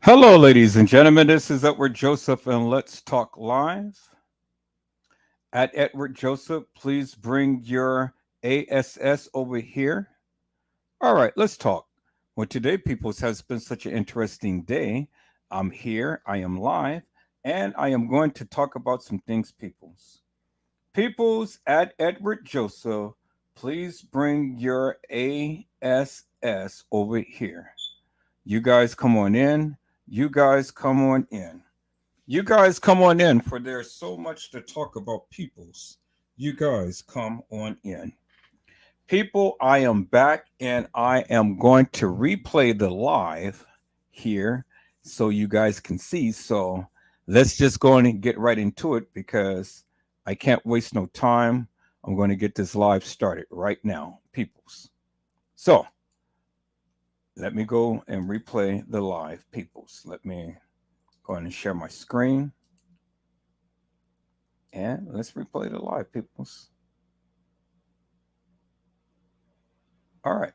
Hello, ladies and gentlemen. This is Edward Joseph, and let's talk live. At Edward Joseph, please bring your ASS over here. All right, let's talk. Well, today, peoples, has been such an interesting day. I'm here, I am live, and I am going to talk about some things, peoples. Peoples at Edward Joseph, please bring your ASS over here. You guys come on in. You guys come on in. You guys come on in, for there's so much to talk about, peoples. You guys come on in. People, I am back and I am going to replay the live here so you guys can see. So let's just go on and get right into it because I can't waste no time. I'm going to get this live started right now, peoples. So let me go and replay the live, peoples. Let me go ahead and share my screen. And let's replay the live, peoples. All right.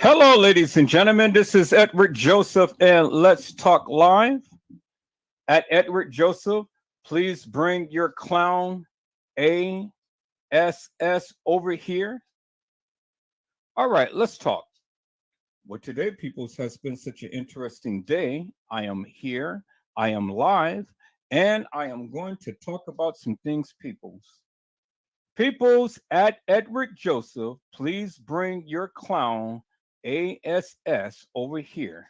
Hello, ladies and gentlemen. This is Edward Joseph, and let's talk live. At Edward Joseph, please bring your clown ASS over here. All right, let's talk. Well, today, peoples, has been such an interesting day. I am here, I am live, and I am going to talk about some things, peoples. Peoples at Edward Joseph, please bring your clown ASS over here.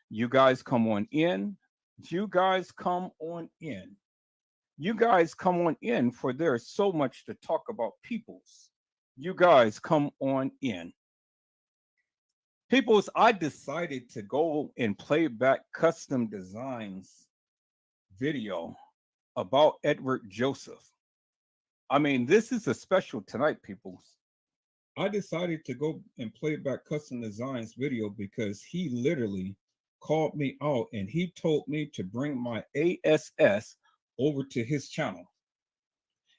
You guys come on in. You guys come on in. You guys come on in, for there's so much to talk about, peoples. You guys come on in. Peoples, I decided to go and play back custom designs video about Edward Joseph. I mean, this is a special tonight, peoples. I decided to go and play back custom designs video because he literally called me out and he told me to bring my ASS over to his channel.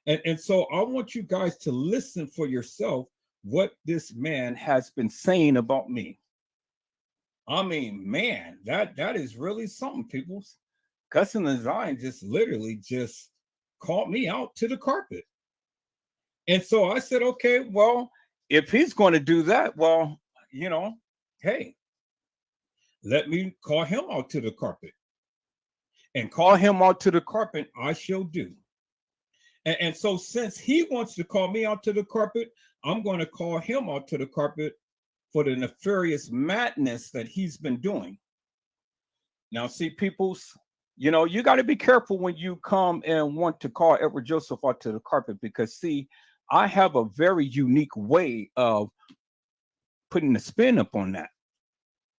And so I want you guys to listen for yourself what this man has been saying about me. I mean, man, that is really something, peoples. Custom design just literally just called me out to the carpet. And so I said, okay, well, if he's going to do that, well, hey, let me call him out to the carpet. And call him out to the carpet, I shall do. And so since he wants to call me out to the carpet, I'm going to call him out to the carpet for the nefarious madness that he's been doing. Now, see, peoples, you got to be careful when you come and want to call Edward Joseph out to the carpet because, see, I have a very unique way of putting a spin up on that.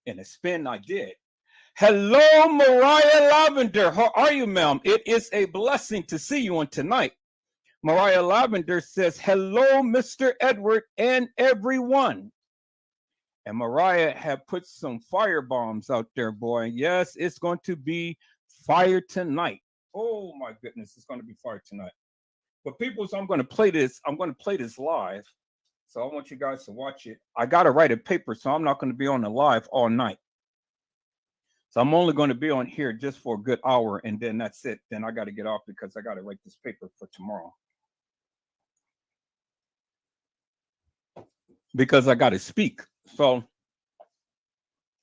And a spin I did. Hello, Mariah Lavender. How are you, ma'am? It is a blessing to see you on tonight. Mariah Lavender says, hello, Mr. Edward and everyone. And Mariah had put some fire bombs out there, boy. Yes, it's going to be fire tonight. Oh my goodness, it's going to be fire tonight. But people, so I'm going to play this. I'm going to play this live. So I want you guys to watch it. I got to write a paper, so I'm not going to be on the live all night. So I'm only going to be on here just for a good hour, and then that's it. Then I got to get off because I got to write this paper for tomorrow. Because I got to speak. So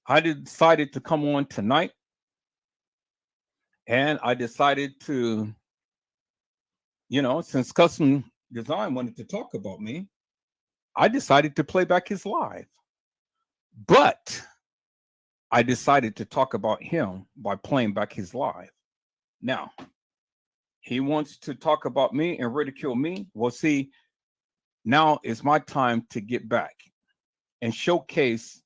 I decided to come on tonight, and I decided to, since Custom Design wanted to talk about me, I decided to play back his live. But I decided to talk about him by playing back his live. Now, he wants to talk about me and ridicule me. Well, see, now is my time to get back and showcase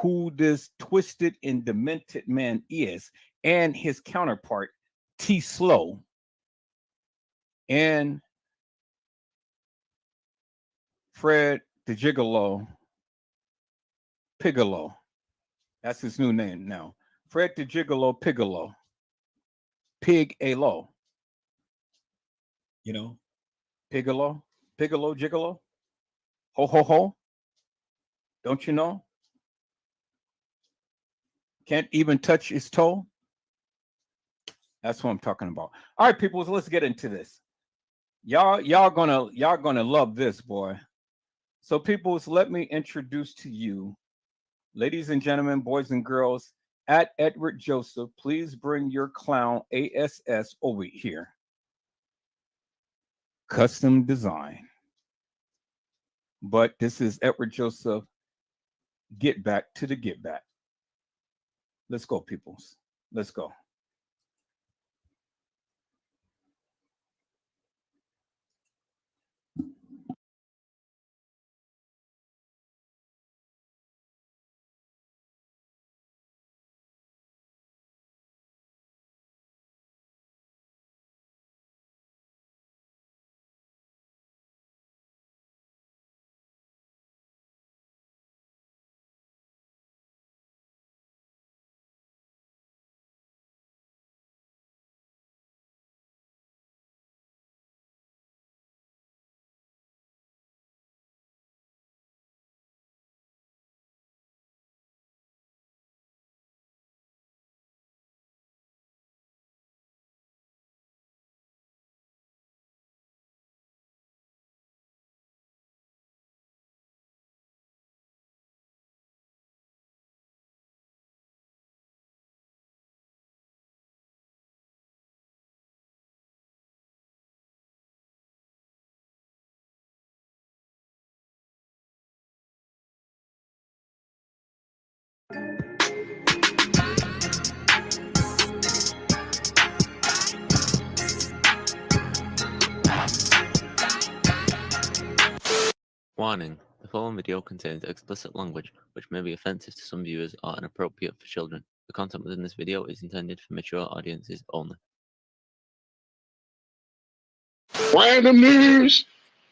who this twisted and demented man is, and his counterpart, T Slow, and Fred the Gigolo Pigolo. That's his new name now. Fred the Gigolo Pigolo. Pig A-Lo. You know, Pigolo, Pigolo, Gigolo. Ho, ho, ho. Don't you know? Can't even touch his toe. That's what I'm talking about. All right, people, so let's get into this. Y'all gonna love this, boy. So, peoples, let me introduce to you, ladies and gentlemen, boys and girls, at Edward Joseph. Please bring your clown ASS over here. Custom design. But this is Edward Joseph. Get back to the get back. Let's go, peoples. Let's go. Warning: the following video contains explicit language which may be offensive to some viewers or inappropriate for children. The content within this video is intended for mature audiences only. Random news,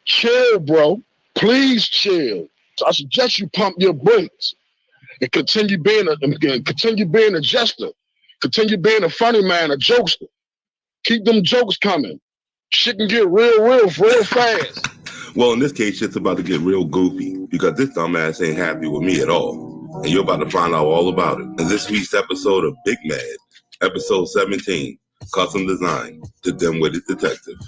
chill, bro. Please chill. I suggest you pump your brakes and continue being a jester, continue being a funny man, a jokester. Keep them jokes coming. Shit can get real fast. Well, in this case, it's about to get real goofy because this dumbass ain't happy with me at all. And you're about to find out all about it in this week's episode of Big Mad, episode 17, Custom Design, The Dim-Witted Detective.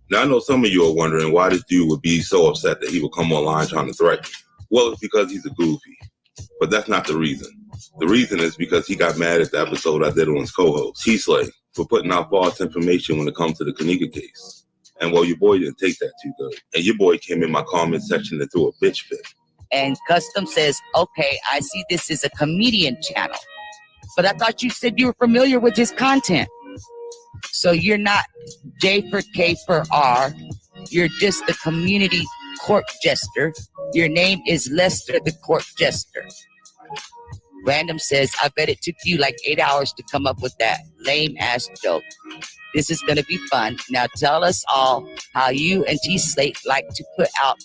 Now, I know some of you are wondering why this dude would be so upset that he would come online trying to threaten me. Well, it's because he's a goofy. But that's not the reason. The reason is because he got mad at the episode I did on his co-host, T-Slay, for putting out false information when it comes to the Kanika case. And well, your boy didn't take that too good. And your boy came in my comment section and threw a bitch fit. And Custom says, okay, I see this is a comedian channel. But I thought you said you were familiar with his content. So you're not J for K for R. You're just the community court jester. Your name is Lester the Court Jester. Random says, I bet it took you like 8 hours to come up with that lame ass joke. This is going to be fun. Now tell us all how you and T-Slate like to put out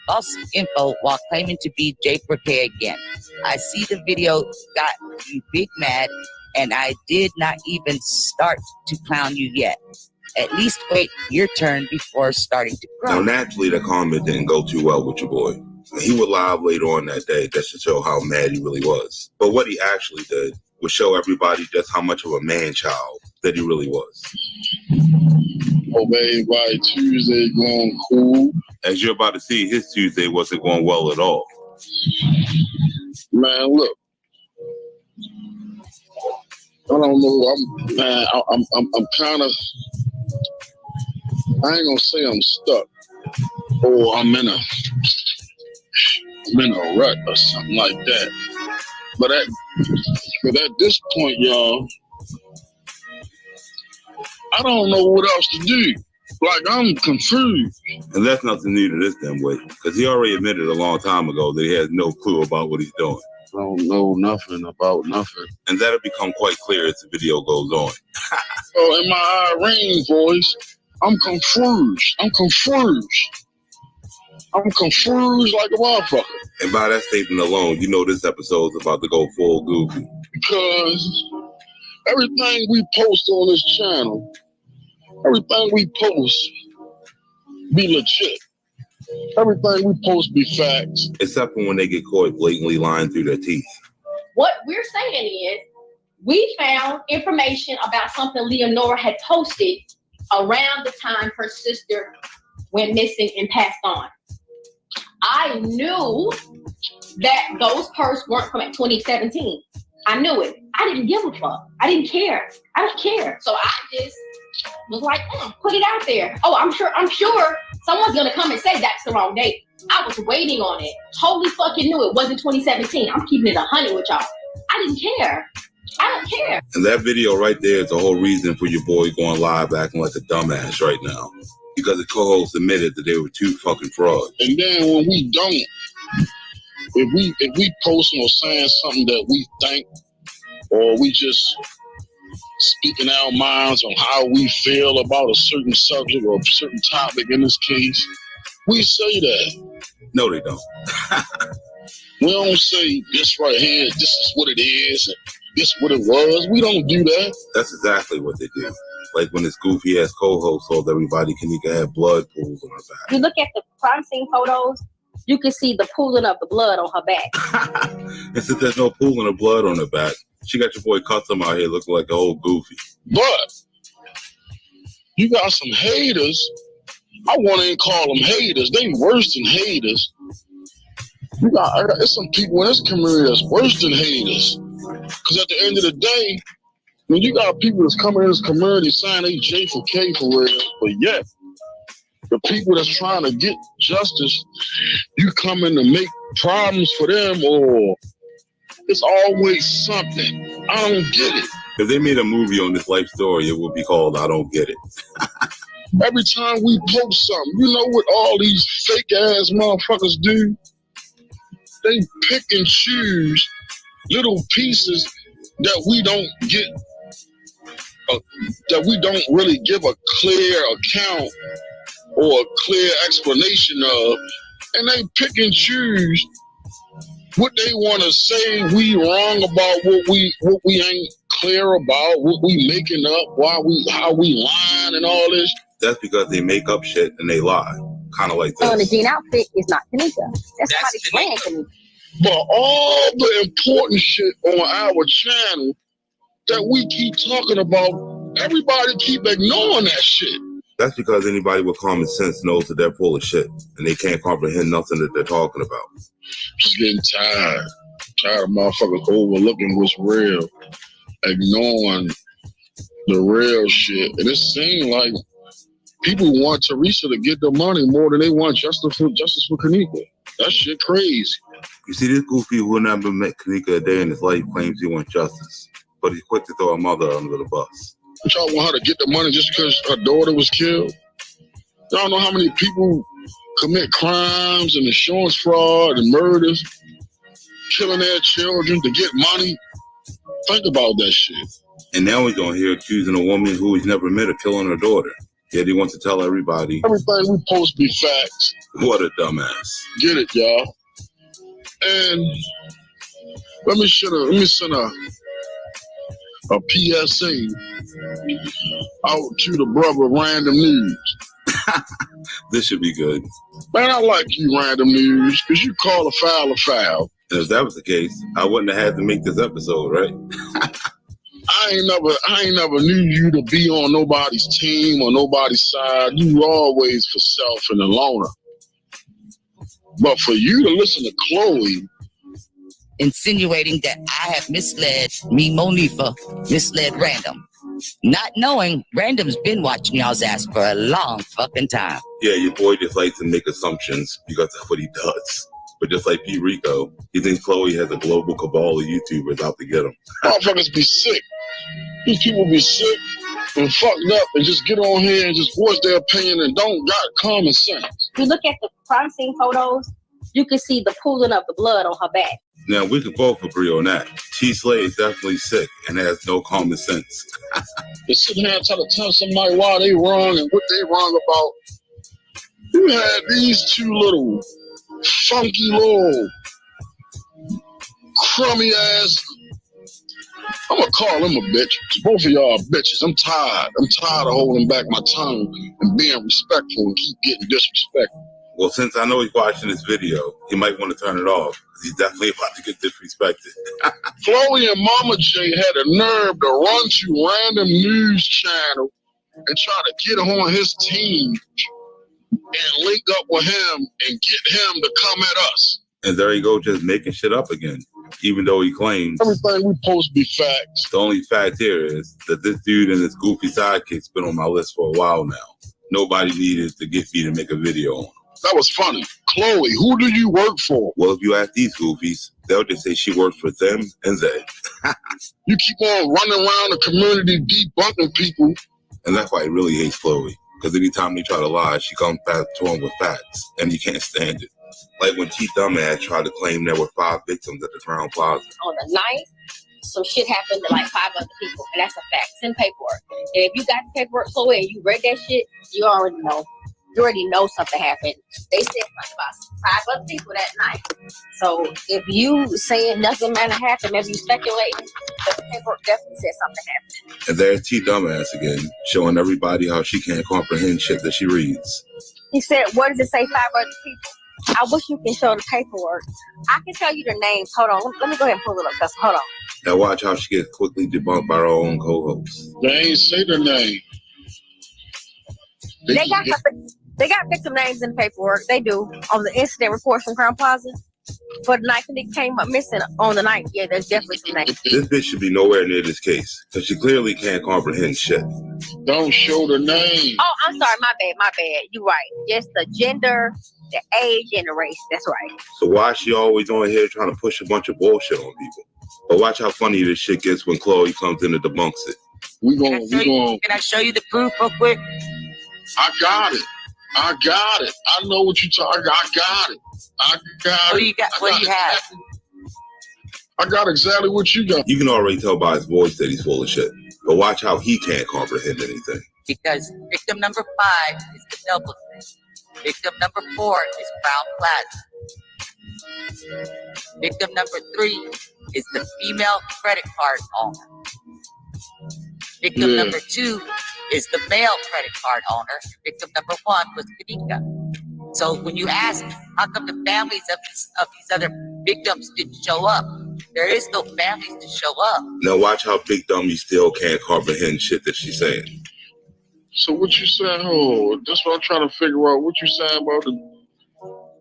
false info while claiming to be J4K again. I see the video got you big mad, and I did not even start to clown you yet. At least wait your turn before starting to grow. Now, naturally, that comment didn't go too well with your boy. He would live later on that day just to show how mad he really was. But what he actually did was show everybody just how much of a man-child that he really was. Hope everybody Tuesday going cool. As you're about to see, his Tuesday wasn't going well at all. Man, look. I don't know. I'm kind of. I ain't gonna say I'm stuck, or I'm in a rut or something like that. But at this point, y'all, I don't know what else to do. Like, I'm confused. And that's nothing new to this dimwit, because he already admitted a long time ago that he has no clue about what he's doing. I don't know nothing about nothing. And that'll become quite clear as the video goes on. So in my Irene voice, I'm confused. I'm confused. I'm confused like a motherfucker. And by that statement alone, you know this episode's about to go full goofy. Because everything we post on this channel, everything we post be legit. Everything we post be facts. Except for when they get caught blatantly lying through their teeth. What we're saying is, we found information about something Leonora had posted around the time her sister went missing and passed on. I knew that those posts weren't from 2017. I knew it. I didn't give a fuck. I didn't care. I don't care. So I just was like, put it out there. Oh, I'm sure someone's gonna come and say that's the wrong date. I was waiting on it. Totally fucking knew it wasn't 2017. I'm keeping it 100 with y'all. I didn't care. I don't care. And that video right there is the whole reason for your boy going live acting like a dumbass right now. Because the co-host admitted that they were two fucking frauds. And then when we don't, if we post or saying something that we think, or we just speaking our minds on how we feel about a certain subject or a certain topic in this case, we say that. No, they don't. We don't say this right here, this is what it is, and this what it was. We don't do that. That's exactly what they do. Like when this goofy ass co-host told everybody Kanika had blood pools on her back. You look at the crime scene photos, you can see the pooling of the blood on her back. And since there's no pooling of blood on her back, she got your boy Custom out here looking like a whole goofy. But you got some haters. I want to call them haters. They worse than haters. There's some people in this community that's worse than haters. Because at the end of the day, when you got people that's coming in this community saying they J for K for real, but yet the people that's trying to get justice, you come in to make problems for them, or it's always something. I don't get it. If they made a movie on this life story, it would be called I Don't Get It. Every time we post something, you know what all these fake ass motherfuckers do? They pick and choose little pieces that we don't get, that we don't really give a clear account or a clear explanation of, and they pick and choose what they want to say we wrong about, what we ain't clear about, what we making up, how we lying and all this. That's because they make up shit and they lie. Kind of like this. On the jean outfit is not Kanika. That's somebody's playing Kanika. But all the important shit on our channel that we keep talking about, everybody keep ignoring that shit. That's because anybody with common sense knows that they're full of shit and they can't comprehend nothing that they're talking about. Just getting tired. Tired of motherfuckers overlooking what's real, ignoring the real shit. And it seems like people want Teresa to get the money more than they want justice for Kanika. That shit crazy. You see, this goofy who never met Kanika a day in his life claims he wants justice, but he's quick to throw her mother under the bus. But y'all want her to get the money just because her daughter was killed? Y'all know how many people commit crimes and insurance fraud and murders, killing their children to get money? Think about that shit. And now he's on here accusing a woman who he's never met of killing her daughter. Yet he wants to tell everybody everything we post be facts. What a dumbass. Get it, y'all. And let me send a PSA out to the brother Random News. This should be good. Man, I like you, Random News, because you call a foul a foul. And if that was the case, I wouldn't have had to make this episode, right? I ain't never knew you to be on nobody's team or nobody's side. You were always for self and a loner. But for you to listen to Chloe insinuating that I have misled me, Monifa, misled Random, not knowing Random's been watching y'all's ass for a long fucking time. Yeah, your boy just likes to make assumptions because that's what he does. But just like P. Rico, he thinks Chloe has a global cabal of YouTubers out to get him. Motherfuckers be sick. These people be sick. and fucked up and just get on here and just voice their opinion and don't got common sense. If you look at the crime scene photos, you can see the pooling of the blood on her back. Now, we could both agree on that. T. Slade is definitely sick and has no common sense. To sit here and try to tell somebody why they wrong and what they wrong about. You had these two little funky little crummy ass. I'm gonna call them a bitch. Both of y'all are bitches. I'm tired. I'm tired of holding back my tongue and being respectful and keep getting disrespectful. Well, since I know he's watching this video, he might want to turn it off. He's definitely about to get disrespected. Chloe and Mama J had a nerve to run to random news channel and try to get on his team and link up with him and get him to come at us. And there you go, just making shit up again, even though he claims Everything we supposed to be facts. the only fact here is that this dude and his goofy sidekick's been on my list for a while now. Nobody needed to get me to make a video on him. That was funny. Chloe, who do you work for? Well, if you ask these goofies, they'll just say she works for them and they. You keep on running around the community debunking people. And that's why he really hates Chloe. Because anytime they try to lie, she comes back to him with facts. And he can't stand it. Like when T. Dumbass tried to claim there were 5 victims at the Crown Plaza. On the 9th, some shit happened to like 5 other people, and that's a fact. It's in paperwork. And if you got the paperwork, Chloe, and you read that shit, you already know. You already know something happened. They said something about 5 other people that night. So if you saying nothing might have happened, maybe you speculating, but the paperwork definitely said something happened. And there's T. Dumbass again, showing everybody how she can't comprehend shit that she reads. He said, what does it say, 5 other people? I wish you can show the paperwork. I can tell you the names. Hold on. Let me go ahead and pull it up, because hold on. Now watch how she gets quickly debunked by her own co-host. They ain't say the name. They got victim names in the paperwork. They do. On the incident reports from Crown Plaza. For the night that they came up missing on the night. Yeah, there's definitely some names. This bitch should be nowhere near this case, because she clearly can't comprehend shit. Don't show the name. Oh, I'm sorry. My bad. You're right. Just the gender, the age, and the race. That's right. So why is she always on here trying to push a bunch of bullshit on people? But watch how funny this shit gets when Chloe comes in and debunks it. Can I show you the proof real quick? I got it. I know what you're talking about. I got it. What do you got? What do you have? I got exactly what you got. You can already tell by his voice that he's full of shit. But watch how he can't comprehend anything. Because victim number 5 is the double thing. Victim number 4 is Crown Plaza. Victim number 3 is the female credit card owner. Victim number 2 is the male credit card owner. Victim number 1 was Kanika. So when you ask, how come the families of these other victims didn't show up? There is no families to show up. Now watch how Big Dummy still can't comprehend shit that she's saying. So what you saying? Oh, that's what I'm trying to figure out. What you saying about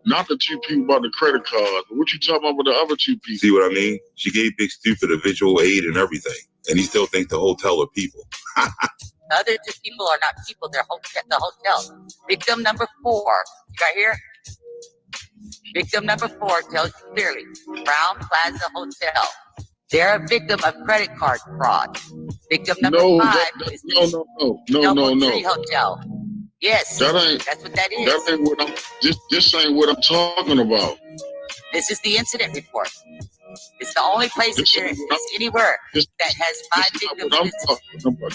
not the 2 people about the credit card, but what you talking about with the other 2 people? See what I mean? She gave Big Stupid a visual aid and everything. And he still thinks the hotel are people. The other 2 people are not people, they're at the hotel. Victim number 4, you got here? Victim number 4 tells you clearly, Crown Plaza Hotel. They're a victim of credit card fraud. Victim number 5 is Doubletree Hotel. Yes, that's what that is. That ain't what this ain't what I'm talking about. This is the incident report. It's the only place there is anywhere that has 5 victims.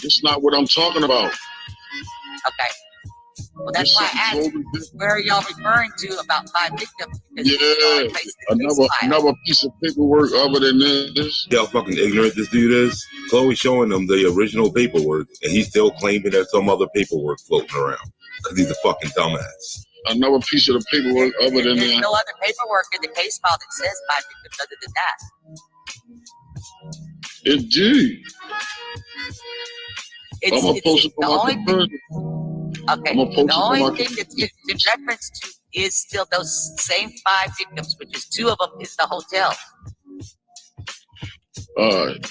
This is not what I'm talking about. Okay. Well, that's why I asked, where are y'all referring to about 5 victims? Because another piece of paperwork other than this. See how fucking ignorant this dude is? Chloe's showing him the original paperwork, and he's still claiming there's some other paperwork floating around. Because he's a fucking dumbass. Another piece of the paperwork other than that. There's no other paperwork in the case file that says 5 victims other than that. It do. It's the only thing. Okay, the only thing that's in reference to is still those same 5 victims, which is 2 of them is the hotel. Alright.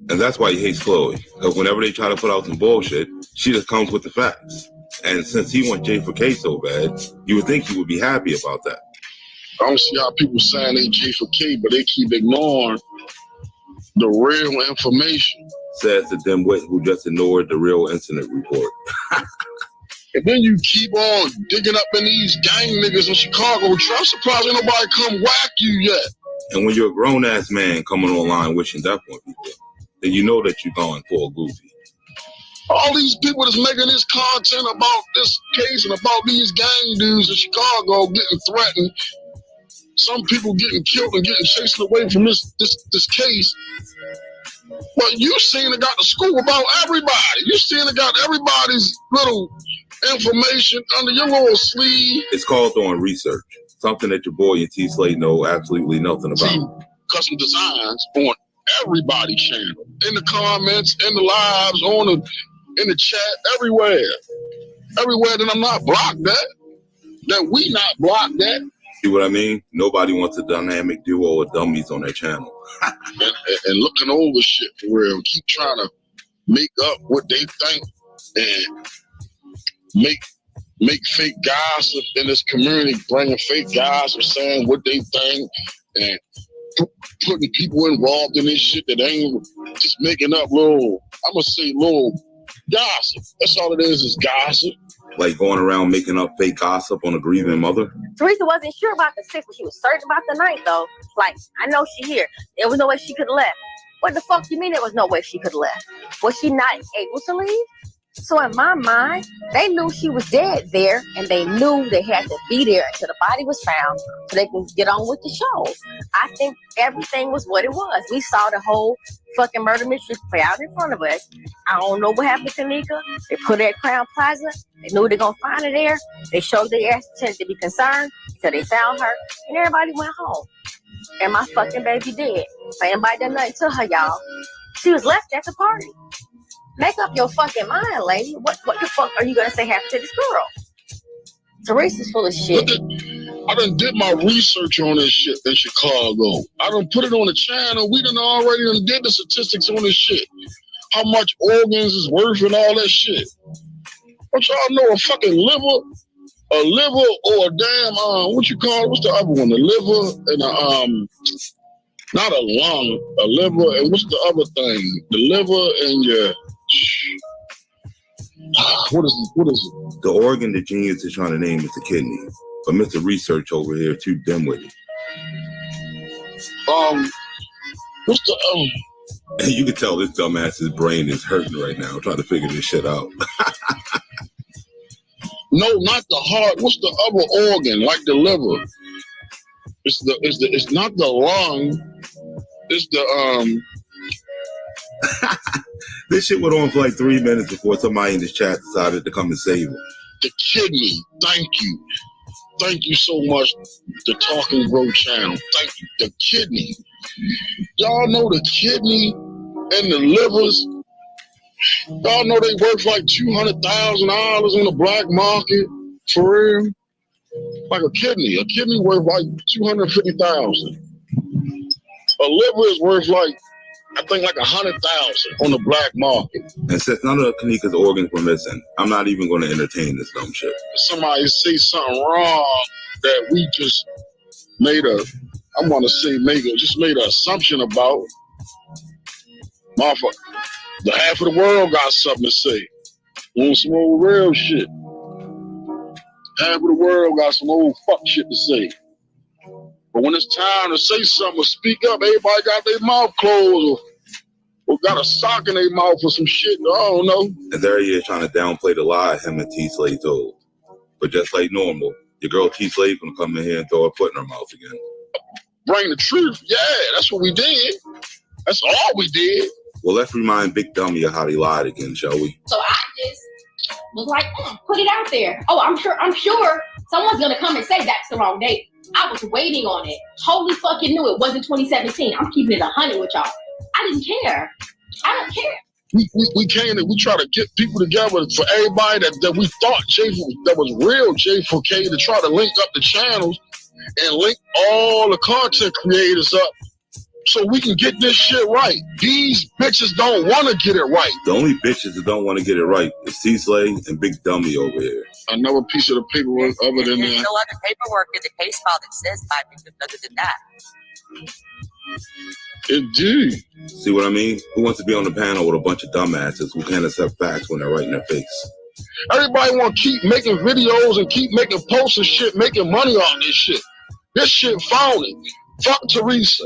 And that's why he hates Chloe. Because whenever they try to put out some bullshit, she just comes with the facts. And since he wants J for K so bad, you would think he would be happy about that. I don't see how people saying they J for K, but they keep ignoring the real information. says the dimwit who just ignored the real incident report. And then you keep on digging up in these gang niggas in Chicago. I'm surprised ain't nobody come whack you yet. And when you're a grown-ass man coming online wishing death on people, then you know that you're going for a goofy. All these people that's making this content about this case and about these gang dudes in Chicago getting threatened, some people getting killed and getting chased away from this case. But you seen it got the scoop about everybody. You seen it got everybody's little information under your little sleeve. It's called doing research, something that your boy and T Slade know absolutely nothing about. See, Custom Designs on everybody's channel, in the comments, in the lives, in the chat, everywhere. Everywhere that I'm not blocked that we not blocked that. See what I mean? Nobody wants a dynamic duo of dummies on their channel. and looking over shit for real. Keep trying to make up what they think and make fake gossip in this community, bringing fake gossip, saying what they think, and putting people involved in this shit that ain't, just making up little gossip. That's all it is gossip. Like going around making up fake gossip on a grieving mother. Teresa wasn't sure about the 6th, but she was certain about the 9th, though. Like, I know she here. There was no way she could have left. What the fuck do you mean there was no way she could have left? Was she not able to leave? So in my mind, they knew she was dead there, and they knew they had to be there until the body was found so they can get on with the show. I think everything was what it was. We saw the whole fucking murder mystery play out in front of us. I don't know what happened to Nika. They put her at Crown Plaza. They knew they were going to find her there. They showed their ass to be concerned until they found her, and everybody went home. And my fucking baby dead. So anybody done nothing to her, y'all. She was left at the party. Make up your fucking mind, lady. What the fuck are you gonna say happened to this girl? Teresa's full of shit. I done did my research on this shit in Chicago. I done put it on the channel. We done already did the statistics on this shit. How much organs is worth and all that shit. What y'all know? A fucking liver or a damn what you call it? What's the other one? The liver and not a lung, a liver, and what's the other thing? The liver and your what is it? The organ the genius is trying to name is the kidney. But Mr. Research over here too dim with it. What's the And you can tell this dumbass's brain is hurting right now trying to figure this shit out. No, not the heart. What's the other organ? Like the liver. It's not the lung. It's the This shit went on for like 3 minutes before somebody in this chat decided to come and save him. The kidney. Thank you. Thank you so much, the Talking Grow channel. Thank you. The kidney. Y'all know the kidney and the livers. Y'all know they worth like $200,000 on the black market. For real. Like a kidney. A kidney worth like $250,000. A liver is worth like, I think like $100,000 on the black market. And since none of Kanika's organs were missing, I'm not even going to entertain this dumb shit. Somebody say something wrong that we just made an assumption about. Motherfucker, the half of the world got something to say. On some old real shit. Half of the world got some old fuck shit to say. But when it's time to say something or speak up, everybody got their mouth closed or got a sock in their mouth or some shit. I don't know. And there he is trying to downplay the lie him and T Slade told. But just like normal, your girl T Slade gonna come in here and throw her foot in her mouth again. Bring the truth. Yeah, that's what we did. That's all we did. Well, let's remind Big Dummy of how they lied again, shall we? So I just was like, put it out there. Oh, I'm sure someone's gonna come and say that's the wrong date. I was waiting on it. Totally fucking knew it wasn't 2017. I'm keeping it 100 with y'all. I didn't care. I don't care. We came and we try to get people together for everybody that we thought that was real J4K to try to link up the channels and link all the content creators up so we can get this shit right. These bitches don't want to get it right. The only bitches that don't want to get it right is T Slade and Big Dummy over here. Another piece of the paperwork other than There's that. no other paperwork in the case file that says 5 victims other than that. Indeed. See what I mean? Who wants to be on the panel with a bunch of dumbasses who can't accept facts when they're right in their face? Everybody want to keep making videos and keep making posts and shit, making money off this shit. This shit phony. Fuck Teresa.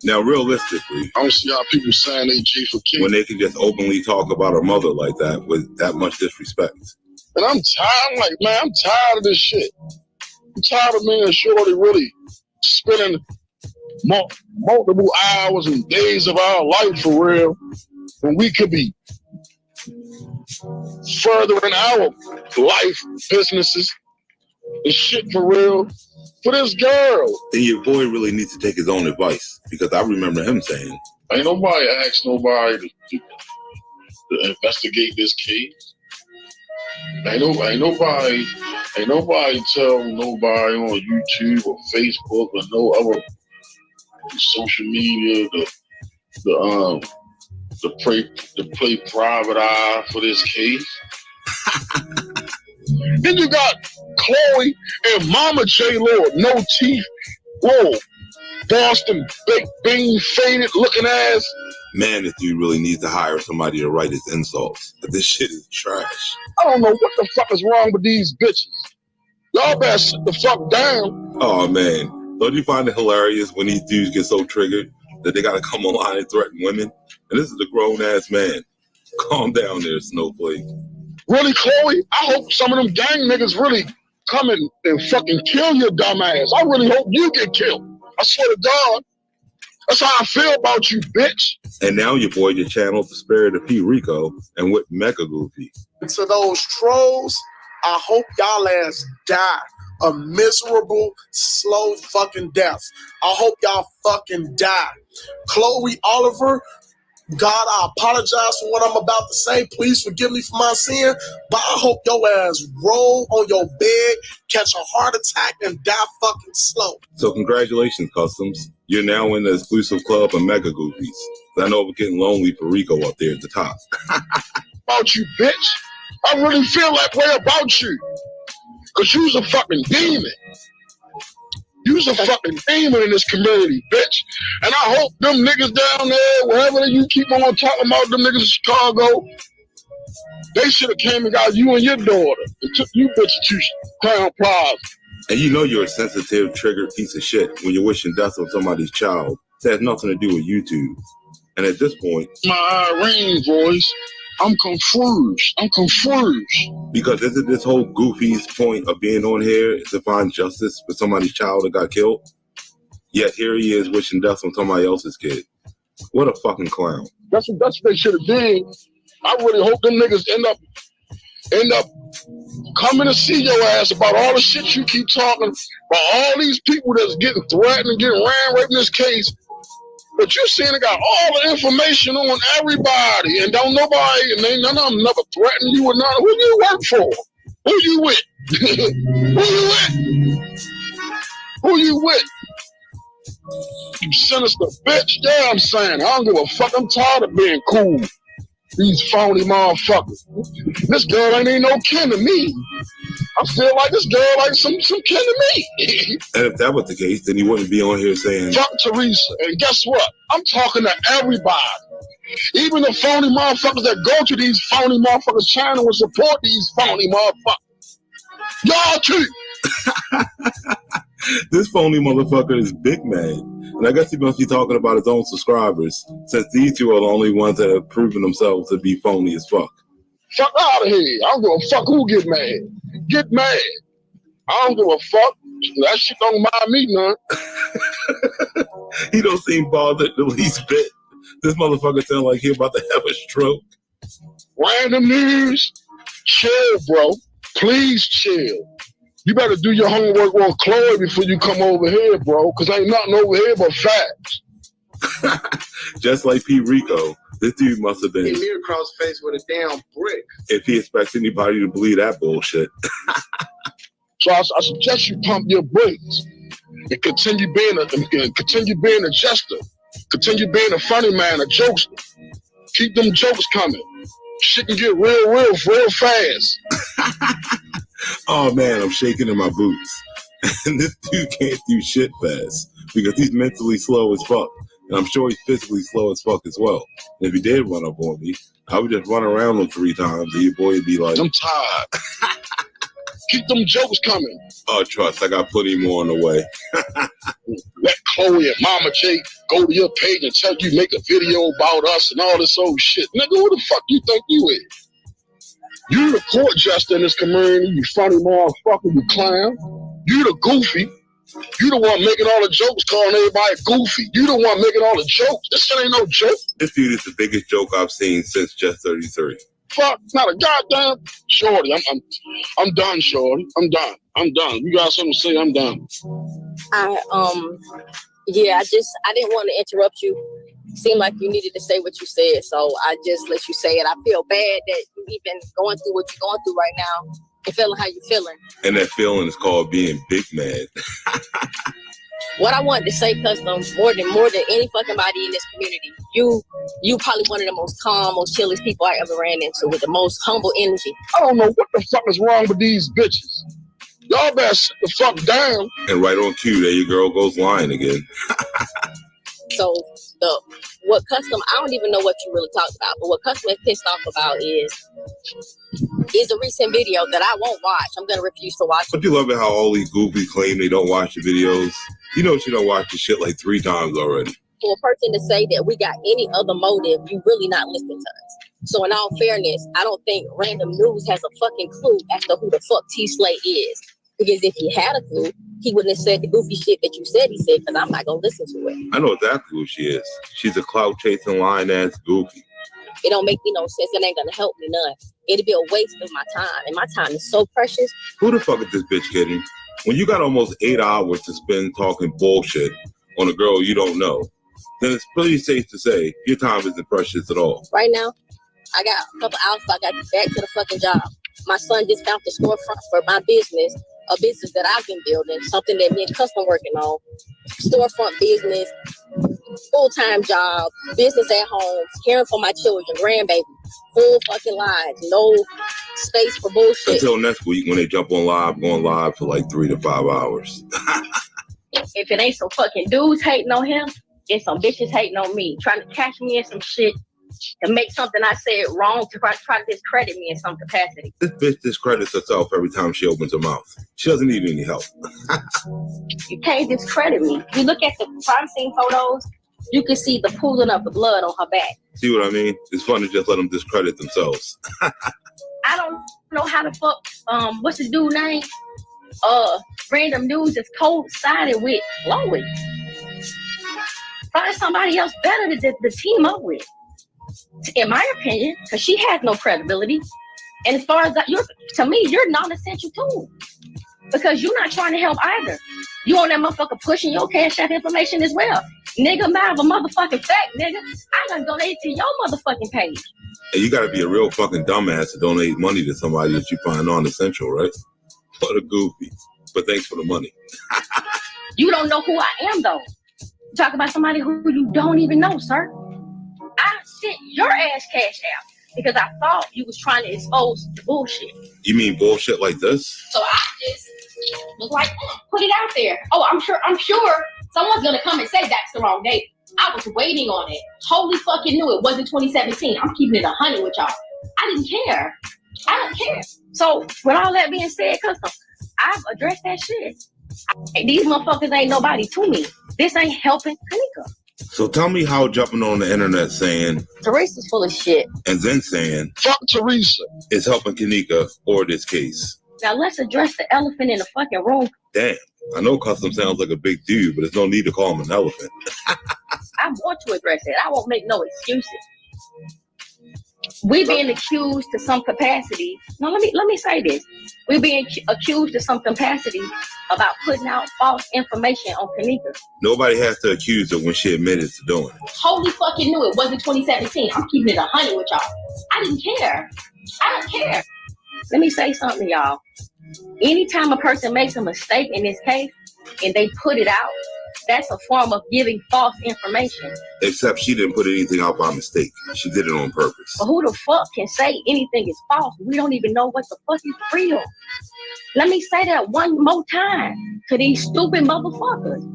Now, realistically, I don't see how people saying they G for kids. when they can just openly talk about her mother like that with that much disrespect. And I'm tired. I'm like, man, I'm tired of this shit. I'm tired of me and Shorty really spending multiple hours and days of our life for real when we could be furthering our life businesses and shit for real for this girl. Then your boy really needs to take his own advice, because I remember him saying, Ain't nobody asked nobody to investigate this case. Ain't nobody tell nobody on YouTube or Facebook or no other social media to play private eye for this case. Then you got Chloe and Mama J Lord, no teeth, whoa, Boston baked bean faded looking ass. man, this dude really needs to hire somebody to write his insults. This shit is trash. I don't know what the fuck is wrong with these bitches. Y'all better sit the fuck down. Oh man, don't you find it hilarious when these dudes get so triggered that they gotta come online and threaten women? And this is a grown ass man. Calm down there, Snowflake. Really, Chloe? I hope some of them gang niggas really come and fucking kill your dumb ass. I really hope you get killed. I swear to God. That's how I feel about you, bitch. And now your boy just channeled the spirit of P. Rico and with Mega Goofy. To those trolls, I hope y'all ass die a miserable, slow fucking death. I hope y'all fucking die. Chloe Oliver, God, I apologize for what I'm about to say. Please forgive me for my sin. But I hope your ass roll on your bed, catch a heart attack, and die fucking slow. So congratulations, Customs. You're now in the exclusive club of Mega Goofies. I know we're getting lonely for Rico up there at the top. About you, bitch. I really feel that way about you. Cause you's a fucking demon. You's a fucking demon in this community, bitch. And I hope them niggas down there, wherever you keep on talking about them niggas in Chicago, they should have came and got you and your daughter and took you bitches to Crown Plaza. And you know you're a sensitive, triggered piece of shit when you're wishing death on somebody's child. It has nothing to do with YouTube. And at this point, my Irene voice, I'm confused. I'm confused. Because isn't this whole Goofy's point of being on here is to find justice for somebody's child that got killed? Yet here he is wishing death on somebody else's kid. What a fucking clown. That's what they should have did. I really hope them niggas end up coming to see your ass about all the shit you keep talking about, all these people that's getting threatened and getting ran right in this case. But you seeing they got all the information on everybody and don't nobody, and they none of them never threaten you or none. Who you work for? Who you with? Who you with? Who you with? You sinister bitch. Yeah, I'm saying. I don't give a fuck. I'm tired of being cool. These phony motherfuckers. This girl ain't no kin to me. I feel like this girl like some kin to me. And if that was the case, then he wouldn't be on here saying, fuck Teresa. And guess what? I'm talking to everybody. Even the phony motherfuckers that go to these phony motherfuckers' channel and support these phony motherfuckers. Y'all too. This phony motherfucker is big mad. And I guess he must be talking about his own subscribers, since these two are the only ones that have proven themselves to be phony as fuck. Fuck out of here. I don't give a fuck who get mad. Get mad. I don't give a fuck. That shit don't mind me none. He don't seem bothered the least bit. This motherfucker sound like he about to have a stroke. Random news. Chill, bro. Please chill. You better do your homework on Chloe before you come over here, bro, because ain't nothing over here but facts. Just like P. Rico, this dude must have been Hit me across the face with a damn brick. if he expects anybody to believe that bullshit. So I suggest you pump your brakes and continue being a jester, continue being a funny man, a jokester. Keep them jokes coming. Shit can get real fast. Oh man, I'm shaking in my boots. And this dude can't do shit fast because he's mentally slow as fuck. And I'm sure he's physically slow as fuck as well. And if he did run up on me, I would just run around him 3 times, and your boy would be like, I'm tired. Keep them jokes coming. oh, trust, I got plenty more on the way. Let Chloe and Mama J go to your page and tell you make a video about us and all this old shit. Nigga, who the fuck you think you is? You the court jester in this community, you funny motherfucker, you clown. You the goofy. You the one making all the jokes, calling everybody goofy. You the one making all the jokes. This shit ain't no joke. This dude is the biggest joke I've seen since Just 33. Fuck, not a goddamn shorty. I'm done, shorty. I'm done. You got something to say? I'm done. Yeah, I didn't want to interrupt you. Seemed like you needed to say what you said, so I just let you say it. I feel bad that you even going through what you're going through right now and feeling how you're feeling. And that feeling is called being big mad. What I wanted to say, Custom, more than any fucking body in this community, you probably one of the most calm, most chillest people I ever ran into with the most humble energy. I don't know what the fuck is wrong with these bitches. Y'all better sit the fuck down. And right on cue, there your girl goes lying again. So what Custom, I don't even know what you really talked about, but what Custom is pissed off about is a recent video that I won't watch. I'm gonna refuse to watch it. Don't you love it how all these goofies claim they don't watch the videos? You know she don't watch the shit like 3 times already. For a person to say that we got any other motive, you really not listening to us. So in all fairness, I don't think Random News has a fucking clue as to who the fuck T-Slay is. Because if he had a clue, he wouldn't have said the goofy shit that you said he said, because I'm not going to listen to it. I know exactly who she is. She's a clout-chasing, lying-ass goofy. It don't make me no sense. It ain't going to help me none. It'll be a waste of my time. And my time is so precious. Who the fuck is this bitch kidding? When you got almost 8 hours to spend talking bullshit on a girl you don't know, then it's pretty safe to say your time isn't precious at all. Right now, I got a couple hours, so I got to get back to the fucking job. My son just found the storefront for my business, a business that I've been building, something that me and Custom working on. Storefront business, full-time job, business at home, caring for my children, grandbaby, full fucking lives, no space for bullshit. Until next week when they jump on live, going live for like 3 to 5 hours. If it ain't some fucking dudes hating on him, it's some bitches hating on me, trying to catch me in some shit to make something I said wrong, to try to discredit me in some capacity. This bitch discredits herself every time she opens her mouth. She doesn't need any help. You can't discredit me. You look at the crime scene photos, you can see the pooling of the blood on her back. See what I mean? It's fun to just let them discredit themselves. I don't know how the fuck, what's the dude name? Random News is coincided with Chloe. Find somebody else better to team up with, in my opinion, because she has no credibility. And as far as that, to me, you're non-essential too, because you're not trying to help either. You on that motherfucker pushing your Cash App information as well. Nigga, matter of a motherfucking fact, nigga, I done donated to your motherfucking page. And you gotta be a real fucking dumbass to donate money to somebody that you find non-essential, right? What a goofy. But thanks for the money. You don't know who I am, though. Talk about somebody who you don't even know, sir. I sent your ass Cash App because I thought you was trying to expose the bullshit. You mean bullshit like this? So I just was like, put it out there. Oh, I'm sure someone's gonna come and say that's the wrong date. I was waiting on it. Totally fucking knew it wasn't 2017. I'm keeping it 100 with y'all. I didn't care. I don't care. So with all that being said, Custom, I've addressed that shit. These motherfuckers ain't nobody to me. This ain't helping Kanika. So tell me how jumping on the internet saying Teresa's full of shit. and then saying Fuck Teresa. is helping Kanika or this case. Now let's address the elephant in the fucking room. Damn, I know Custom sounds like a big dude, but there's no need to call him an elephant. I want to address it. I won't make no excuses. We being accused to some capacity. No, let me say this. We're being accused to some capacity about putting out false information on Kanika. Nobody has to accuse her when she admitted to doing it. Totally fucking knew it wasn't 2017. I'm keeping it 100 with y'all. I didn't care. I don't care. Let me say something, y'all. Anytime a person makes a mistake in this case and they put it out, That's a form of giving false information. Except she didn't put anything out by mistake. She did it on purpose. But who the fuck can say anything is false? We don't even know what the fuck is real. Let me say that one more time to these stupid motherfuckers.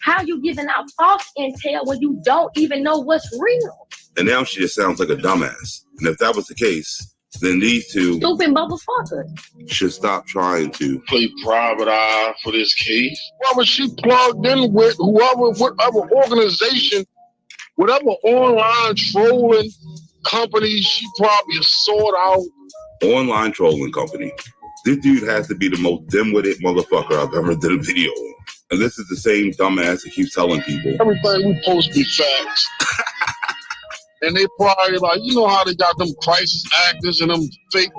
How you giving out false intel when you don't even know what's real? And now she just sounds like a dumbass. And if that was the case, then these two Stupid motherfuckers. should stop trying to Play private eye for this case. Whoever she plugged in with, whatever organization, whatever online trolling company she probably sought out. online trolling company. This dude has to be the most dim-witted motherfucker I've ever did a video on. And this is the same dumbass that keeps telling people Everything we post be facts. And they probably like, you know how they got them crisis actors and them fake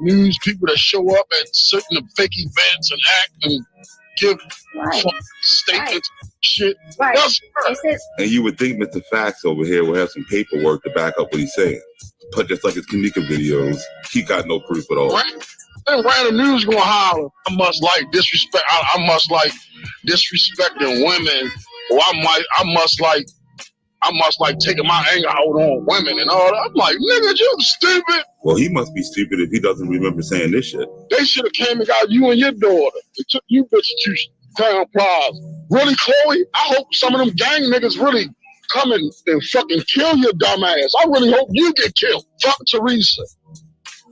news people that show up at certain fake events and act and give Right. statements and shit. Right. That's her. It says, and you would think Mr. Facts over here would have some paperwork to back up what he's saying. But just like his Kanika videos, he got no proof at all. Right? Then random news gonna holler. I must like disrespect. I must like disrespecting women, or I must like taking my anger out on women and all that. I'm like, nigga, you stupid. Well, he must be stupid if he doesn't remember saying this shit. They should have came and got you and your daughter. They took you bitches to Town Plaza. Really, Chloe? I hope some of them gang niggas really come and fucking kill your dumb ass. I really hope you get killed. Fuck Teresa.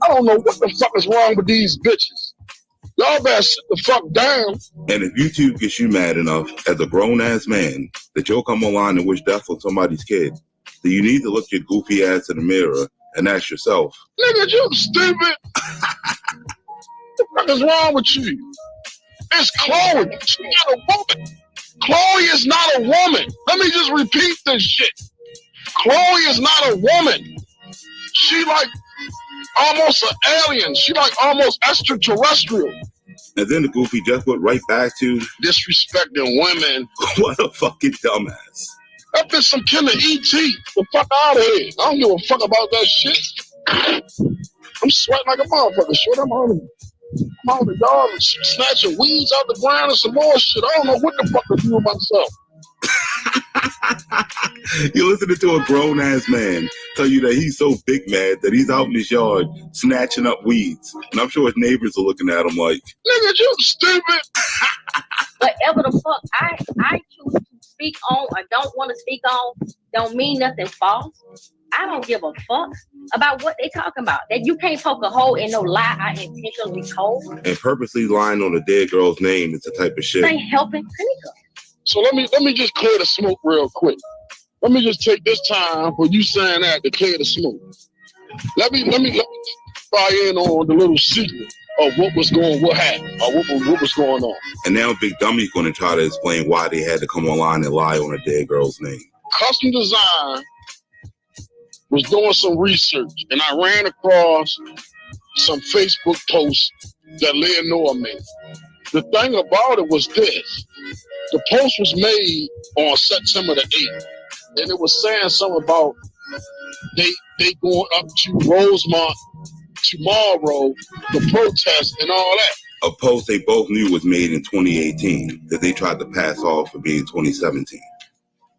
I don't know what the fuck is wrong with these bitches. Y'all better sit the fuck down. And if YouTube gets you mad enough as a grown-ass man that you'll come online and wish death on somebody's kid, then you need to look your goofy ass in the mirror and ask yourself, Nigga, you stupid. What the fuck is wrong with you? It's Chloe. She's not a woman. Chloe is not a woman. Let me just repeat this shit. Chloe is not a woman. She like almost an alien. She like almost extraterrestrial. and then the goofy just went right back to, Disrespecting women. what a fucking dumbass. That bitch some killer E.T. The fuck out of here. I don't give a fuck about that shit. I'm sweating like a motherfucker. Shit, I'm on the yard and snatching weeds out the ground and some more shit. I don't know what the fuck to do with myself. You're listening to a grown-ass man tell you that he's so big mad that he's out in his yard snatching up weeds. And I'm sure his neighbors are looking at him like, Nigga, you stupid. whatever the fuck I choose to speak on or don't want to speak on don't mean nothing false. I don't give a fuck about what they talking about. That you can't poke a hole in no lie I intentionally told. and purposely lying on a dead girl's name is the type of shit. Ain't helping Kanika. So let me just clear the smoke real quick. Let me just take this time for you saying that to clear the smoke. Let me fly in on the little secret of what happened, or what was going on. And now Big Dummy's going to try to explain why they had to come online and lie on a dead girl's name. Custom Design was doing some research, and I ran across some Facebook posts that Leonora made. The thing about it was this. The post was made on September the 8th, and it was saying something about they going up to Rosemont tomorrow to protest and all that. A post they both knew was made in 2018 that they tried to pass off for being 2017.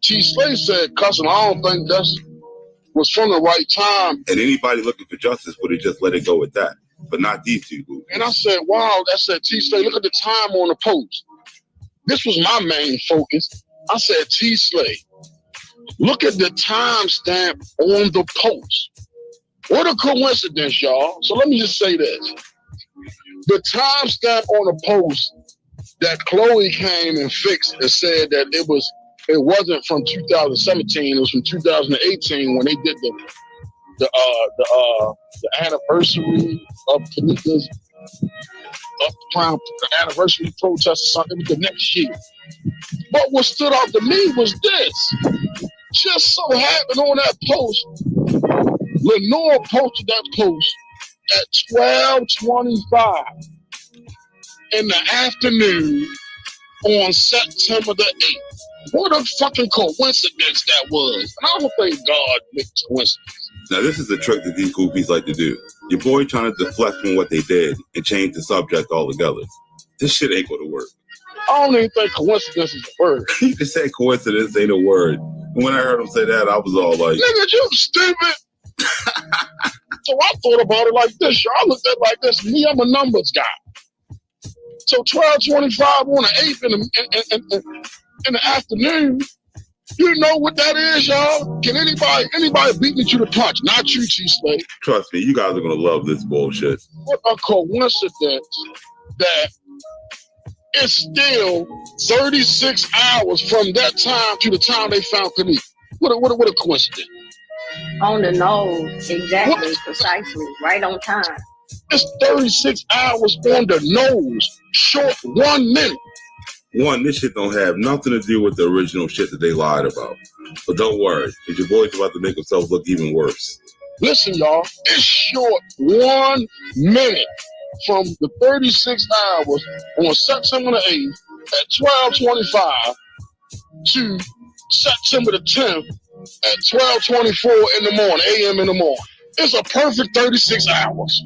T. Slay said, "Cousin, I don't think that's was from the right time." And anybody looking for justice would have just let it go at that. But not these two groups. And I said, wow, that said, T. Slay, look at the time on the post. This was my main focus. I said, T. Slay, look at the timestamp on the post. What a coincidence, y'all. So let me just say this. The timestamp on the post that Chloe came and fixed and said that it wasn't from 2017, it was from 2018 when they did the anniversary of Kanika's the anniversary protest or something. It was the next year. But what stood out to me was this. Just so happened on that post, Lenore posted that post at 12:25 in the afternoon on September the 8th. What a fucking coincidence that was. I don't think God makes coincidences. Now, this is a trick that these goofies like to do. Your boy trying to deflect from what they did and change the subject altogether. This shit ain't going to work. I don't even think coincidence is a word. He just said coincidence ain't a word. And when I heard him say that, I was all like, Nigga, you stupid. So I thought about it like this. I looked at it like this. Me, I'm a numbers guy. So 12:25 on the 8th in the afternoon, you know what that is, y'all? Can anybody beat me to the punch? Not you, T-Slade. trust me, you guys are gonna love this bullshit. What a coincidence that it's still 36 hours from that time to the time they found Kanika. What a coincidence. On the nose, exactly, precisely, right on time. It's 36 hours on the nose, short 1 minute. One, this shit don't have nothing to do with the original shit that they lied about. But don't worry, because your boy's about to make himself look even worse. Listen, y'all, it's short 1 minute from the 36 hours on September the 8th at 12:25 to September the 10th at 12:24 in the morning, a.m. in the morning. It's a perfect 36 hours.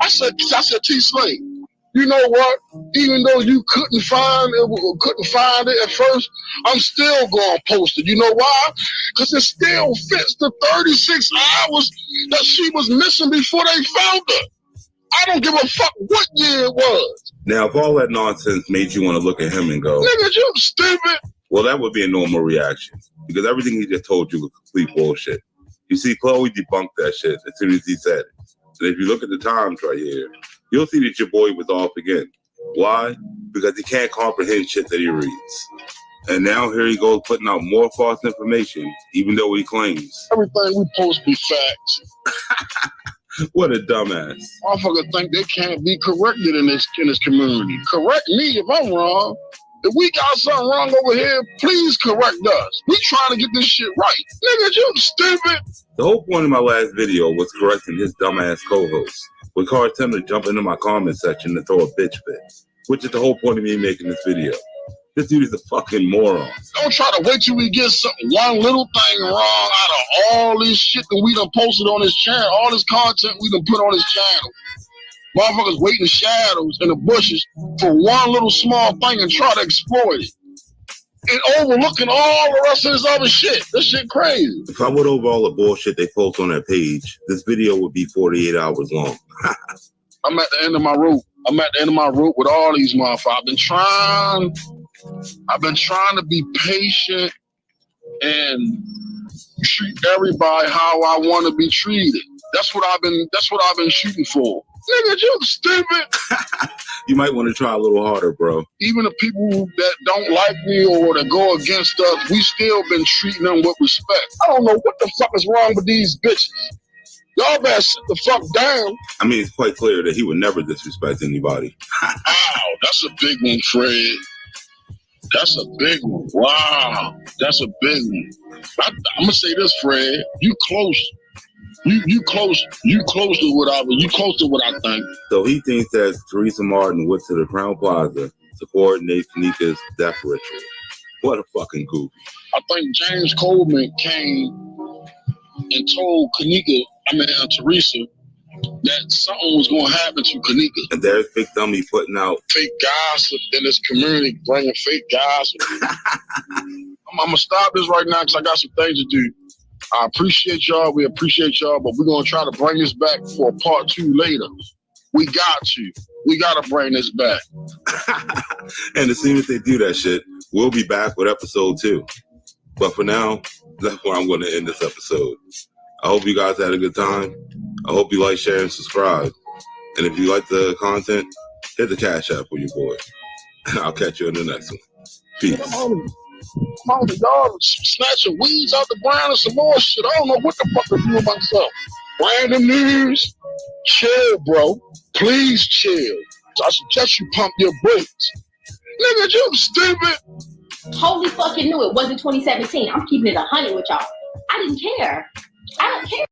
I said, T-Slade, you know what? Even though you couldn't find it at first, I'm still going to post it. You know why? Because it still fits the 36 hours that she was missing before they found her. I don't give a fuck what year it was. Now, if all that nonsense made you want to look at him and go, Nigga, you stupid. well, that would be a normal reaction. Because everything he just told you was complete bullshit. You see, Chloe debunked that shit as soon as he said it. And if you look at the times right here, you'll see that your boy was off again. Why? Because he can't comprehend shit that he reads. And now here he goes putting out more false information, even though he claims. Everything we post be facts. What a dumbass. Motherfuckers think they can't be corrected in this community. Correct me if I'm wrong. If we got something wrong over here, please correct us. We trying to get this shit right. Nigga, you stupid. The whole point of my last video was correcting his dumbass co-host, which caused him to jump into my comment section and throw a bitch fit, which is the whole point of me making this video. This dude is a fucking moron. Don't try to wait till we get one little thing wrong out of all this shit that we done posted on this channel, all this content we done put on this channel. Motherfuckers wait in shadows in the bushes for one little small thing and try to exploit it. And overlooking all the rest of this other shit. This shit crazy. If I went over all the bullshit they post on that page, this video would be 48 hours long. I'm at the end of my rope. I'm at the end of my rope with all these motherfuckers. I've been trying to be patient and treat everybody how I want to be treated. That's what I've been shooting for. Nigga, you stupid. You might want to try a little harder, bro. Even the people that don't like me or that go against us, we still been treating them with respect. I don't know what the fuck is wrong with these bitches. Y'all better sit the fuck down. I mean, it's quite clear that he would never disrespect anybody. Wow, that's a big one, Fred. That's a big one. Wow, that's a big one. I'm gonna say this, Fred. You close. You close to what I think. So he thinks that Teresa Martin went to the Crown Plaza to coordinate Kanika's death ritual. What a fucking goofy. I think James Coleman came and told Teresa that something was going to happen to Kanika. And there's Big Dummy putting out fake gossip in this community, bringing fake gossip. I'm going to stop this right now because I got some things to do. I appreciate y'all. We appreciate y'all, but we're going to try to bring this back for part 2 later. We got to. We got to bring this back. And as soon as they do that shit, we'll be back with episode 2. But for now, that's where I'm going to end this episode. I hope you guys had a good time. I hope you like, share, and subscribe. And if you like the content, hit the Cash App for your boy. And I'll catch you in the next one. Peace. Come on, y'all snatching weeds out the ground and some more shit. I don't know what the fuck to do with myself. Random news. Chill, bro. Please chill. I suggest you pump your brakes. Nigga, you stupid. Totally fucking knew it wasn't 2017. I'm keeping it 100 with y'all. I didn't care. I don't care.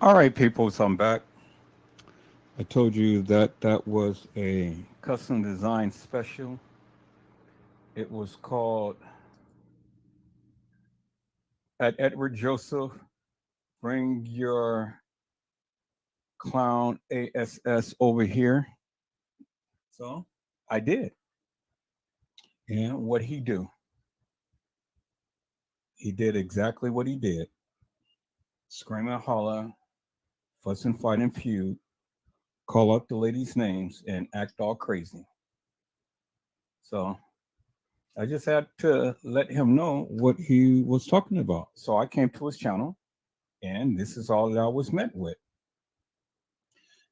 All right, people, so I'm back. I told you that that was a custom design special. It was called At Edward Joseph, Bring Your Clown ASS over here. So I did. And what he do? He did exactly what he did. Scream and holler, fuss and fight and feud, call out the ladies' names, and act all crazy. So I just had to let him know what he was talking about. So I came to his channel, and this is all that I was met with.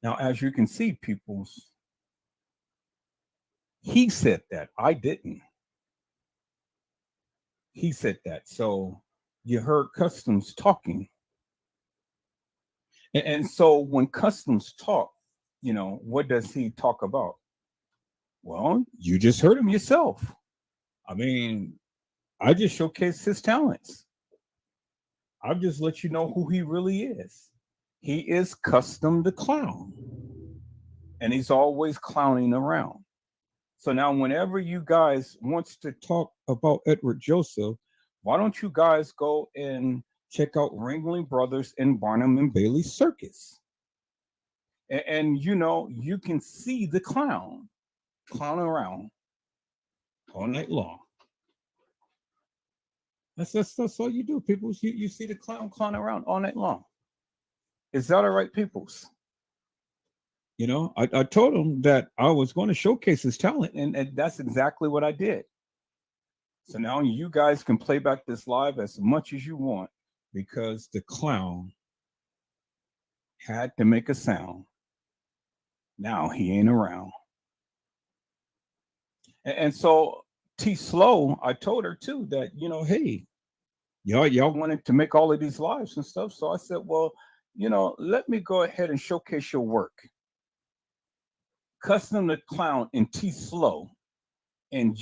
Now, as you can see, peoples, he said that. I didn't. He said that. So you heard Customs talking. And so when Customs talk, you know, what does he talk about? Well, you just heard him yourself. I mean, I just showcased his talents. I've just let you know who he really is. He is Custom the Clown. And he's always clowning around. So now whenever you guys wants to talk about Edward Joseph, why don't you guys go and check out Ringling Brothers and Barnum and Bailey Circus? And you know, you can see the clown around all night long. That's all you do, people. You see the clown around all night long. Is that all right, peoples? You know, I told him that I was going to showcase his talent, and that's exactly what I did. So now you guys can play back this live as much as you want because the clown had to make a sound. Now he ain't around. And so T Slow, I told her too that, you know, hey, y'all wanted to make all of these lives and stuff. So I said, well, you know, let me go ahead and showcase your work. Custom the Clown and T Slow and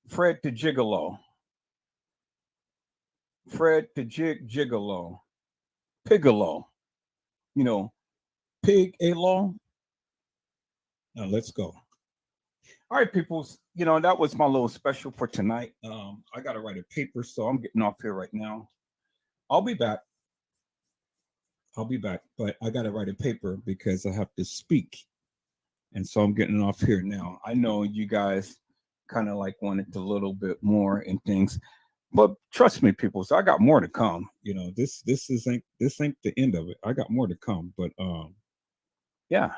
Fred the Gigolo. Fred the Gigolo. Pigalo. You know, Pig a Law. Now let's go. All right, peoples. You know, that was my little special for tonight. I got to write a paper, so I'm getting off here right now. I'll be back. But I got to write a paper because I have to speak. And so I'm getting off here now. I know you guys kind of like wanted a little bit more and things, but trust me, people. So I got more to come. You know, this ain't the end of it. I got more to come. But yeah,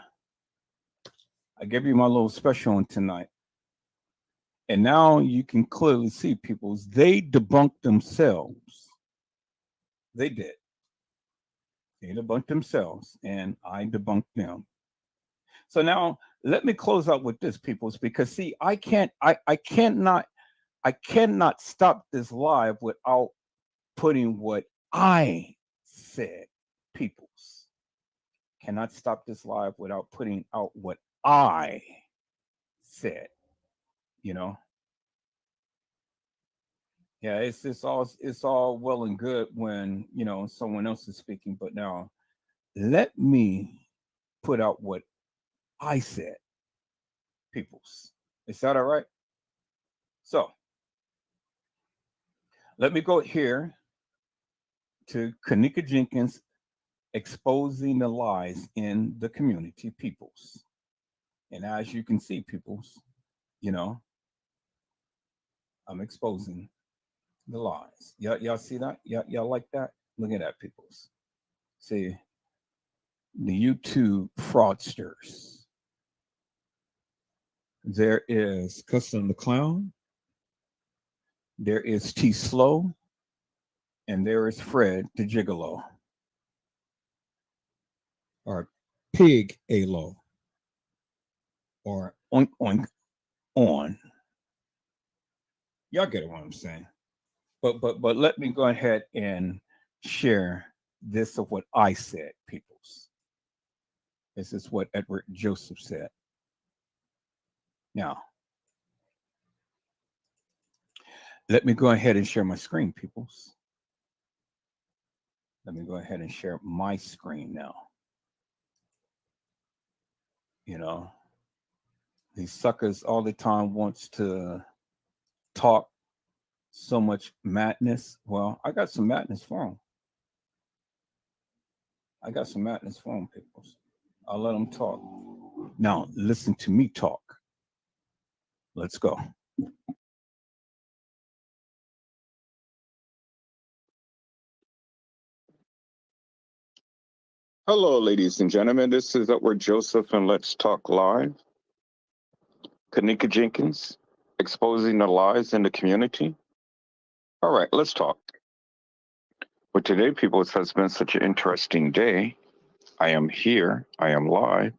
I gave you my little special on tonight, and now you can clearly see, people. They debunked themselves. They did. They debunked themselves, and I debunked them. So now let me close out with this, peoples, because see, I cannot stop this live without putting what I said, peoples. Cannot stop this live without putting out what I said, you know. Yeah, it's all well and good when, you know, someone else is speaking, but now let me put out what I said, peoples. Is that all right? So let me go here to Kanika Jenkins exposing the lies in the community, peoples. And as you can see, peoples, you know, I'm exposing the lies. Y'all see that? Y'all like that? Look at that, peoples. See, the YouTube fraudsters. There is Custom the Clown. There is T Slow. And there is Fred the Gigolo. Or Pig A-Lo. Or Oink Oink On. Y'all get what I'm saying. But let me go ahead and share this of what I said, peoples. This is what Edward Joseph said. Now, let me go ahead and share my screen, peoples. Let me go ahead and share my screen now. You know, these suckers all the time wants to talk so much madness. Well, I got some madness for them. People. I'll let them talk. Now, listen to me talk. Let's go. Hello, ladies and gentlemen. This is Edward Joseph, and Let's Talk Live. Kenneka Jenkins, exposing the lies in the community. All right, let's talk. Well, today, people, it has been such an interesting day. I am here, I am live,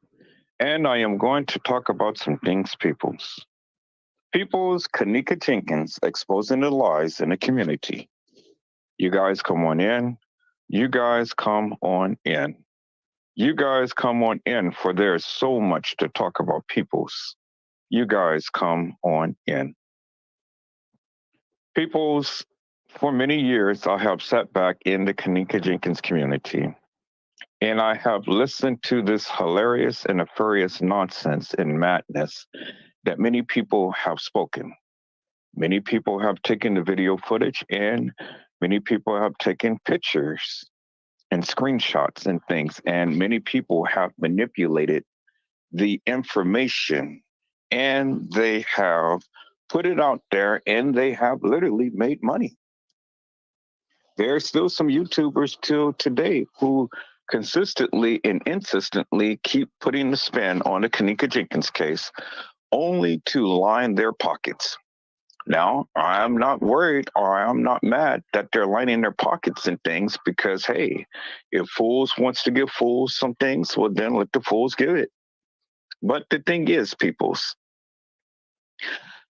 and I am going to talk about some things, peoples. Peoples, Kenneka Jenkins, exposing the lies in the community. You guys come on in. You guys come on in. You guys come on in, for there's so much to talk about, peoples. You guys come on in. Peoples, for many years, I have sat back in the Kenneka Jenkins community, and I have listened to this hilarious and nefarious nonsense and madness that many people have spoken. Many people have taken the video footage, and many people have taken pictures and screenshots and things, and many people have manipulated the information, and they have put it out there, and they have literally made money. There's still some YouTubers till today who consistently and insistently keep putting the spin on the Kenneka Jenkins case, only to line their pockets. Now, I'm not worried or I'm not mad that they're lining their pockets and things, because, hey, if fools wants to give fools some things, well, then let the fools give it. But the thing is, peoples,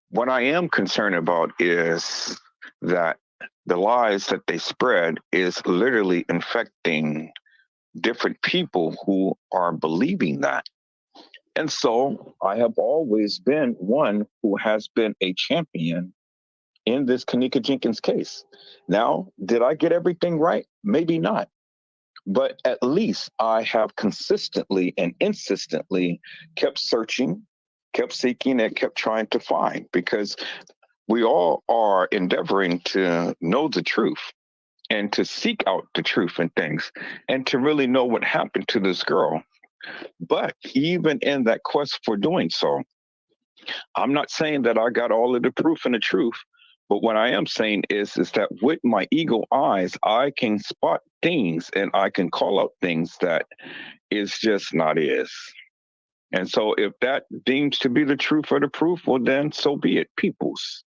what I am concerned about is that the lies that they spread is literally infecting different people who are believing that. And so I have always been one who has been a champion in this Kenneka Jenkins case. Now, did I get everything right? Maybe not. But at least I have consistently and insistently kept searching, kept seeking, and kept trying to find, because we all are endeavoring to know the truth and to seek out the truth and things, and to really know what happened to this girl. But even in that quest for doing so, I'm not saying that I got all of the proof and the truth, but what I am saying is that with my eagle eyes, I can spot things and I can call out things that is just not is. And so if that deems to be the truth or the proof, well, then so be it, peoples.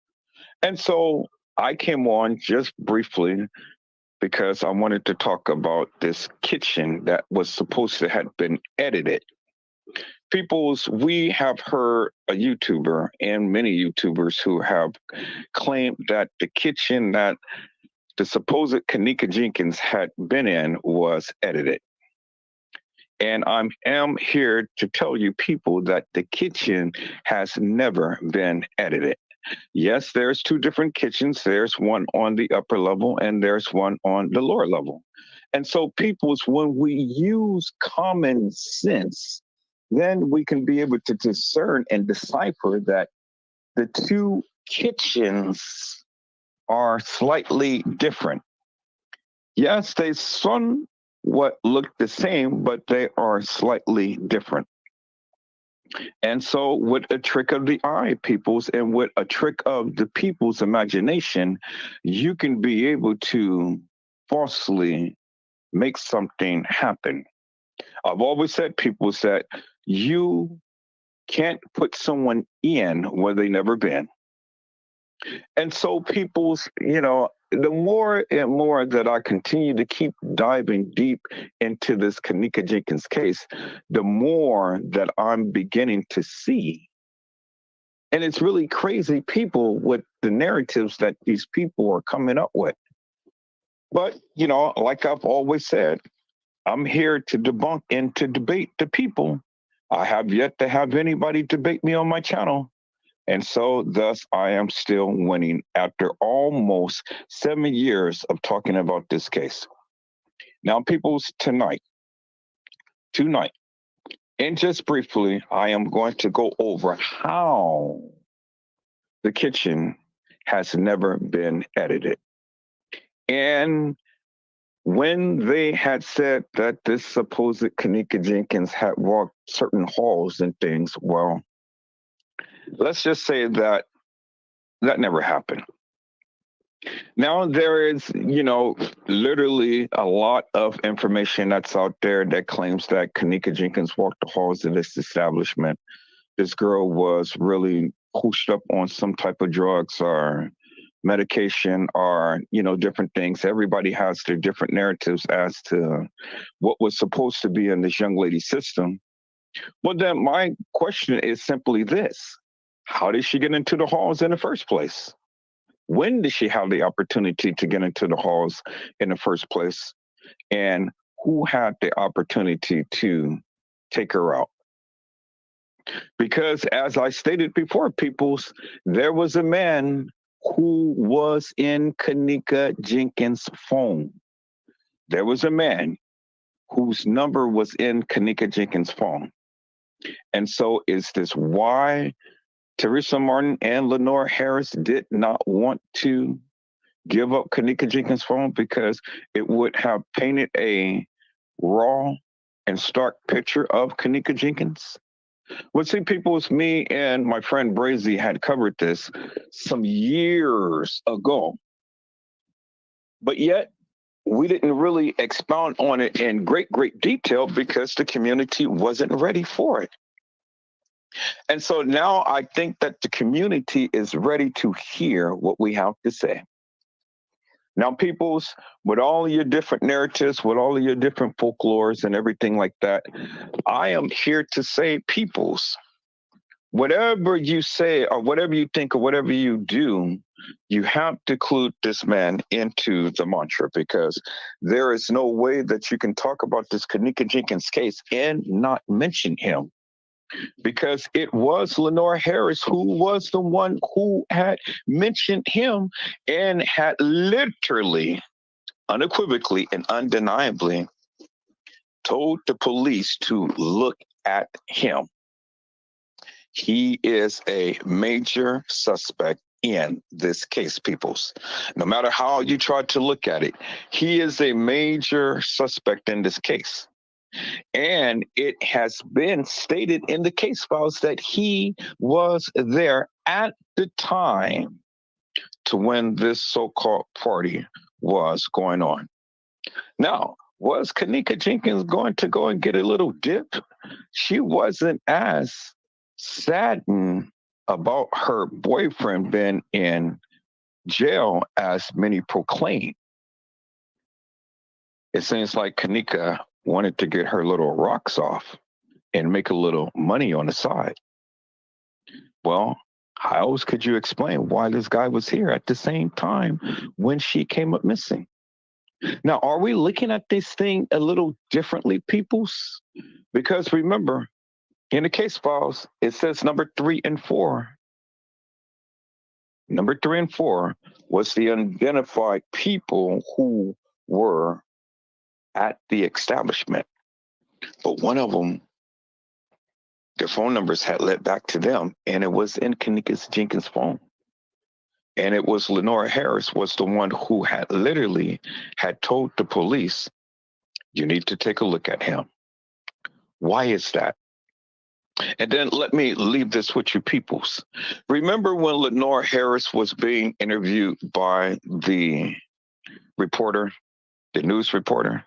And so I came on just briefly because I wanted to talk about this kitchen that was supposed to have been edited. Peoples, we have heard a YouTuber and many YouTubers who have claimed that the kitchen that the supposed Kenneka Jenkins had been in was edited. And I am here to tell you, people, that the kitchen has never been edited. Yes, there's two different kitchens. There's one on the upper level and there's one on the lower level. And so, peoples, when we use common sense, then we can be able to discern and decipher that the two kitchens are slightly different. Yes, they somewhat look the same, but they are slightly different. And so with a trick of the eye, peoples, and with a trick of the people's imagination, you can be able to falsely make something happen. I've always said, peoples, that you can't put someone in where they never been. And so people's, the more and more that I continue to keep diving deep into this Kenneka Jenkins case, the more that I'm beginning to see. And it's really crazy, people, with the narratives that these people are coming up with. But, like I've always said, I'm here to debunk and to debate the people. I have yet to have anybody debate me on my channel. And so, thus, I am still winning after almost 7 years of talking about this case. Now, peoples, tonight, and just briefly, I am going to go over how the kitchen has never been edited. And when they had said that this supposed Kenneka Jenkins had walked certain halls and things, well, let's just say that never happened. Now there is, literally a lot of information that's out there that claims that Kenneka Jenkins walked the halls of this establishment. This girl was really hooshed up on some type of drugs or medication or, different things. Everybody has their different narratives as to what was supposed to be in this young lady's system. Well, then my question is simply this. How did she get into the halls in the first place? When did she have the opportunity to get into the halls in the first place? And who had the opportunity to take her out? Because as I stated before, peoples, there was a man who was in Kenneka Jenkins' phone. There was a man whose number was in Kenneka Jenkins' phone. And so is this why Teresa Martin and Lenore Harris did not want to give up Kenneka Jenkins' phone? Because it would have painted a raw and stark picture of Kenneka Jenkins. Well, see, people, it's me and my friend Brazy had covered this some years ago. But yet, we didn't really expound on it in great detail because the community wasn't ready for it. And so now I think that the community is ready to hear what we have to say. Now, peoples, with all of your different narratives, with all of your different folklores and everything like that, I am here to say, peoples, whatever you say or whatever you think or whatever you do, you have to include this man into the mantra, because there is no way that you can talk about this Kenneka Jenkins case and not mention him. Because it was Lenore Harris who was the one who had mentioned him and had literally, unequivocally, and undeniably told the police to look at him. He is a major suspect in this case, peoples. No matter how you try to look at it, he is a major suspect in this case. And it has been stated in the case files that he was there at the time to when this so-called party was going on. Now, was Kenneka Jenkins going to go and get a little dip? She wasn't as saddened about her boyfriend being in jail as many proclaim. It seems like Kenneka wanted to get her little rocks off and make a little money on the side. Well, how else could you explain why this guy was here at the same time when she came up missing? Now, are we looking at this thing a little differently, peoples? Because remember, in the case files, it says number 3 and 4. Number 3 and 4 was the unidentified people who were at the establishment. But one of them, their phone numbers had led back to them, and it was in Kenneka Jenkins' phone. And it was Lenore Harris was the one who had literally had told the police, you need to take a look at him. Why is that? And then let me leave this with you peoples. Remember when Lenore Harris was being interviewed by the reporter, the news reporter,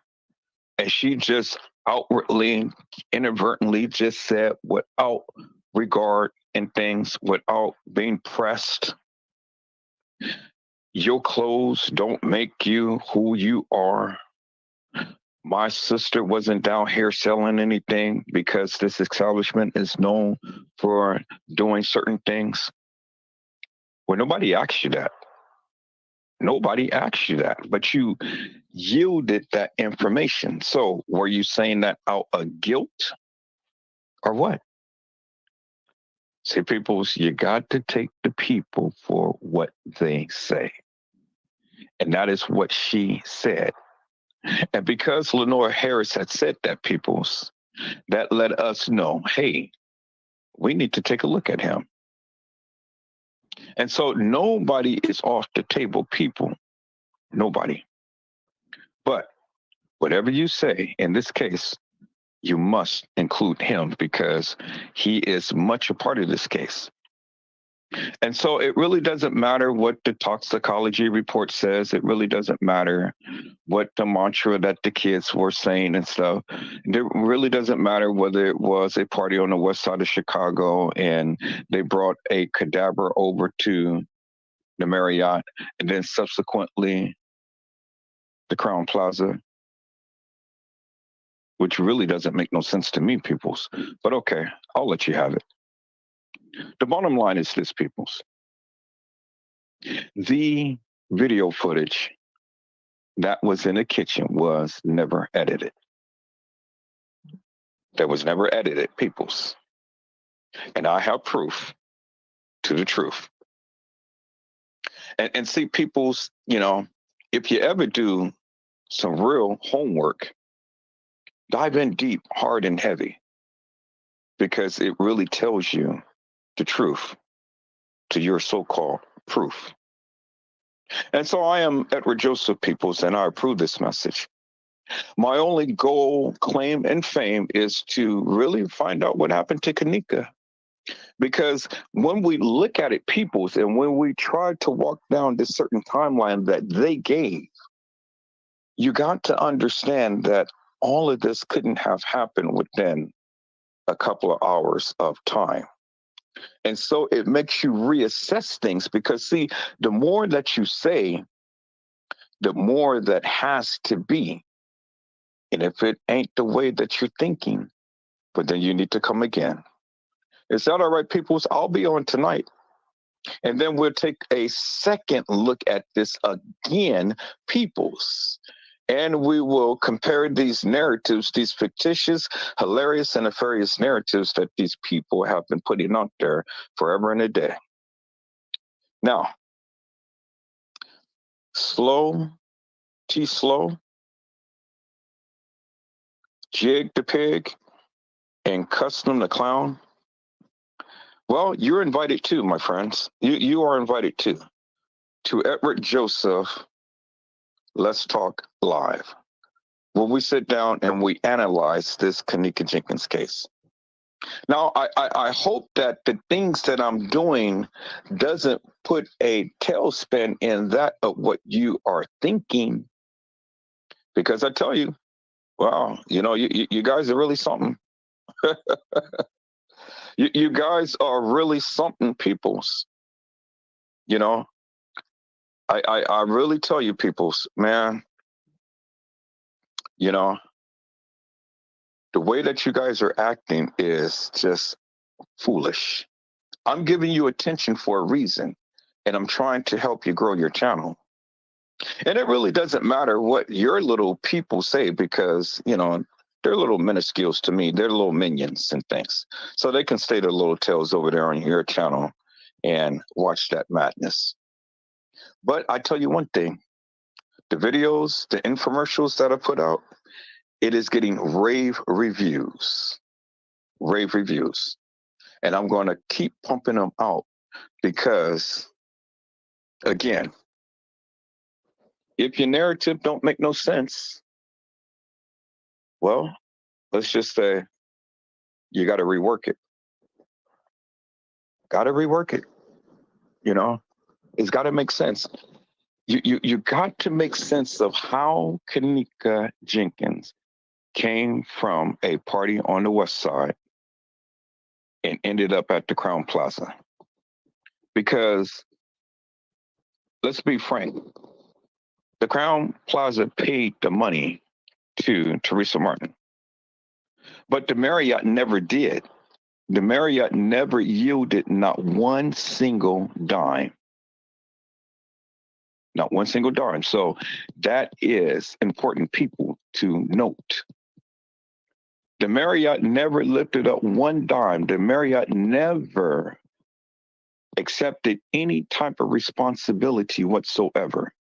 and she just outwardly, inadvertently just said without regard and things, without being pressed, your clothes don't make you who you are. My sister wasn't down here selling anything because this establishment is known for doing certain things. Well, nobody asked you that. Nobody asked you that, but you yielded that information. So were you saying that out of guilt or what? See, peoples, you got to take the people for what they say. And that is what she said. And because Lenora Harris had said that, peoples, that let us know, hey, we need to take a look at him. And so nobody is off the table, people. Nobody. But whatever you say, in this case, you must include him because he is much a part of this case. And so it really doesn't matter what the toxicology report says. It really doesn't matter what the mantra that the kids were saying and stuff. It really doesn't matter whether it was a party on the west side of Chicago and they brought a cadaver over to the Marriott and then subsequently the Crown Plaza, which really doesn't make no sense to me, peoples. But okay, I'll let you have it. The bottom line is this, peoples. The video footage that was in the kitchen was never edited. That was never edited, peoples. And I have proof to the truth. And see, peoples, you know, if you ever do some real homework, dive in deep, hard and heavy, because it really tells you the truth to your so-called proof. And so I am Edward Joseph, peoples, and I approve this message. My only goal, claim, and fame is to really find out what happened to Kenneka. Because when we look at it, peoples, and when we try to walk down this certain timeline that they gave, you got to understand that all of this couldn't have happened within a couple of hours of time. And so it makes you reassess things because, see, the more that you say, the more that has to be. And if it ain't the way that you're thinking, but then you need to come again. Is that all right, peoples? I'll be on tonight. And then we'll take a second look at this again, peoples. And we will compare these narratives, these fictitious, hilarious, and nefarious narratives that these people have been putting out there forever and a day. Now, Slow, T Slow, Jig the Pig, and Custom the Clown. Well, you're invited too, my friends. You are invited too. To Edward Joseph, Let's Talk Live, where we sit down and we analyze this Kenneka Jenkins case. Now, I hope that the things that I'm doing doesn't put a tailspin in that of what you are thinking. Because I tell you, wow, you know, you guys are really something. You guys are really something, peoples. You know, I really tell you, peoples, man, you know, the way that you guys are acting is just foolish. I'm giving you attention for a reason, and I'm trying to help you grow your channel. And it really doesn't matter what your little people say because, you know, they're little minuscules to me. They're little minions and things. So they can stay their little tails over there on your channel and watch that madness. But I tell you one thing, the videos, the infomercials that I put out, it is getting rave reviews. Rave reviews. And I'm going to keep pumping them out because, again, if your narrative don't make no sense, well, let's just say you got to rework it. Got to rework it. You know, it's got to make sense. You got to make sense of how Kenneka Jenkins came from a party on the west side and ended up at the Crown Plaza. Because let's be frank, the Crown Plaza paid the money to Teresa Martin, but the Marriott never did. The Marriott never yielded not one single dime. Not one single dime. So that is important, people, to note. The Marriott never lifted up one dime. The Marriott never accepted any type of responsibility whatsoever.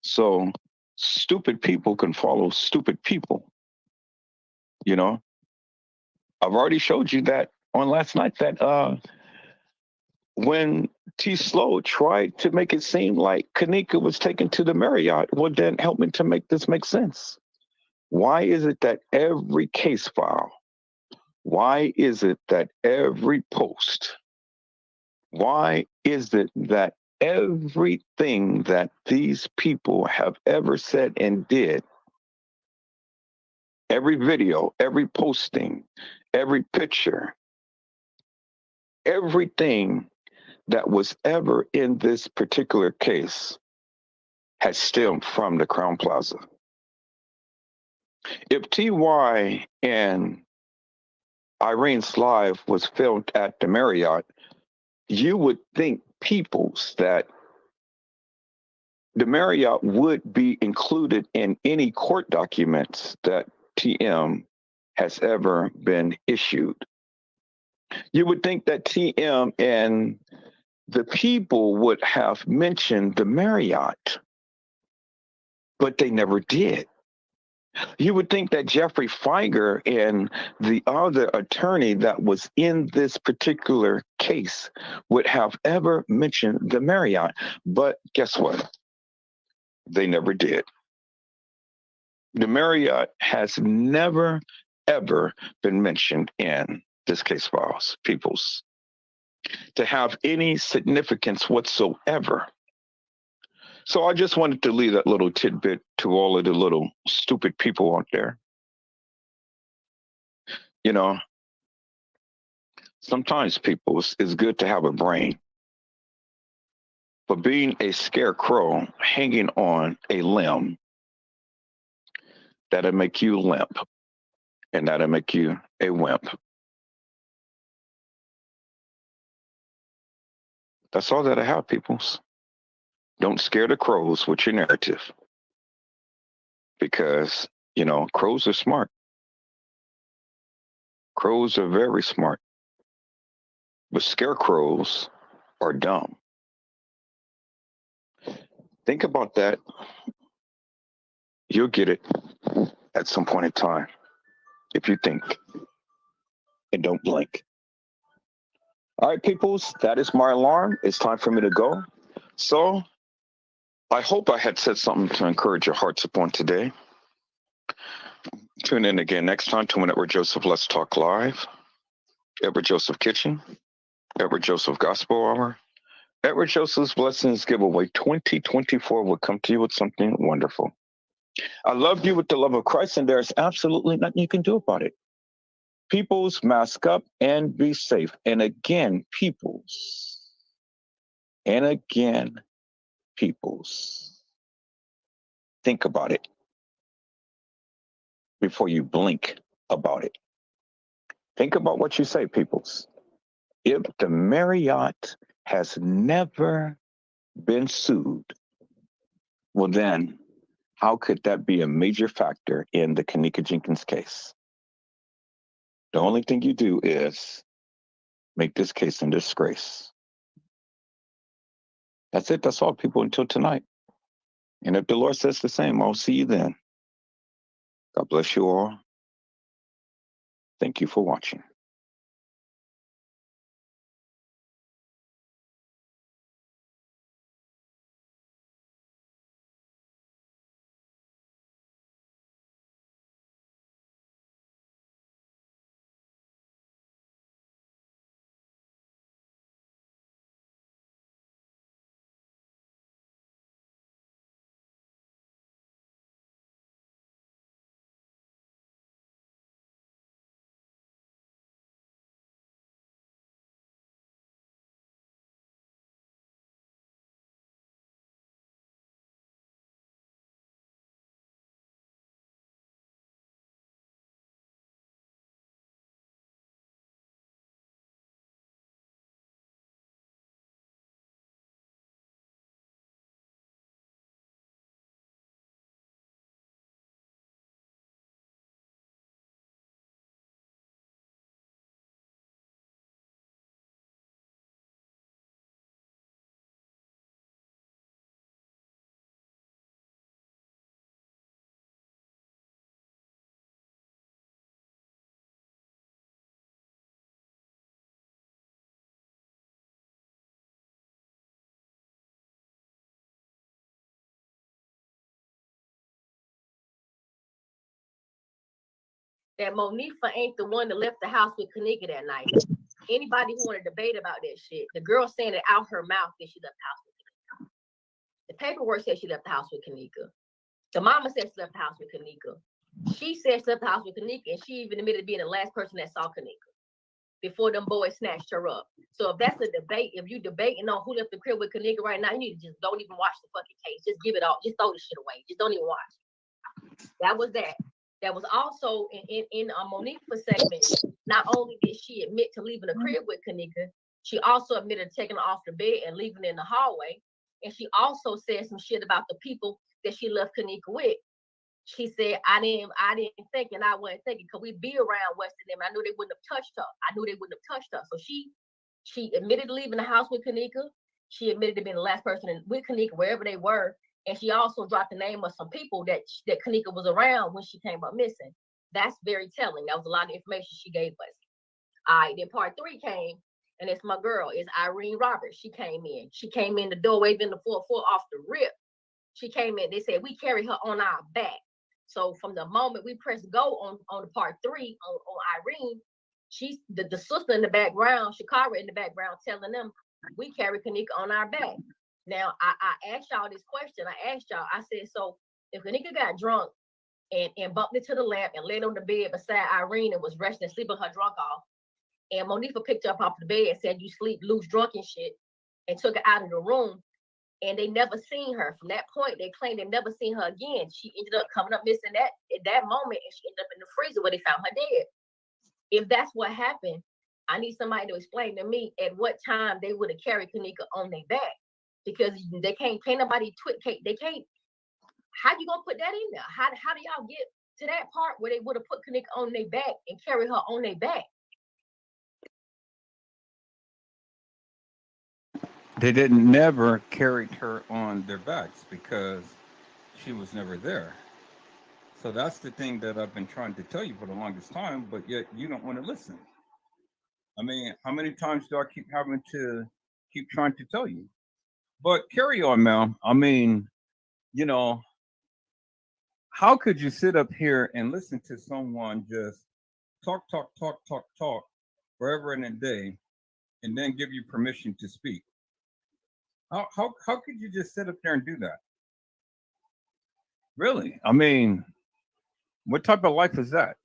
So stupid people can follow stupid people. You know, I've already showed you that on last night that when T. Slow tried to make it seem like Kanika was taken to the Marriott, well, then help me to make this make sense. Why is it that every case file, why is it that every post, why is it that everything that these people have ever said and did, every video, every posting, every picture, everything that was ever in this particular case has stemmed from the Crown Plaza? If TY and Irene's live was filmed at the Marriott, you would think, peoples, that the Marriott would be included in any court documents that TM has ever been issued. You would think that TM and the people would have mentioned the Marriott, but they never did. You would think that Jeffrey Feiger and the other attorney that was in this particular case would have ever mentioned the Marriott, but guess what? They never did. The Marriott has never, ever been mentioned in this case files, peoples, to have any significance whatsoever. So I just wanted to leave that little tidbit to all of the little stupid people out there. You know, sometimes, people, it's good to have a brain. But being a scarecrow hanging on a limb, that'll make you limp, and that'll make you a wimp. That's all that I have, peoples. Don't scare the crows with your narrative. Because, you know, crows are smart. Crows are very smart. But scarecrows are dumb. Think about that. You'll get it at some point in time if you think and don't blink. All right, peoples, that is my alarm. It's time for me to go. So I hope I had said something to encourage your hearts upon today. Tune in again next time to Edward Joseph Let's Talk Live, Edward Joseph Kitchen, Edward Joseph Gospel Hour, Edward Joseph's Blessings Giveaway 2024 will come to you with something wonderful. I love you with the love of Christ, and there's absolutely nothing you can do about it. Peoples, mask up and be safe. And again, peoples. And again, peoples. Think about it before you blink about it. Think about what you say, peoples. If the Marriott has never been sued, well then, how could that be a major factor in the Kenneka Jenkins case? The only thing you do is make this case in disgrace. That's it. That's all, people, until tonight. And if the Lord says the same, I'll see you then. God bless you all. Thank you for watching. that Monifa ain't the one that left the house with Kanika that night. Anybody who want to debate about that shit, the girl saying it out her mouth that she left the house with Kanika. The paperwork said she left the house with Kanika. The mama said she left the house with Kanika. She said she left the house with Kanika, and she even admitted being the last person that saw Kanika before them boys snatched her up. So if that's a debate, if you debating on who left the crib with Kanika right now, you need to just don't even watch the fucking case. Just give it all. Just throw the shit away. Just don't even watch. That was that. That was also in Monifa's segment. Not only did she admit to leaving the crib with Kanika, she also admitted to taking her off the bed and leaving in the hallway. And she also said some shit about the people that she left Kanika with. She said, I didn't think, and I wasn't thinking, because we be around Weston them. I knew they wouldn't have touched her. So she admitted to leaving the house with Kanika. She admitted to being the last person with Kanika, wherever they were. And she also dropped the name of some people that Kanika was around when she came up missing. That's very telling. That was a lot of information she gave us. All right, then part 3 came, and it's my girl. It's Irene Roberts. She came in. She came in the door, waving the 4-4 off the rip. She came in. They said, we carry her on our back. So from the moment we pressed go on the part 3 on Irene, she's the sister in the background, Shakara in the background, telling them we carry Kanika on our back. Now I asked y'all this question. I said, so if Kanika got drunk and bumped into the lamp and laid on the bed beside Irene and was resting, sleeping her drunk off, and Monifa picked her up off the bed and said, you sleep loose, drunk and shit, and took her out of the room. And they never seen her. From that point, they claimed they never seen her again. She ended up coming up missing at that moment, and she ended up in the freezer where they found her dead. If that's what happened, I need somebody to explain to me at what time they would have carried Kanika on their back, because they can't nobody they can't. How you gonna put that in there? How do y'all get to that part where they would have put Kanika on their back and carry her on their back? They didn't never carried her on their backs because she was never there. So that's the thing that I've been trying to tell you for the longest time, but yet you don't want to listen. I mean, how many times do I keep having to keep trying to tell you? But carry on, Mel. I mean, you know, how could you sit up here and listen to someone just talk forever and a day and then give you permission to speak? How could you just sit up there and do that? Really? I mean, what type of life is that?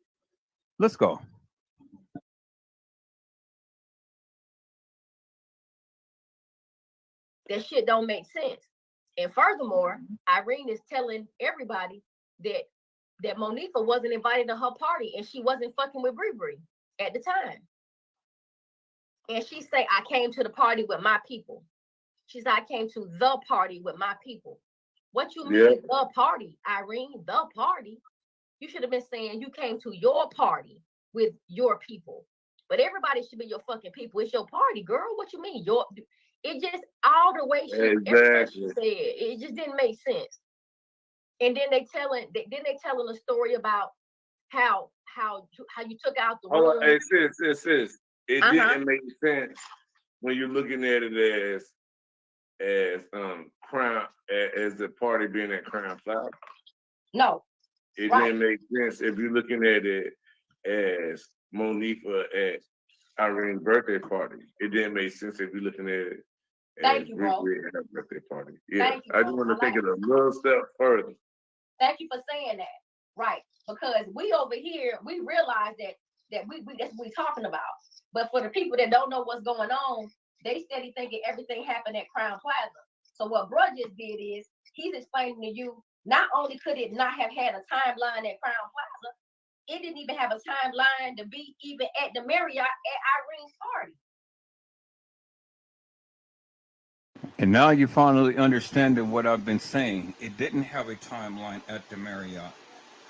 Let's go. That shit don't make sense. And furthermore, Irene is telling everybody that Monifa wasn't invited to her party and she wasn't fucking with Bree at the time. And she say, I came to the party with my people. She said, I came to the party with my people. What you mean, the party, Irene? The party? You should have been saying you came to your party with your people. But everybody should be your fucking people. It's your party, girl. What you mean? It just all the way she said, it just didn't make sense. And then they telling a story about how you took out the room. Hey, sis. It didn't make sense when you're looking at it as Crown, as the party being at Crown Plaza. No. It didn't make sense if you're looking at it as Monifa at Irene's birthday party. It didn't make sense if you're looking at it Thank you, bro. at her birthday party. Yeah, Thank you, I just want to take it a little step further. Thank you for saying that. Right. Because we over here, we realize that we that's what we're talking about. But for the people that don't know what's going on, they steady thinking everything happened at Crown Plaza. So what Bruh just did is he's explaining to you, not only could it not have had a timeline at Crown Plaza, it didn't even have a timeline to be even at the Marriott at Irene's party. And now you finally understanding what I've been saying. It didn't have a timeline at the Marriott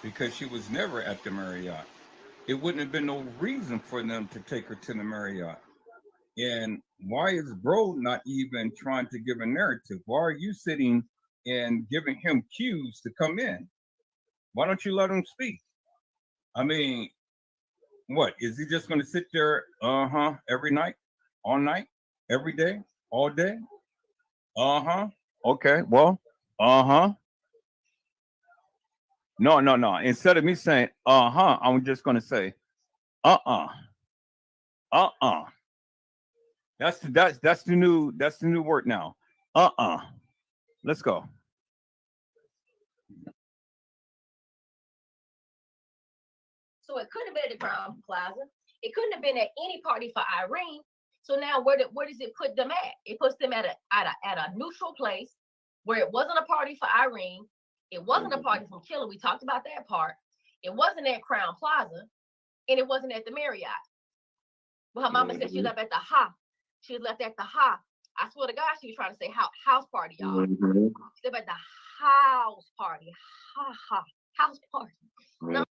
because she was never at the Marriott. It wouldn't have been no reason for them to take her to the Marriott. And why is bro not even trying to give a narrative? Why are you sitting and giving him cues to come in? Why don't you let him speak? I mean, what? Is he just going to sit there, every night, all night, every day, all day? Okay, well, No. Instead of me saying I'm just gonna say That's the new word now. Let's go. So it could have been at the Crown Plaza. It couldn't have been at any party for Irene. So now where does it put them at? It puts them at a neutral place where it wasn't a party for Irene. It wasn't a party from Killer. We talked about that part. It wasn't at Crown Plaza, and it wasn't at the Marriott. But her mama said she left at the Ha. She was left at the Ha. I swear to God, she was trying to say house party, y'all. She left at the house party. House party. No.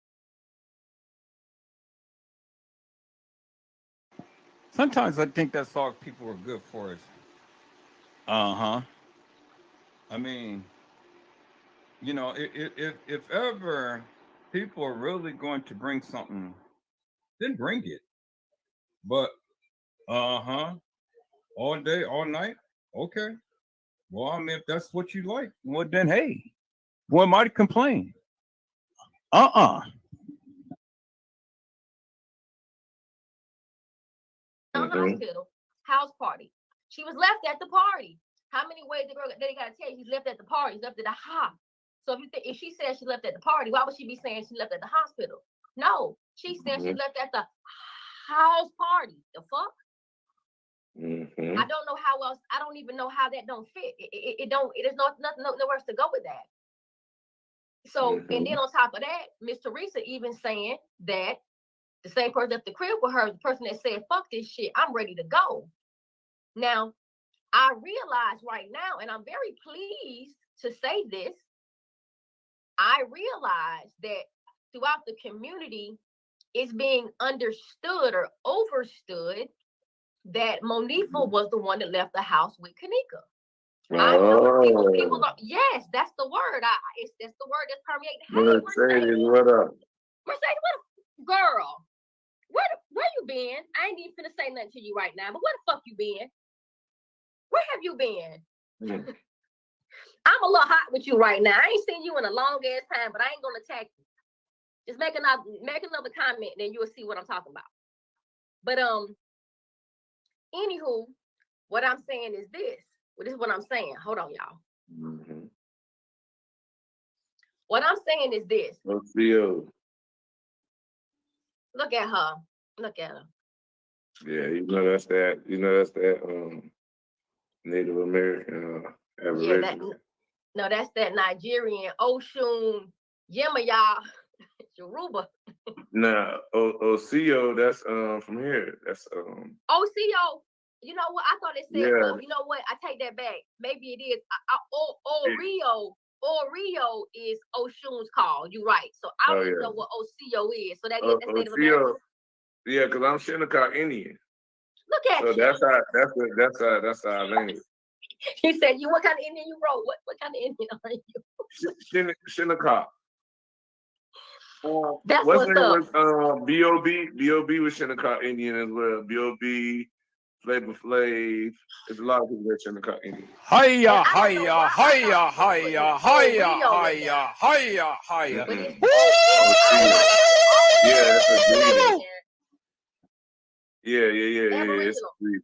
Sometimes I think that's all people are good for is, I mean, if ever people are really going to bring something, then bring it. But, all day, all night, okay. Well, I mean, if that's what you like, well, then hey, who am I to complain? Hospital house party. She was left at the party. How many ways the girl they gotta tell you she's left at the party? She's left at the Ha. So if she says she left at the party, why would she be saying she left at the hospital? No, she said she left at the house party. The fuck? I don't know how else. I don't even know how that don't fit. It don't. It is nothing. Nowhere to go with that. So and then on top of that, Miss Teresa even saying that the same person at the crib with her, the person that said fuck this shit, I'm ready to go. Now I realize right now, and I'm very pleased to say this. I realize that throughout the community, it's being understood or overstood that Monifa was the one that left the house with Kanika. I know people are, yes, that's the word. That's the word that's permeating. Hey, Mercedes, what up? Mercedes, what a girl. Where you been? I ain't even finna say nothing to you right now, but where the fuck you been? Where have you been? I'm a little hot with you right now. I ain't seen you in a long ass time, but I ain't gonna attack you. Just make another comment, then you'll see what I'm talking about. But anywho, what I'm saying is this. Well, this is what I'm saying. Hold on, y'all. What I'm saying is this. Look at her. Look at her. Yeah, that's that Native American Aboriginal. No, that's that Nigerian Oshun Yemaya Yoruba. Nah, Oseo, that's from here. That's Oseo. You know what? I thought it said. Yeah. You know what? I take that back. Maybe it is. Oreo is Oshun's call. You're right. So I don't know what Oseo is. So that's Native American. Yeah, because I'm Shinnecock Indian. Look at you. So that's our language. He said, "You what kind of Indian you wrote? What kind of Indian are you?" Shinnecock. That's what's up. B.O.B. was Shinnecock Indian as well. B.O.B. Flavor Flav. There's a lot of people that Shinnecock Indian. Hiya. Yeah, that's a breed. Yeah. It's a breed.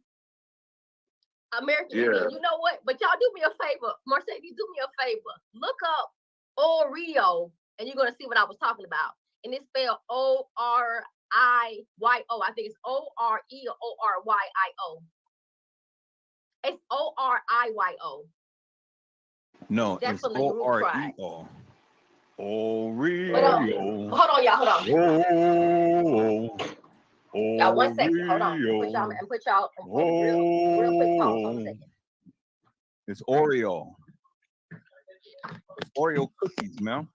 American Indian. You know what? But y'all do me a favor. Mercedes, do me a favor. Look up Oreo, and you're gonna see what I was talking about. And it's spelled Orioyo. I think it's O-R-E or O-R-Y-I-O. It's O-R-I-Y-O. No, that's it's from the O-R-E-O. Oreo. Hold on, y'all. Y'all, 1 second. Hold on. Put y'all real quick pause. Hold on a second. It's Oreo. It's Oreo cookies, man.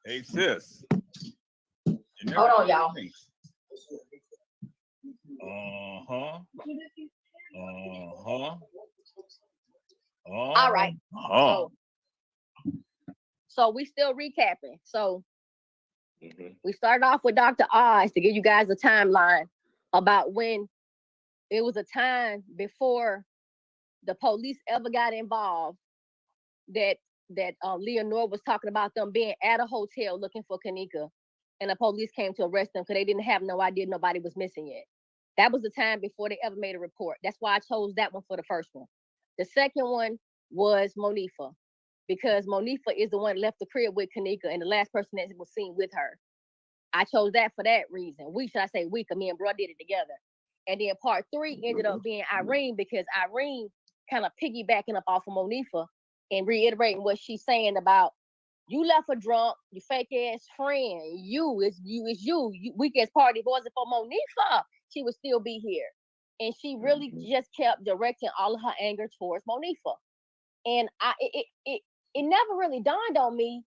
Hey, sis. Hold on, y'all. All right. So we still recapping. So we started off with Dr. Oz to give you guys a timeline about when it was a time before the police ever got involved that Leonora was talking about them being at a hotel looking for Kanika, and the police came to arrest them because they didn't have no idea nobody was missing yet. That was the time before they ever made a report. That's why I chose that one for the first one. The second one was Monifa, because Monifa is the one left the crib with Kanika and the last person that was seen with her. I chose that for that reason. Me and bro did it together. And then part 3 ended up being Irene, because Irene kind of piggybacking up off of Monifa and reiterating what she's saying about, you left her drunk, you fake ass friend, it's you, weak ass party. If it wasn't for Monifa, she would still be here. And she really just kept directing all of her anger towards Monifa. And it never really dawned on me.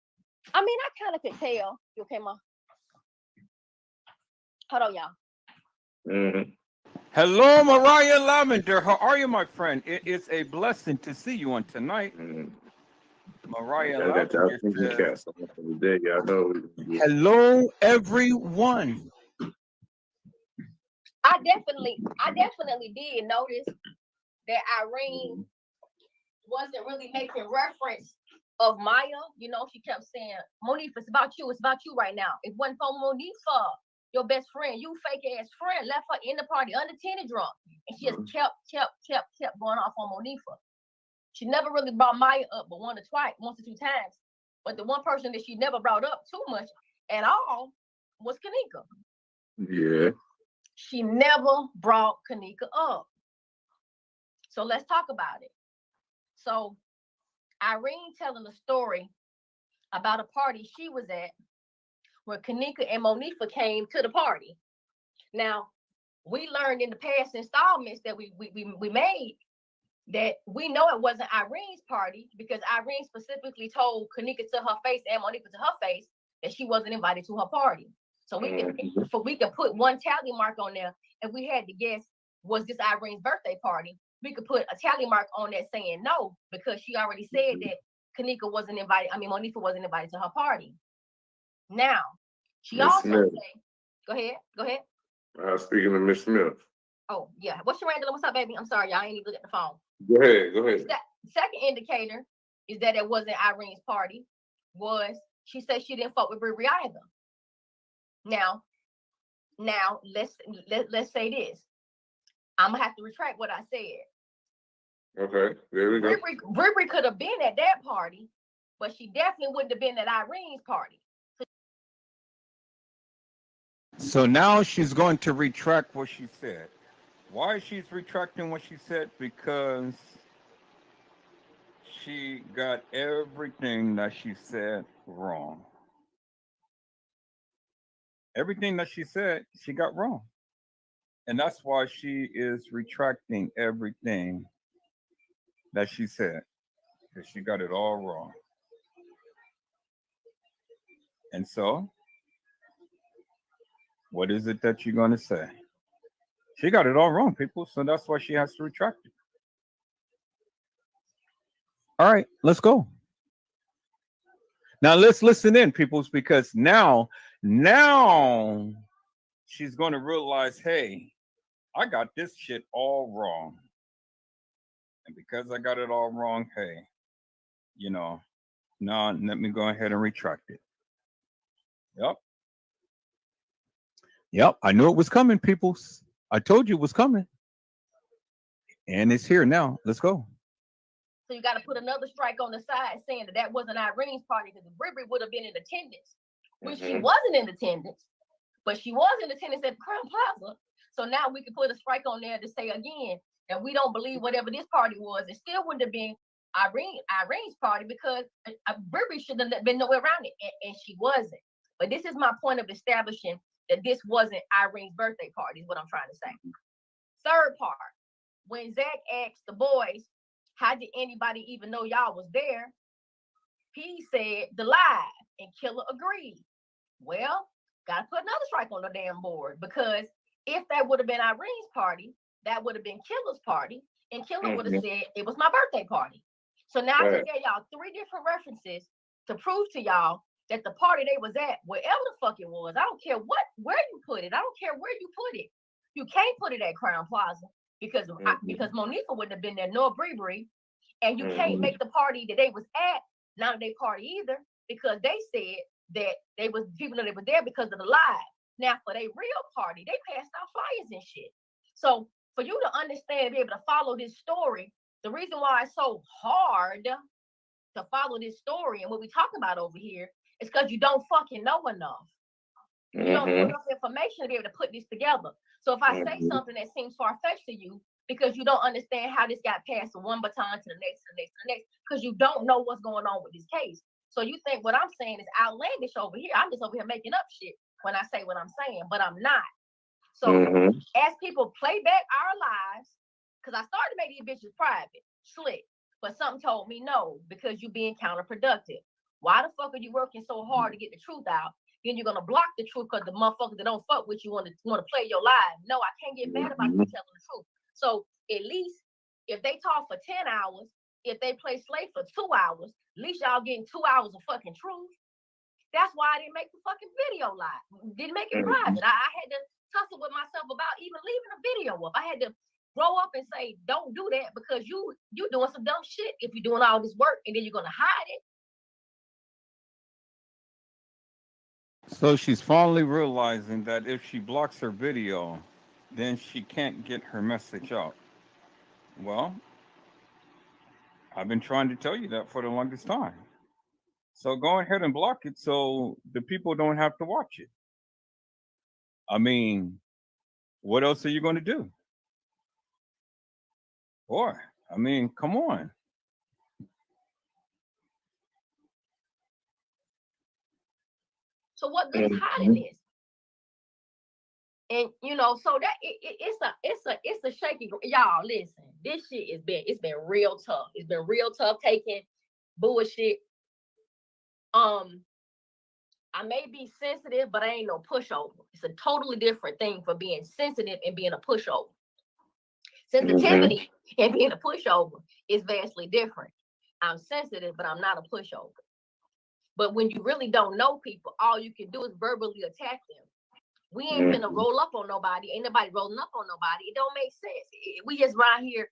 I mean, I kind of could tell. You okay, Ma? Hold on, y'all. Hello, Mariah Lavender. How are you, my friend? It is a blessing to see you on tonight. Mariah Lavender says, hello, everyone. I definitely did notice that Irene wasn't really making reference of Maya. You know, she kept saying, Monifa, it's about you right now. It wasn't for Monifa, your best friend, you fake ass friend, left her in the party unattended drunk. And she just kept going off on Monifa. She never really brought Maya up but once or two times. But the one person that she never brought up too much at all was Kanika. Yeah. She never brought Kanika up. So let's talk about it. So Irene telling a story about a party she was at where Kanika and Monifa came to the party. Now, we learned in the past installments that we made that we know it wasn't Irene's party, because Irene specifically told Kanika to her face and Monifa to her face that she wasn't invited to her party. So we can put one tally mark on there. If we had to guess, was this Irene's birthday party? We could put a tally mark on that saying no, because she already said that Monifa wasn't invited to her party. Now, she Ms. also Smith. said, go ahead. Speaking of Miss Smith. Oh, yeah. What's your Randall? What's up, baby? I'm sorry, y'all ain't even look at the phone. Go ahead. Second indicator is that it wasn't Irene's party. Was she said she didn't fuck with Riri either. Now, let's say this. I'm gonna have to retract what I said. Okay, there we go. Riri could have been at that party, but she definitely wouldn't have been at Irene's party. So now she's going to retract what she said. Why is she retracting what she said? Because she got everything that she said wrong. Everything that she said, she got wrong. And that's why she is retracting everything that she said, because she got it all wrong. And so, what is it that you're going to say? She got it all wrong, people, so that's why she has to retract it. All right, let's go. Now let's listen in, peoples, because now she's going to realize, hey, I got this shit all wrong. And because I got it all wrong, hey, now let me go ahead and retract it. Yep, I knew it was coming, peoples. I told you it was coming. And it's here now. Let's go. So you got to put another strike on the side saying that wasn't Irene's party, because Riri would have been in attendance, which she wasn't in attendance, but she was in attendance at Crown Plaza. So now we can put a strike on there to say again that we don't believe whatever this party was. It still wouldn't have been Irene's party, because Riri shouldn't have been nowhere around it, and she wasn't. But this is my point of establishing that this wasn't Irene's birthday party, is what I'm trying to say. Third part, when Zach asked the boys, how did anybody even know y'all was there? He said the lie, and Killer agreed. Well, gotta put another strike on the damn board, because if that would have been Irene's party, that would have been Killer's party, and Killer would have said it was my birthday party. So now I gave y'all 3 different references to prove to y'all that the party they was at, wherever the fuck it was, I don't care where you put it. I don't care where you put it. You can't put it at Crown Plaza. because because Monifa wouldn't have been there, nor Bree, and you Mhm. can't make the party that they was at not a day party either, because they said that they was people know they were there because of the live. Now for their real party, they passed out flyers and shit. So for you to understand and be able to follow this story, the reason why it's so hard to follow this story and what we talking about over here is because you don't fucking know enough. You don't know enough information to be able to put this together. So if I say something that seems far-fetched to you because you don't understand how this got passed from one baton to the next, to the next, to the next, because you don't know what's going on with this case. So you think what I'm saying is outlandish over here. I'm just over here making up shit when I say what I'm saying, but I'm not. So as people play back our lives, because I started to make these bitches private, slick, but something told me no, because you being counterproductive. Why the fuck are you working so hard to get the truth out? Then you're gonna block the truth because the motherfuckers that don't fuck with you want to play your live. No, I can't get mad about you telling the truth. So at least if they talk for 10 hours, if they play Slay for 2 hours, at least y'all getting 2 hours of fucking truth. That's why I didn't make the fucking video live. Didn't make it private. I had to tussle with myself about even leaving a video up. I had to grow up and say, don't do that because you doing some dumb shit if you're doing all this work and then you're gonna hide it. So she's finally realizing that if she blocks her video, then she can't get her message out. Well, I've been trying to tell you that for the longest time. So go ahead and block it so the people don't have to watch it. I mean, what else are you going to do? Boy, I mean, come on. So what good is hiding this? And you know, so that it's a shaky. Y'all listen, this shit it's been real tough. It's been real tough taking bullshit. I may be sensitive, but I ain't no pushover. It's a totally different thing for being sensitive and being a pushover. Sensitivity and being a pushover is vastly different. I'm sensitive, but I'm not a pushover. But when you really don't know people, all you can do is verbally attack them. We ain't finna roll up on nobody. Ain't nobody rolling up on nobody. It don't make sense. We just right here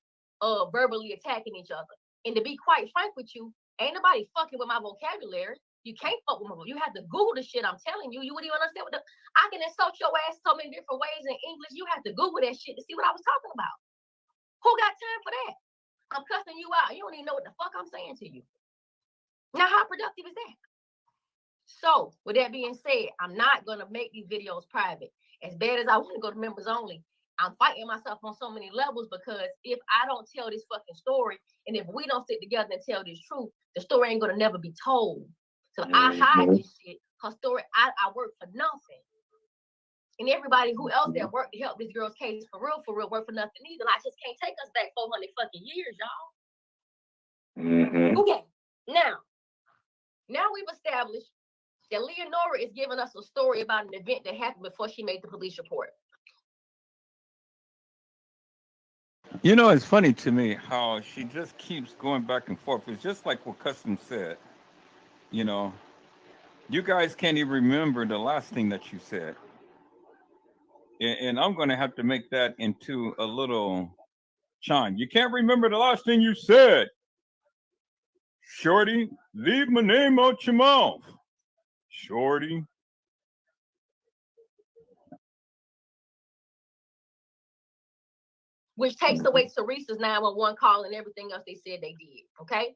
verbally attacking each other. And to be quite frank with you, ain't nobody fucking with my vocabulary. You can't fuck with my vocabulary. You have to Google the shit I'm telling you. You wouldn't even understand I can insult your ass so many different ways in English. You have to Google that shit to see what I was talking about. Who got time for that? I'm cussing you out. You don't even know what the fuck I'm saying to you. Now, how productive is that? So, with that being said, I'm not going to make these videos private. As bad as I want to go to members only, I'm fighting myself on so many levels because if I don't tell this fucking story, and if we don't sit together and tell this truth, the story ain't going to never be told. So I hide this shit. Her story, I work for nothing. And everybody who else that worked to help this girl's case for real, work for nothing either. I just can't take us back 400 fucking years, y'all. Okay, now we've established that Leonora is giving us a story about an event that happened before she made the police report. You know, it's funny to me how she just keeps going back and forth. It's just like what Custom said. You know, you guys can't even remember the last thing that you said. And I'm going to have to make that into a little chime. You can't remember the last thing you said. Shorty, leave my name out your mouth. Shorty. Which takes away Teresa's 911 call and everything else they said they did, okay?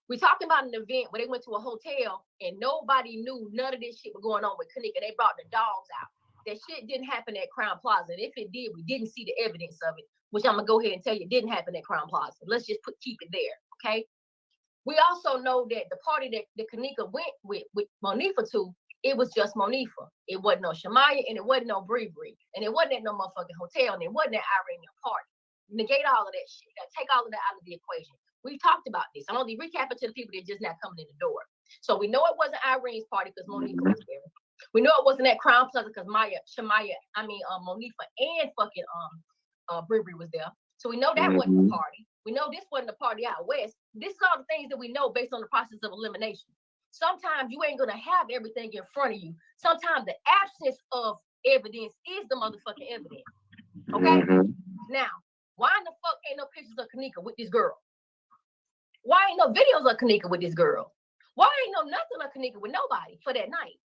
We're talking about an event where they went to a hotel and nobody knew none of this shit was going on with Kanika. They brought the dogs out. That shit didn't happen at Crown Plaza. And if it did, we didn't see the evidence of it, which I'm going to go ahead and tell you it didn't happen at Crown Plaza. Let's just keep it there, okay? We also know that the party that Kanika went with Monifa to, it was just Monifa. It wasn't no Shamaya and it wasn't no Bree. And it wasn't at no motherfucking hotel and it wasn't at Iranian party. Negate all of that shit. Take all of that out of the equation. We've talked about this. I'm only recapping to the people that are just not coming in the door. So we know it wasn't Irene's party because Monifa was there. We know it wasn't at Crown Plaza because Monifa and fucking Bree was there. So we know that wasn't the party. We know this wasn't the party out west. This is all the things that we know based on the process of elimination. Sometimes you ain't gonna have everything in front of you. Sometimes the absence of evidence is the motherfucking evidence. Okay? Now, Why in the fuck ain't no pictures of Kanika with this girl? Why ain't no videos of Kanika with this girl? Why ain't no nothing of Kanika with nobody for that night?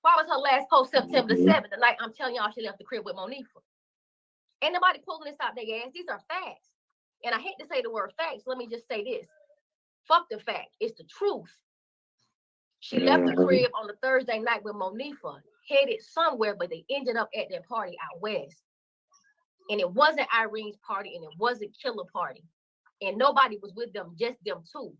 Why was her last post September the 7th, the night I'm telling y'all she left the crib with Monifa? Ain't nobody pulling this out their ass. These are facts. And I hate to say the word facts. Let me just say this. Fuck the fact. It's the truth. She left the crib on the Thursday night with Monifa, headed somewhere, but they ended up at that party out west. And it wasn't Irene's party, and it wasn't Killer party. And nobody was with them, just them two.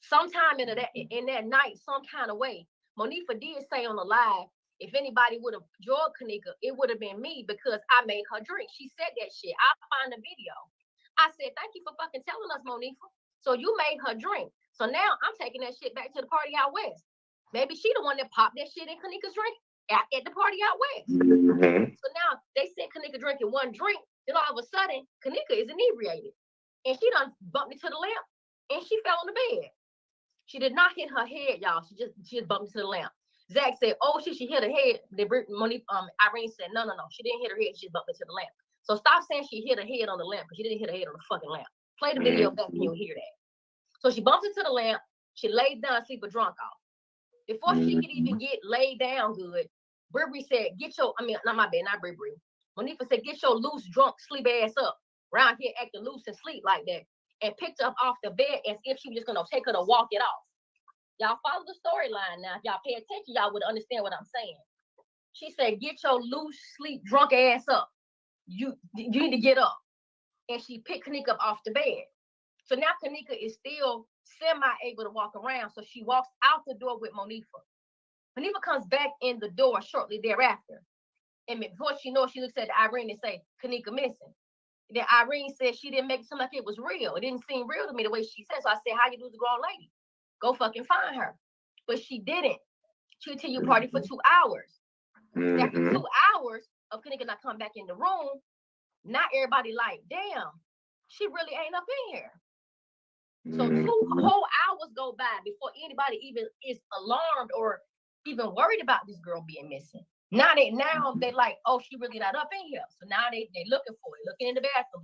Sometime in that night, some kind of way, Monifa did say on the live, if anybody would have drugged Kanika, it would have been me because I made her drink. She said that shit. I'll find the video. I said, thank you for fucking telling us, Monifa. So you made her drink. So now I'm taking that shit back to the party out west. Maybe she the one that popped that shit in Kanika's drink at the party out west. So now they sent Kanika drinking one drink. Then all of a sudden, Kanika is inebriated. And she done bumped into the lamp and she fell on the bed. She did not hit her head, y'all. She just bumped into the lamp. Zach said, oh shit, she hit her head. Irene said, no, she didn't hit her head. She just bumped into the lamp. So stop saying she hit her head on the lamp, because she didn't hit her head on the fucking lamp. Play the video back and you'll hear that. So she bumps into the lamp. She laid down, sleep a drunk off. Before she could even get laid down good, Burberry said, not my bad, not Burberry. Monifa said, get your loose, drunk, sleep ass up. Around here acting loose and sleep like that. And picked her up off the bed as if she was just going to take her to walk it off. Y'all follow the storyline now. If y'all pay attention, y'all would understand what I'm saying. She said, get your loose, sleep, drunk ass up. You need to get up. And she picked Kanika up off the bed. So now Kanika is still semi-able to walk around. So she walks out the door with Monifa. Monifa comes back in the door shortly thereafter. And before she knows, she looks at Irene and say, Kanika missing. Then Irene said she didn't make it seem like it was real. It didn't seem real to me the way she said. So I said, how you do the grown lady? Go fucking find her. But she didn't. She continued party for 2 hours. After 2 hours of Kanika not coming back in the room, not everybody like, damn, she really ain't up in here. So 2 whole hours go by before anybody even is alarmed or even worried about this girl being missing. Now they like, oh, she really not up in here. So now they looking for it, looking in the bathroom,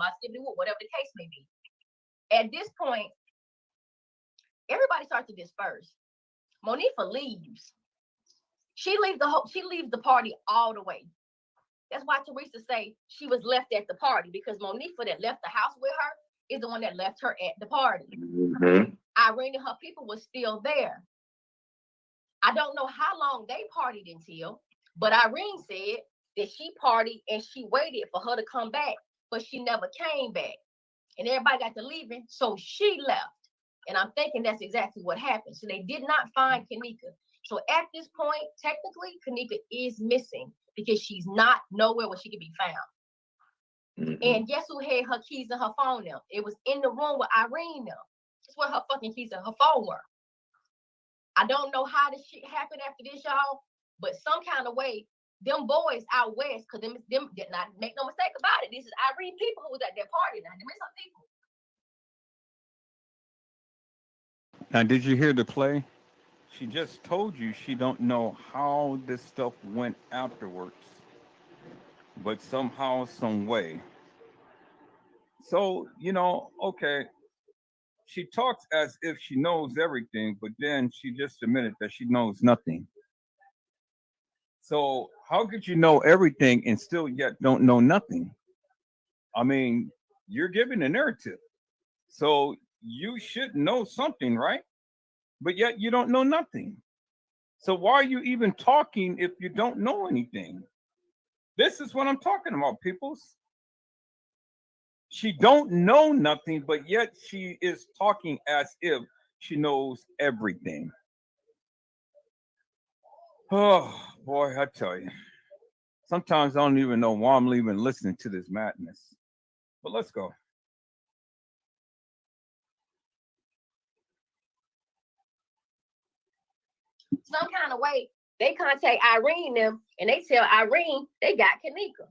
whatever the case may be. At this point, everybody starts to disperse. Monifa leaves. She leaves the party all the way. That's why Teresa say she was left at the party, because Monifa that left the house with her is the one that left her at the party. Irene and her people were still there. I don't know how long they partied until, but Irene said that she partied and she waited for her to come back, but she never came back. And everybody got to leaving, so she left. And I'm thinking that's exactly what happened. So they did not find Kanika. So at this point, technically, Kanika is missing because she's not nowhere where she can be found. And guess who had her keys and her phone now? It was in the room with Irene now. That's where her fucking keys and her phone were. I don't know how this shit happened after this, y'all, but some kind of way, them boys out west, because them did not make no mistake about it. This is Irene people who was at that party now. Them is some people. Now, did you hear the play? She just told you she don't know how this stuff went afterwards, but somehow, some way. So, okay, she talks as if she knows everything, but then she just admitted that she knows nothing. So how could you know everything and still yet don't know nothing? I mean, you're giving a narrative. So you should know something, right? But yet you don't know nothing. So why are you even talking if you don't know anything? This is what I'm talking about, peoples. She don't know nothing, but yet she is talking as if she knows everything. Oh, boy, I tell you. Sometimes I don't even know why I'm even listening to this madness. But let's go. Some kind of way, they contact Irene them, and they tell Irene they got Kanika.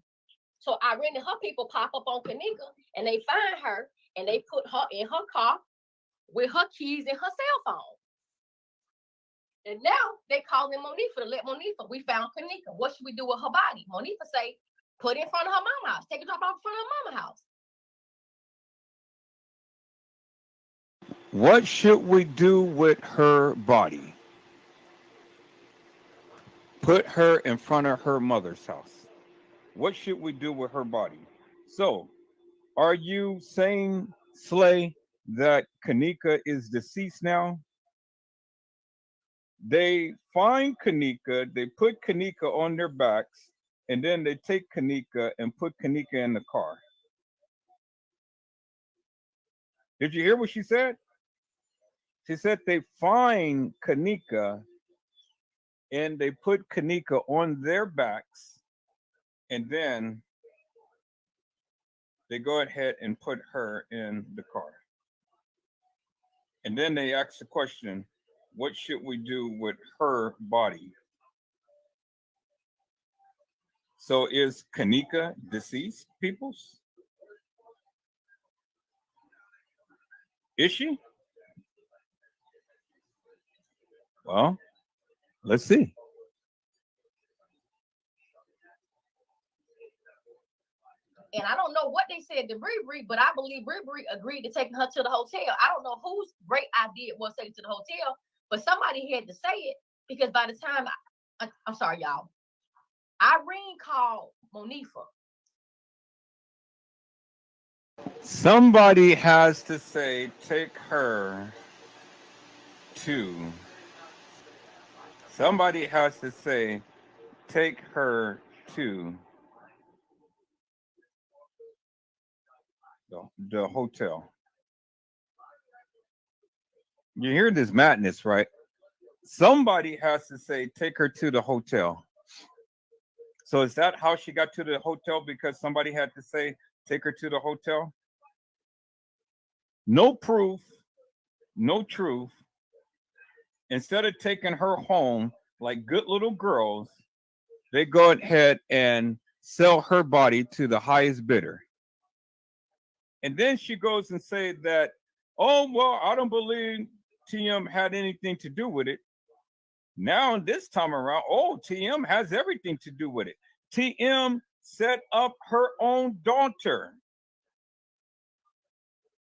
So Irene and her people pop up on Kanika, and they find her, and they put her in her car with her keys and her cell phone. And now they calling Monifa to let Monifa, we found Kanika. What should we do with her body? Monifa say, Put it in front of her mama house. Take a drop off in front of her mama house. What should we do with her body? Put her in front of her mother's house. What should we do with her body? So, are you saying, Slay, that Kanika is deceased now? They find Kanika, they put Kanika on their backs, and then they take Kanika and put Kanika in the car. Did you hear what she said? She said they find Kanika and they put Kanika on their backs, and then they go ahead and put her in the car. And then they ask the question, what should we do with her body? So is Kanika deceased, peoples? Is she? Well, let's see. And I don't know what they said to Bree, but I believe Bree agreed to taking her to the hotel. I don't know whose great idea it was to take her to the hotel, but somebody had to say it, because by the time I'm sorry, y'all, Irene called Monifa. Somebody has to say, take her to. Somebody has to say, take her to the hotel. You hear this madness, right? Somebody has to say, take her to the hotel. So is that how she got to the hotel? Because somebody had to say, take her to the hotel? No proof, no truth. Instead of taking her home like good little girls, they go ahead and sell her body to the highest bidder. And then she goes and say that, oh, well, I don't believe TM had anything to do with it. Now, this time around, oh, TM has everything to do with it. TM set up her own daughter.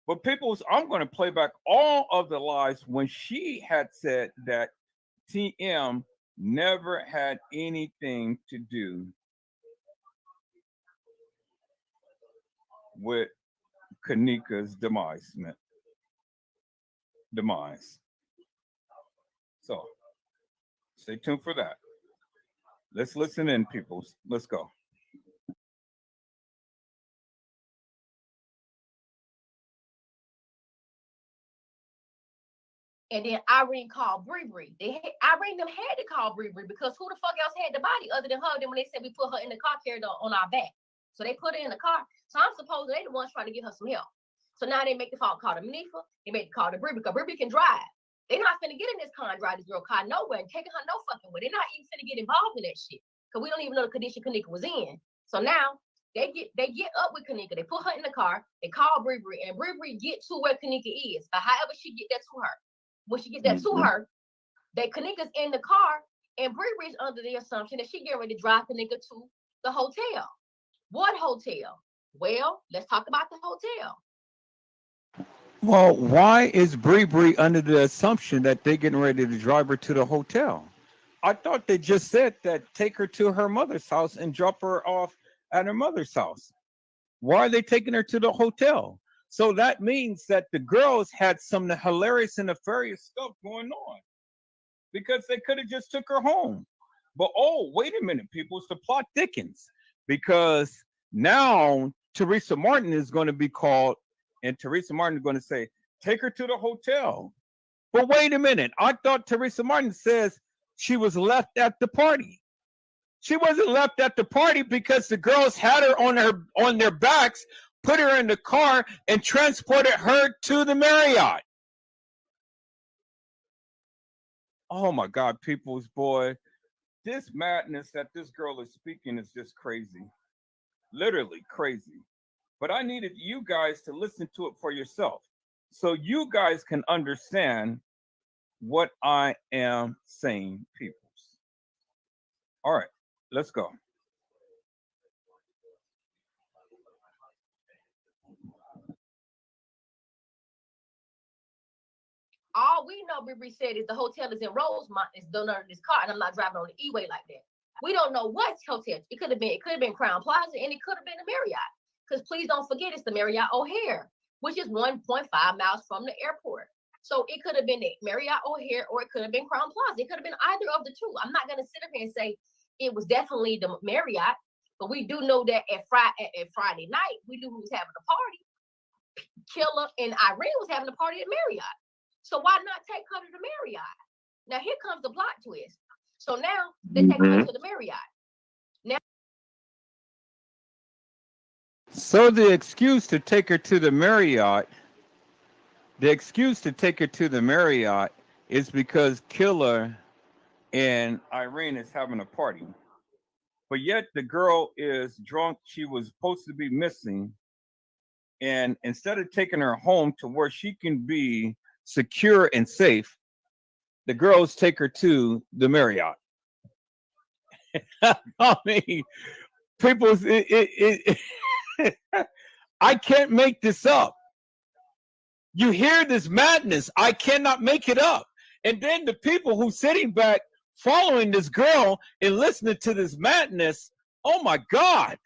But people, I'm going to play back all of the lies when she had said that TM never had anything to do with Kanika's demise. So stay tuned for that. Let's listen in, people. Let's go. And then Irene called Bree. Irene them had to call Bree because who the fuck else had the body other than her? Then when they said we put her in the car, carried her on our back. So they put her in the car. So I'm supposed they the ones trying to get her some help. So now they make the phone call to Monifa. They make the call to Bree because Bree can drive. They're not finna get in this car and drive this girl car nowhere and taking her no fucking way. They're not even finna get involved in that shit because we don't even know the condition Kanika was in. So now they get up with Kanika. They put her in the car. They call Bree and Bree get to where Kanika is. But however she get that to her. When she get that to her, that Kanika's in the car, and Bree is under the assumption that she getting ready to drive Kanika to the hotel. What hotel? Well, let's talk about the hotel. Well, why is Bree under the assumption that they're getting ready to drive her to the hotel? I thought they just said that take her to her mother's house and drop her off at her mother's house. Why are they taking her to the hotel? So that means that the girls had some hilarious and nefarious stuff going on because they could have just took her home. But oh, wait a minute, people, the plot thickens because now Teresa Martin is going to be called and Teresa Martin is going to say, take her to the hotel. But wait a minute, I thought Teresa Martin says she was left at the party. She wasn't left at the party because the girls had her on their backs, put her in the car, and transported her to the Marriott. Oh my God, people's boy. This madness that this girl is speaking is just crazy. Literally crazy. But I needed you guys to listen to it for yourself so you guys can understand what I am saying, peoples. All right, let's go. we know Bree said is the hotel is in Rosemont, it's done under this car, and I'm not driving on the E-way like that. We don't know what hotel. It could have been Crown Plaza, and it could have been the Marriott. Because please don't forget, it's the Marriott O'Hare, which is 1.5 miles from the airport. So it could have been the Marriott O'Hare, or it could have been Crown Plaza. It could have been either of the two. I'm not gonna sit up here and say it was definitely the Marriott, but we do know that at Friday night, we knew who was having a party. Killer and Irene was having a party at Marriott. So why not take her to the Marriott? Now here comes the plot twist. So now they take her to the Marriott. Now, So the excuse to take her to the Marriott, is because Killer and Irene is having a party. But yet the girl is drunk. She was supposed to be missing. And instead of taking her home to where she can be secure and safe, the girls take her to the Marriott. I mean, people, I can't make this up. You hear this madness. I cannot make it up. And then the people who sitting back following this girl and listening to this madness, oh my God.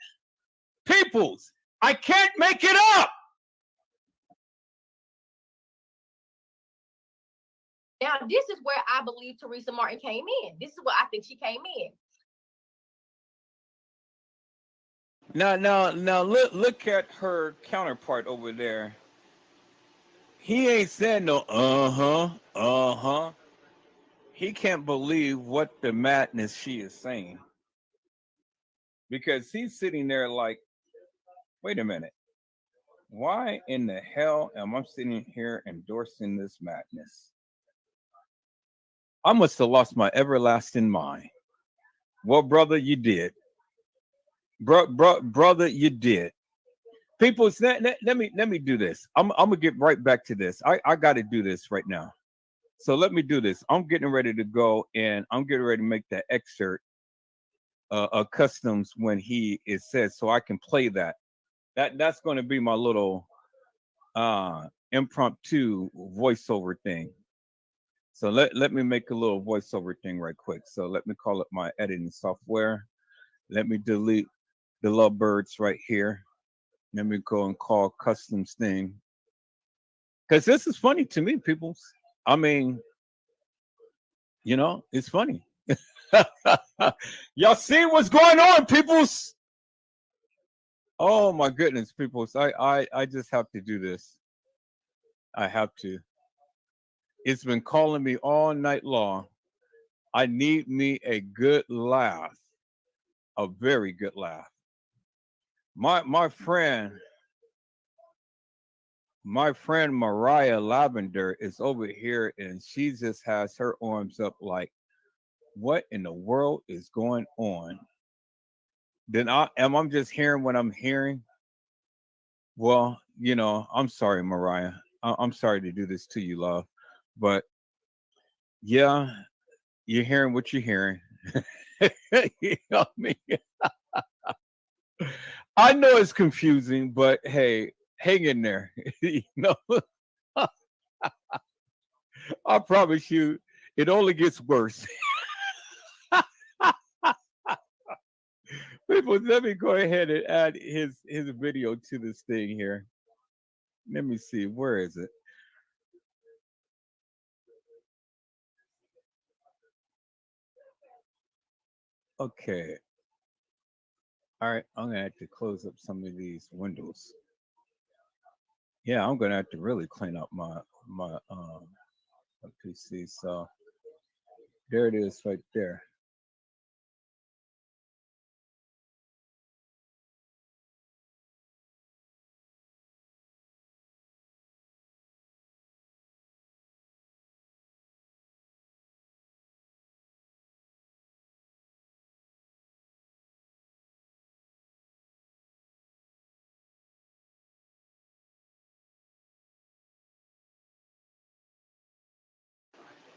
Peoples, I can't make it up. now this is where I believe Teresa Martin came in. This is where I think she came in. Now look at her counterpart over there. He ain't said no uh-huh. He can't believe what the madness she is saying. Because he's sitting there like, wait a minute. Why in the hell am I sitting here endorsing this madness? I must have lost my everlasting mind. Well, brother, you did. Brother, you did. People, let me do this. I'm gonna get right back to this. I got to do this right now. So let me do this. I'm getting ready to go, and I'm getting ready to make that excerpt of Customs when he is said, so I can play that. That's going to be my little impromptu voiceover thing. So let me make a little voiceover thing right quick. So let me call up my editing software. Let me delete the lovebirds right here. Let me go and call Customs thing. Because this is funny to me, people. I mean, you know, it's funny. Y'all see what's going on, peoples? Oh my goodness, peoples. I just have to do this. I have to. It's been calling me all night long. I need me a good laugh. A very good laugh. My friend Mariah Lavender is over here, and she just has her arms up like, what in the world is going on? Then I'm just hearing what I'm hearing. Well, you know, I'm sorry, Mariah. I'm sorry to do this to you, love. But yeah, you're hearing what you're hearing. You know what I mean? I know it's confusing, but hey, hang in there. You know, I promise you, it only gets worse. People, let me go ahead and add his video to this thing here. Let me see, where is it? Okay. All right, I'm gonna have to close up some of these windows. Yeah, I'm gonna have to really clean up my PC. So there it is right there.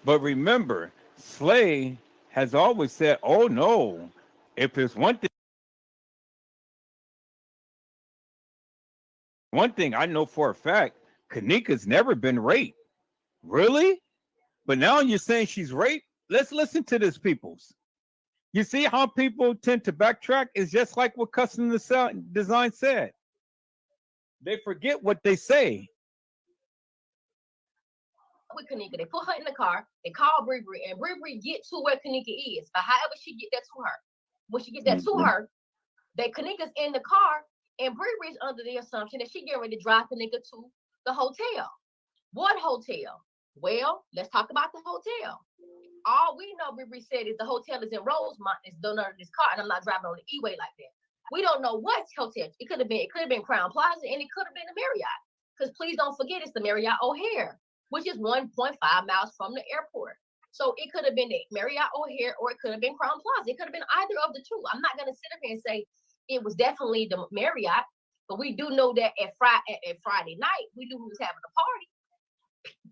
But remember, Slay has always said, oh no, if it's one thing I know for a fact, Kanika's never been raped. Really? But now you're saying she's raped? Let's listen to this, peoples. You see how people tend to backtrack? It's just like what Custom Design said. They forget what they say. With Kanika, they put her in the car, they call Bree, and Bree get to where Kanika is. But however she get that to her, when she get that to her, Kanika's in the car, and Bree is under the assumption that she getting ready to drive Kanika to the hotel. What hotel? Well, let's talk about the hotel. All we know, Bree said, is the hotel is in Rosemont. It's done under this car, and I'm not driving on the E-way like that. We don't know what hotel. It could have been Crown Plaza, and it could have been the Marriott. Because please don't forget, it's the Marriott O'Hare, which is 1.5 miles from the airport. So it could have been the Marriott O'Hare, or it could have been Crown Plaza. It could have been either of the two. I'm not going to sit up here and say it was definitely the Marriott, but we do know that at Friday night, we knew who was having a party.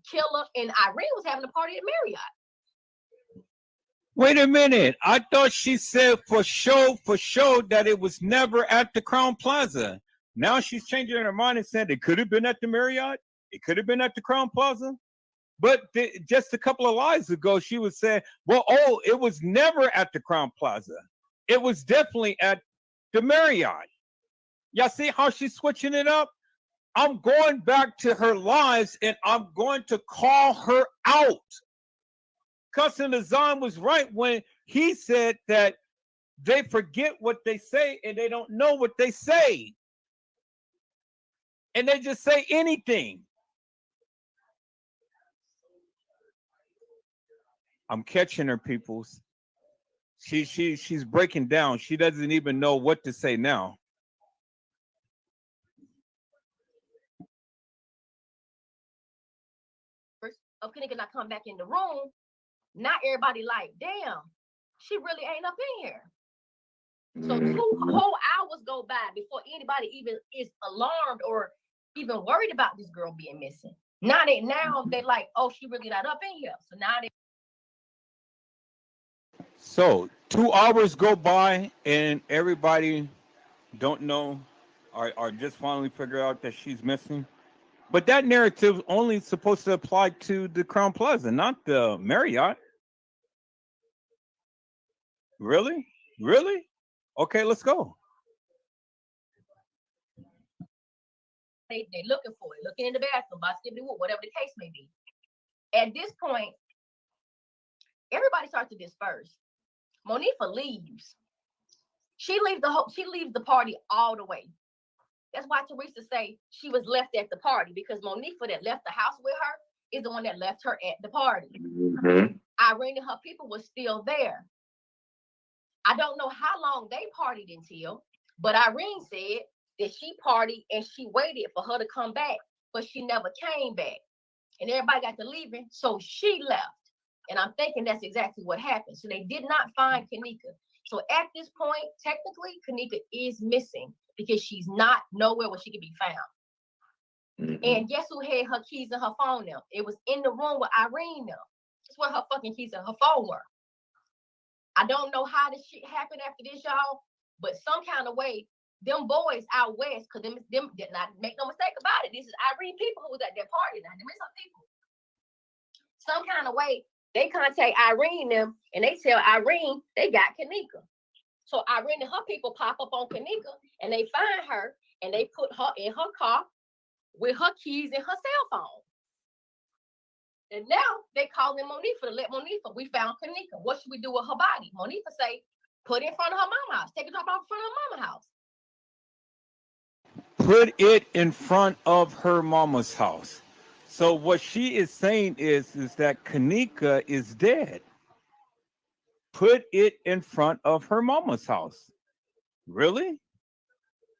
Killer and Irene was having a party at Marriott. Wait a minute. I thought she said for sure that it was never at the Crown Plaza. Now she's changing her mind and said it could have been at the Marriott. It could have been at the Crown Plaza. But just a couple of lives ago, she was saying, well, it was never at the Crown Plaza. It was definitely at the Marriott. Y'all see how she's switching it up? I'm going back to her lives and I'm going to call her out. Custom Design was right when he said that they forget what they say and they don't know what they say. And they just say anything. I'm catching her, peoples. She's breaking down. She doesn't even know what to say now. Of Kanika not come back in the room, not everybody like, damn, she really ain't up in here. So 2 whole hours go by before anybody even is alarmed or even worried about this girl being missing. Now they like, oh, she really not up in here. So now they. So 2 hours go by and everybody don't know or just finally figure out that she's missing. But that narrative only supposed to apply to the Crown Plaza, not the Marriott. Really? Really? Okay, let's go. They looking for it, looking in the bathroom, whatever the case may be. At this point, everybody starts to disperse. Monifa leaves. She leaves the party all the way. That's why Teresa say she was left at the party, because Monifa that left the house with her is the one that left her at the party. Irene and her people were still there. I don't know how long they partied until, but Irene said that she partied and she waited for her to come back, but she never came back. And everybody got to leaving, so she left. And I'm thinking that's exactly what happened. So they did not find Kanika. So at this point, technically, Kanika is missing because she's not nowhere where she can be found. And guess who had her keys and her phone now? It was in the room with Irene now. That's where her fucking keys and her phone were. I don't know how this shit happened after this, y'all, but some kind of way, them boys out west, because them did not make no mistake about it. This is Irene people who was at their party now. Them is some people. Some kind of way, they contact Irene them and they tell Irene they got Kanika. So Irene and her people pop up on Kanika and they find her and they put her in her car with her keys and her cell phone. And now they calling Monifa to let Monifa, we found Kanika. What should we do with her body? Monifa say, put it in front of her mama's house. Take a drop off in front of her mama's house. Put it in front of her mama's house. So what she is saying is that Kanika is dead. Put it in front of her mama's house. Really?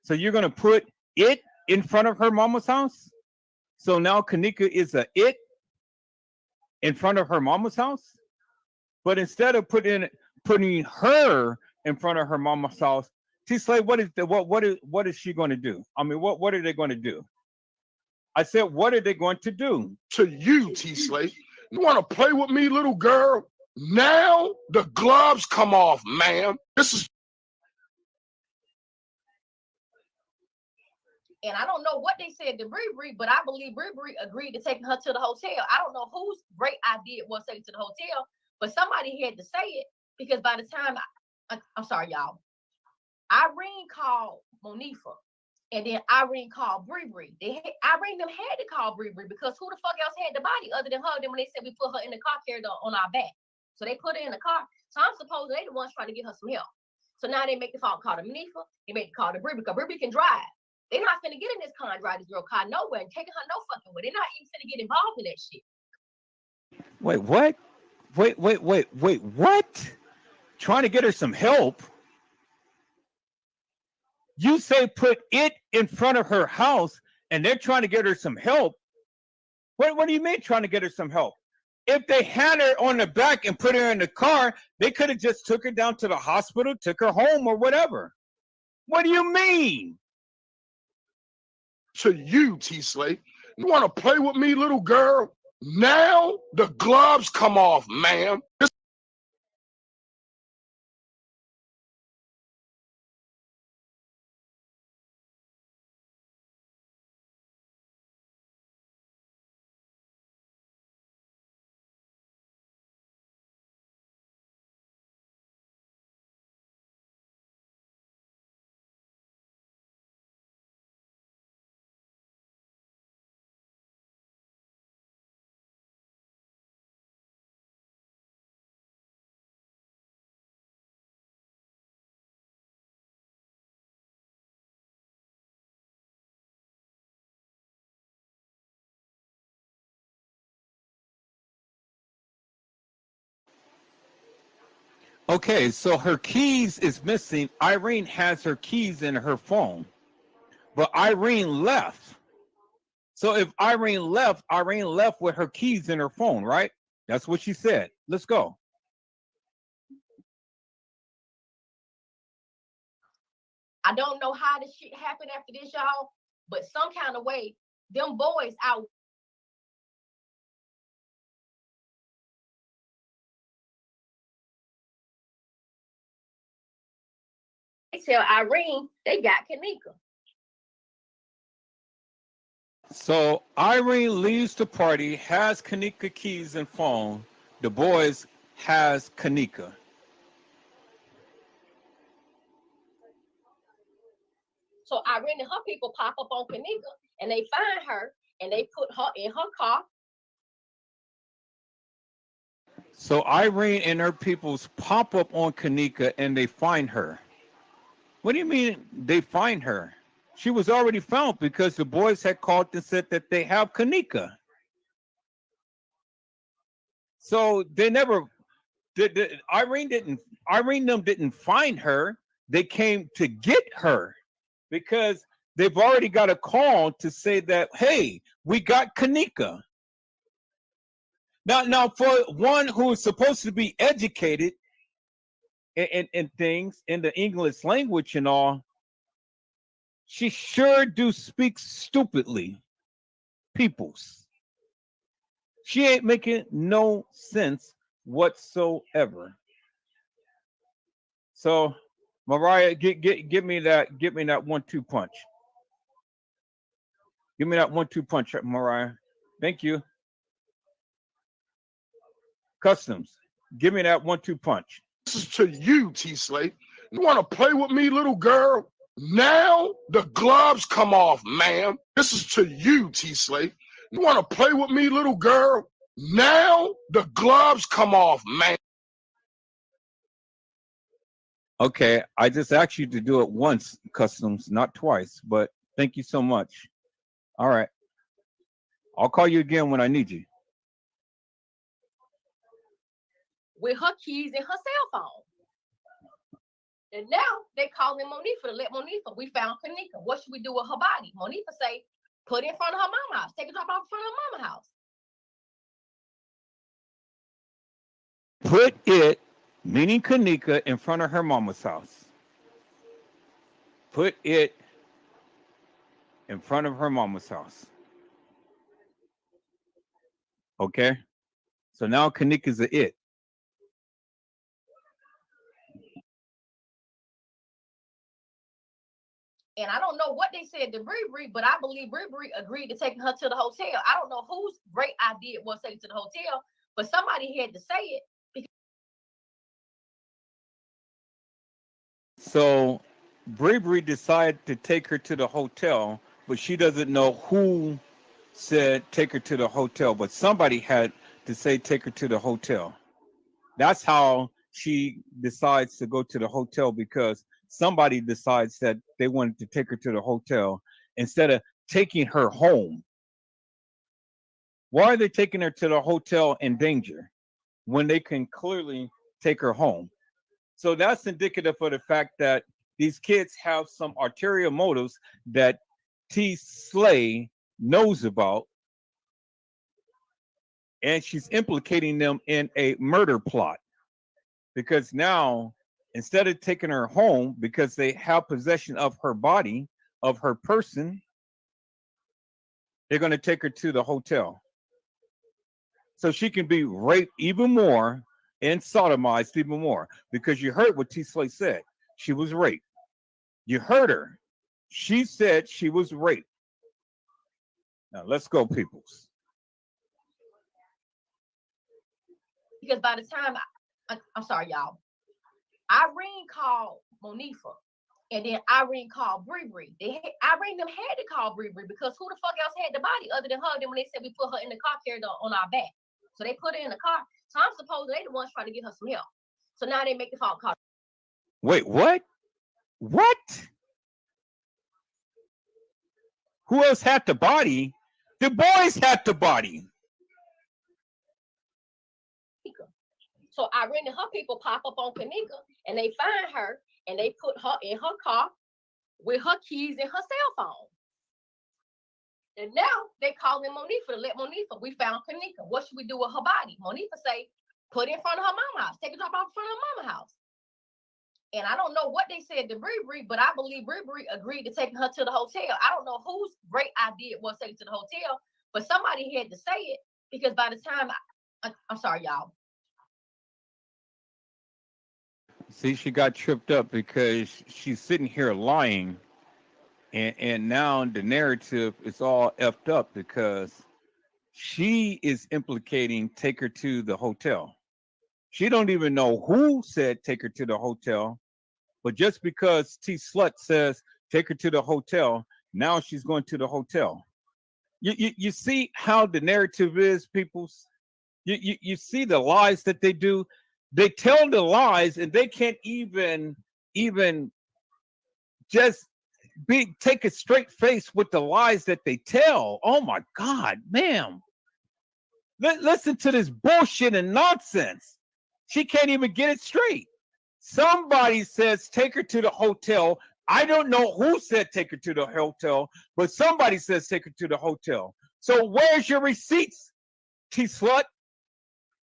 So you're going to put it in front of her mama's house? So now Kanika is a it in front of her mama's house? But instead of putting her in front of her mama's house, T-Slay, what is she going to do? I mean, what are they going to do? I said, what are they going to do? To you, T-Slay. You want to play with me, little girl? Now the gloves come off, ma'am. This is And I don't know what they said to Bree, but I believe Bree agreed to taking her to the hotel. I don't know whose great idea it was to take her to the hotel, but somebody had to say it because by the time I'm sorry, y'all. Irene called Monifa, and then Irene called Bree. Irene them had to call Bree because who the fuck else had the body other than her? Then when they said we put her in the car, carried her on our back, so they put her in the car. So I'm supposed they the ones trying to get her some help. So now they make the phone call to Monifa. They make the call to Bree because Bree can drive. They're not finna get in this car and drive this girl car nowhere and taking her no fucking way. They're not even finna get involved in that shit. Wait, what? Wait, what? Trying to get her some help? You say put it in front of her house and they're trying to get her some help. What do you mean trying to get her some help? If they had her on the back and put her in the car, they could have just took her down to the hospital, took her home or whatever. What do you mean? To you, T-Slay. You want to play with me, little girl? Now the gloves come off, ma'am. Okay, so her keys is missing. Irene has her keys in her phone, but Irene left. So if Irene left with her keys in her phone, right? That's what she said. Let's go. I don't know how this shit happened after this, y'all, but some kind of way, them boys out. They tell Irene they got Kanika. So Irene leaves the party, has Kanika keys and phone. The boys has Kanika. So Irene and her people pop up on Kanika and they find her and they put her in her car. So Irene and her peoples pop up on Kanika and they find her. What do you mean they find her? She was already found because the boys had called and said that they have Kanika. So they never Irene them didn't find her. They came to get her because they've already got a call to say that, hey, we got Kanika. Now for one who is supposed to be educated in things in the English language and all, she sure do speak stupidly. Peoples. She ain't making no sense whatsoever. So Mariah, give me that 1-2 punch. Give me that 1-2 punch, Mariah. Thank you. Customs, give me that 1-2 punch. This is to you, T-Slay. You want to play with me, little girl? Now the gloves come off, ma'am. This is to you, T-Slay. You want to play with me, little girl? Now the gloves come off, man. Okay, I just asked you to do it once, Customs, not twice, but thank you so much. All right. I'll call you again when I need you. With her keys and her cell phone. And now they calling Monifa to let Monifa, we found Kanika. What should we do with her body? Monifa say, put it in front of her mama house. Take a drop off in front of her mama house. Put it, meaning Kanika, in front of her mama's house. Put it in front of her mama's house. Okay? So now Kanika's a it. And I don't know what they said to Bree, but I believe Bree agreed to taking her to the hotel. I don't know whose great idea it was taking to the hotel, but somebody had to say it. So Bree decided to take her to the hotel, but she doesn't know who said take her to the hotel, but somebody had to say take her to the hotel. That's how she decides to go to the hotel, because somebody decides that they wanted to take her to the hotel instead of taking her home. Why are they taking her to the hotel in danger when they can clearly take her home? So that's indicative of the fact that these kids have some ulterior motives that T. Slay knows about, and she's implicating them in a murder plot. Because now, instead of taking her home, because they have possession of her body, of her person, they're going to take her to the hotel so she can be raped even more and sodomized even more. Because you heard what T. Slay said. She was raped. You heard her. She said she was raped. Now, let's go, peoples. Because by the time, I'm sorry, y'all, Irene called Monifa, and then Irene called Bree. Irene them had to call Bree because who the fuck else had the body other than her? Then when they said we put her in the car, carried her on our back. So they put her in the car. So I'm supposed they the ones trying to get her some help. So now they make the phone call. Wait, what? What? Who else had the body? The boys had the body. So Irene and her people pop up on Kanika and they find her and they put her in her car with her keys and her cell phone. And now they calling Monifa to let Monifa, we found Kanika. What should we do with her body? Monifa say, put it in front of her mama house. Take a drop off in front of her mama house. And I don't know what they said to Bree, but I believe Bree agreed to taking her to the hotel. I don't know whose great idea it was taking to the hotel, but somebody had to say it because by the time, I'm sorry, y'all. See, she got tripped up because she's sitting here lying. And now the narrative is all effed up because she is implicating take her to the hotel. She don't even know who said take her to the hotel, but just because T. Slut says take her to the hotel, now she's going to the hotel. You see how the narrative is, peoples? You see the lies that they do. They tell the lies and they can't even just take a straight face with the lies that they tell. Oh my God, ma'am. Listen to this bullshit and nonsense. She can't even get it straight. Somebody says take her to the hotel. I don't know who said take her to the hotel, but somebody says take her to the hotel. So where's your receipts, T. Slut?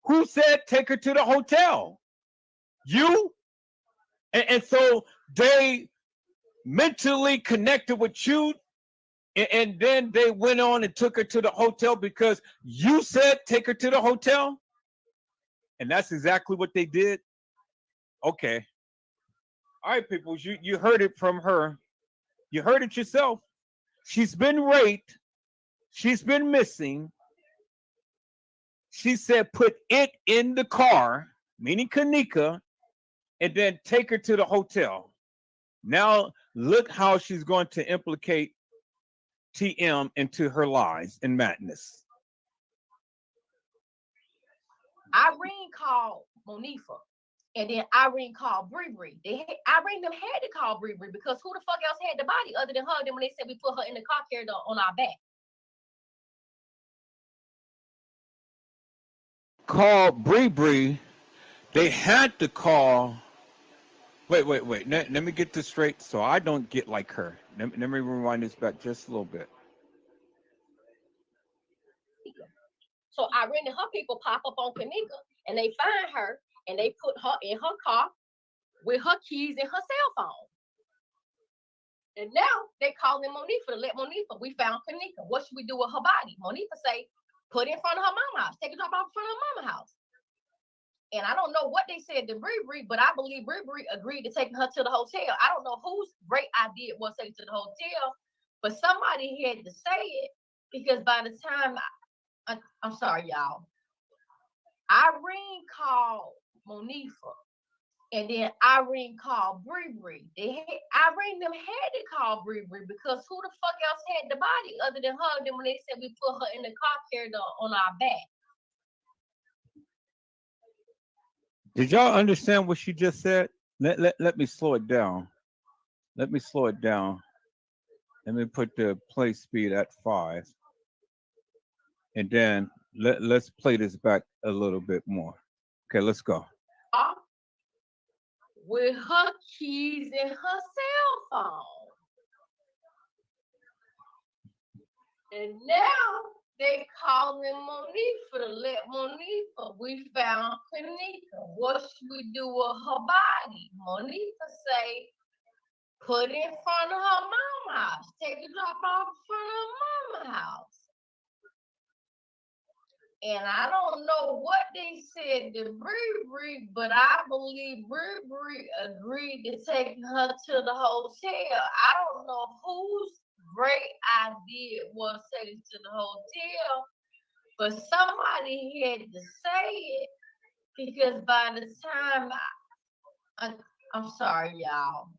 Who said take her to the hotel? You? And so they mentally connected with you, and then they went on and took her to the hotel because you said take her to the hotel? And that's exactly what they did? Okay. All right, people, you heard it from her. You heard it yourself. She's been raped. She's been missing. She said put it in the car, meaning Kanika, and then take her to the hotel. Now look how she's going to implicate TM into her lies and madness. Irene called Monifa, and then Irene called Bree. Irene them had to call Bree because who the fuck else had the body other than her? Then when they said we put her in the car, carried her on our back. Call Bree. They had to call. Wait. Let me get this straight so I don't get like her. Let me rewind this back just a little bit. So Irene and her people pop up on Kanika and they find her and they put her in her car with her keys and her cell phone. And now they calling Monifa to let Monifa, we found Kanika. What should we do with her body? Monifa say, put it in front of her mama house. Take a drop off in front of her mama house. And I don't know what they said to Bree, but I believe Bree agreed to taking her to the hotel. I don't know whose great idea it was taking to the hotel, but somebody had to say it, because by the time I'm sorry, y'all, Irene called Monifa, and then Irene called Bree. Irene them had to call Bree because who the fuck else had the body other than her? Then when they said we put her in the car, carried her on our back. Did y'all understand what she just said? Let me slow it down. Let me slow it down. Let me put the play speed at 5. And then let's play this back a little bit more. Okay, let's go. With her keys and her cell phone. And now they calling Monifa to let Monifa, we found Kanika. What should we do with her body? Monifa say, put it in front of her mama house. Take a drop off in front of her mama house. And I don't know what they said to Bree, but I believe Bree agreed to take her to the hotel. I don't know whose great idea it was taken to the hotel, but somebody had to say it, because by the time I'm sorry, y'all,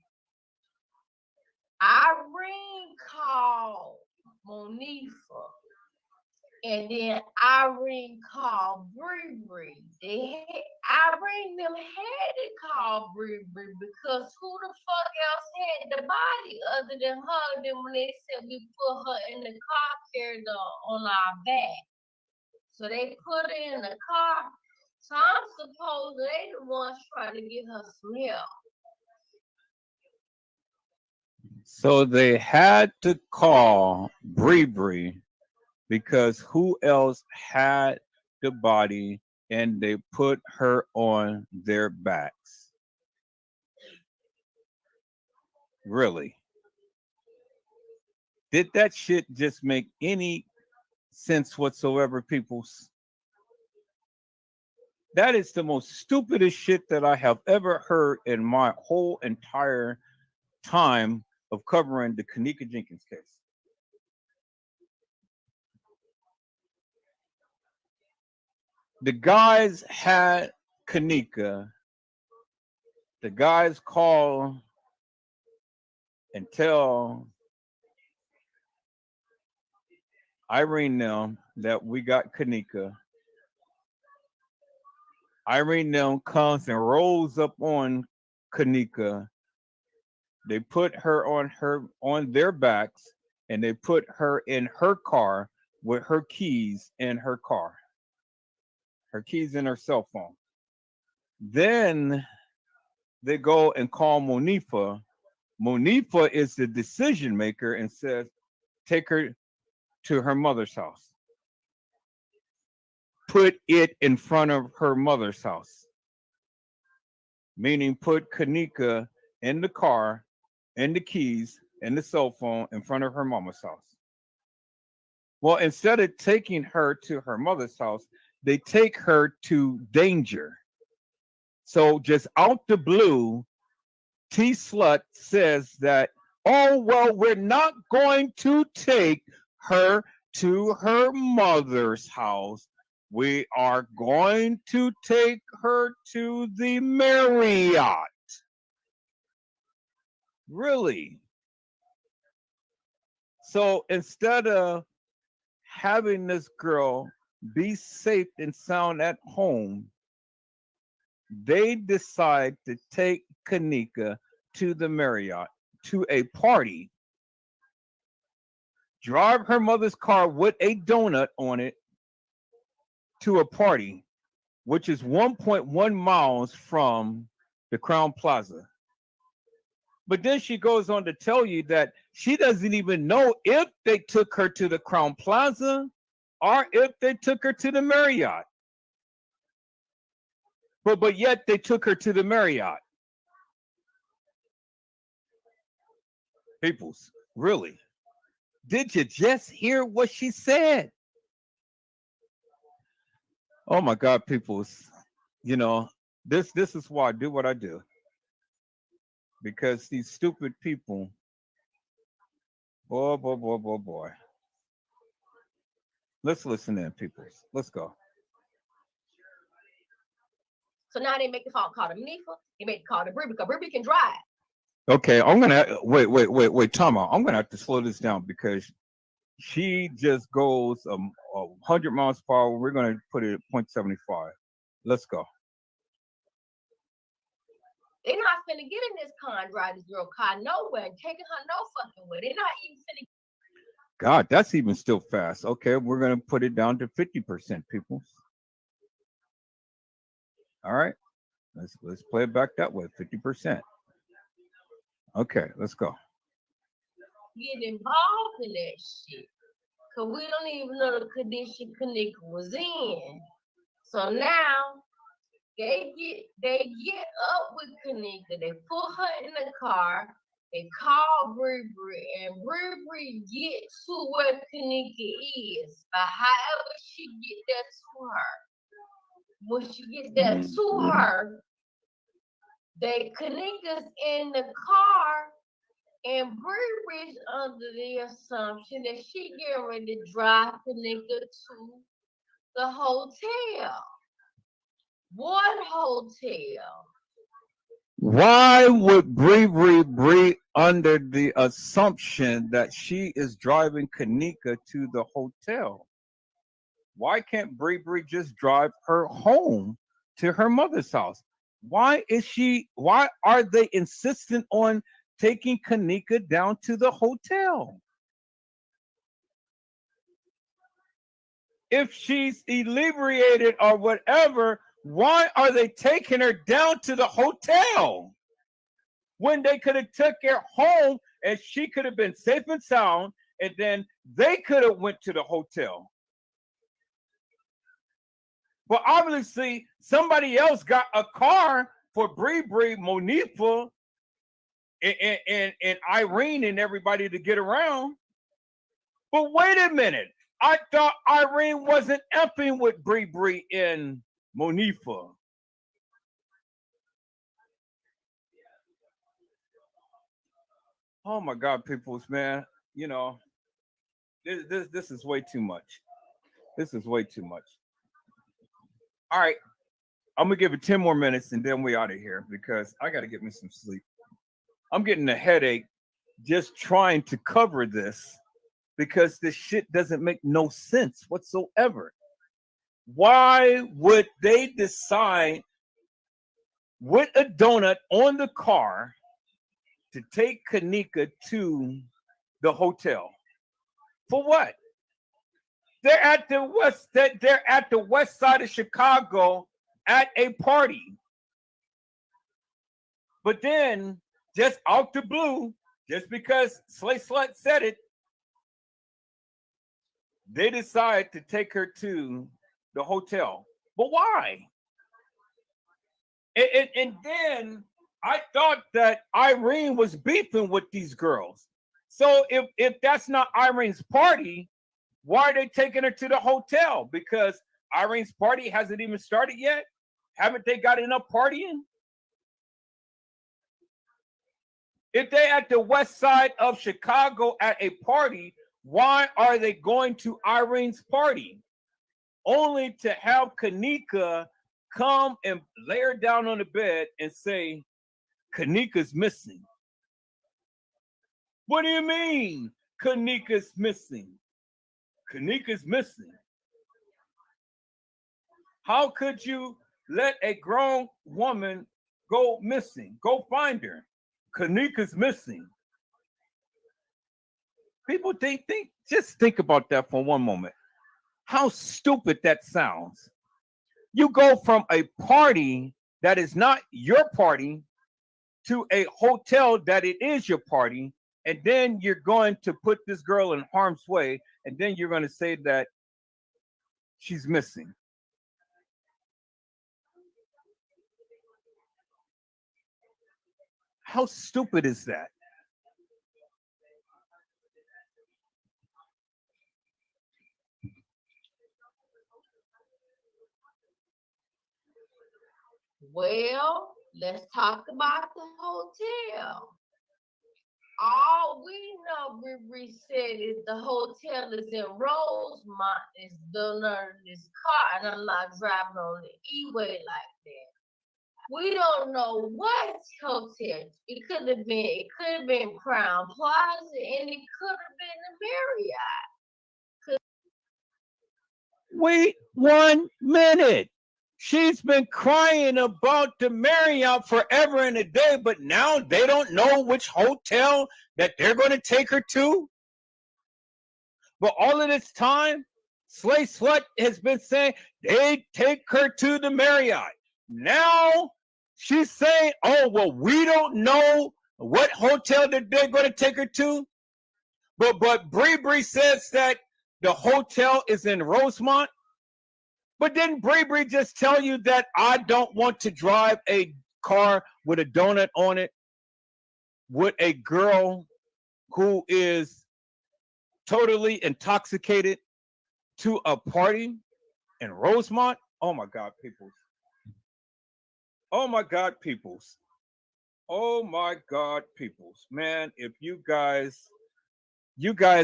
Irene called Monifa. And then Irene called Bree. Irene them had to call Bree because who the fuck else had the body other than her? Then when they said we put her in the car, carried her on our back. So they put her in the car. So I'm supposed they the ones trying to get her some help. So they had to call Bree because who else had the body, and they put her on their backs. Really? Did that shit just make any sense whatsoever, peoples? That is the most stupidest shit that I have ever heard in my whole entire time of covering the Kenneka Jenkins case. The guys had Kenneka. The guys call and tell Irene now that we got Kenneka. Irene now comes and rolls up on Kenneka. They put her on their backs, and they put her in her car with her keys in her car. Her keys in her cell phone. Then they go and call Monifa. Monifa is the decision maker and says, take her to her mother's house. Put it in front of her mother's house. Meaning put Kenneka in the car, and the keys, and the cell phone in front of her mama's house. Well, instead of taking her to her mother's house, they take her to Danger. So just out the blue, T-Slut says that, oh, well, we're not going to take her to her mother's house. We are going to take her to the Marriott. Really? So instead of having this girl be safe and sound at home, they decide to take Kenneka to the Marriott, to a party, drive her mother's car with a donut on it to a party, which is 1.1 miles from the Crown Plaza. But then she goes on to tell you that she doesn't even know if they took her to the Crown Plaza or if they took her to the Marriott. But yet they took her to the Marriott. Peoples, really? Did you just hear what she said? Oh my God, peoples. you know, this is why I do what I do. Because these stupid people, boy. Let's listen in, people. Let's go. So now they make the call her Manifa. They make the call to Brie because Brie can drive. Okay, I'm gonna wait, Tom. I'm gonna have to slow this down because she just goes 100 miles per hour. We're gonna put it at 0.75. Let's go. They're not finna get in this car and drive this girl car nowhere and taking her no fucking way. They're not even finna. God, that's even still fast. Okay, we're gonna put it down to 50%, people. All right, let's play it back that way, 50%. Okay, let's go. Get involved in that shit. Cause we don't even know the condition Kanika was in. So now they get up with Kanika, they put her in the car, they call Brie, and Brie get to where Kanika is. But however she get there to her, when she get there to her, Kanika's in the car, and Bree under the assumption that she getting ready to drive Kanika to the hotel. What hotel? Why would Bree under the assumption that she is driving Kanika to the hotel? Why can't Bree just drive her home to her mother's house? Why are they insistent on taking Kanika down to the hotel? If she's inebriated or whatever, why are they taking her down to the hotel when they could have took her home and she could have been safe and sound, and then they could have went to the hotel? But obviously, somebody else got a car for Bree, Monifa, and Irene and everybody to get around. But wait a minute. I thought Irene wasn't effing with Bree and Monifa. Oh my God, peoples, man. You know, this is way too much. This is way too much. All right. I'm gonna give it 10 more minutes and then we out of here because I gotta get me some sleep. I'm getting a headache just trying to cover this because this shit doesn't make no sense whatsoever. Why would they decide with a donut on the car to take Kanika to the hotel? For what? They're at the west side of Chicago at a party. But then, just out the blue, just because Slay Slut said it, they decide to take her to the hotel. But why? And then I thought that Irene was beefing with these girls. So if that's not Irene's party, why are they taking her to the hotel? Because Irene's party hasn't even started yet? Haven't they got enough partying? If they at the west side of Chicago at a party, why are they going to Irene's party? Only to have Kanika come and lay her down on the bed and say, Kanika's missing. What do you mean, Kanika's missing? Kanika's missing. How could you let a grown woman go missing? Go find her. Kanika's missing. People just think about that for one moment. How stupid that sounds. You go from a party that is not your party to a hotel that it is your party, and then you're going to put this girl in harm's way, and then you're going to say that she's missing. How stupid is that? Well, let's talk about the hotel. All we know, Riri said, is the hotel is in Rosemont. It's done this car, and I'm not driving on the E-way like that. We don't know what hotel. It could have been Crown Plaza, and it could have been the Marriott. Wait 1 minute. She's been crying about the Marriott forever and a day, but now they don't know which hotel that they're going to take her to. But all of this time, Slay Slut has been saying they take her to the Marriott. Now she's saying, oh, well, we don't know what hotel that they're going to take her to. But Bree says that the hotel is in Rosemont. But didn't Bree just tell you that I don't want to drive a car with a donut on it with a girl who is totally intoxicated to a party in Rosemont? Oh my God, peoples. Oh my God, peoples. Oh my God, peoples. Man, if you guys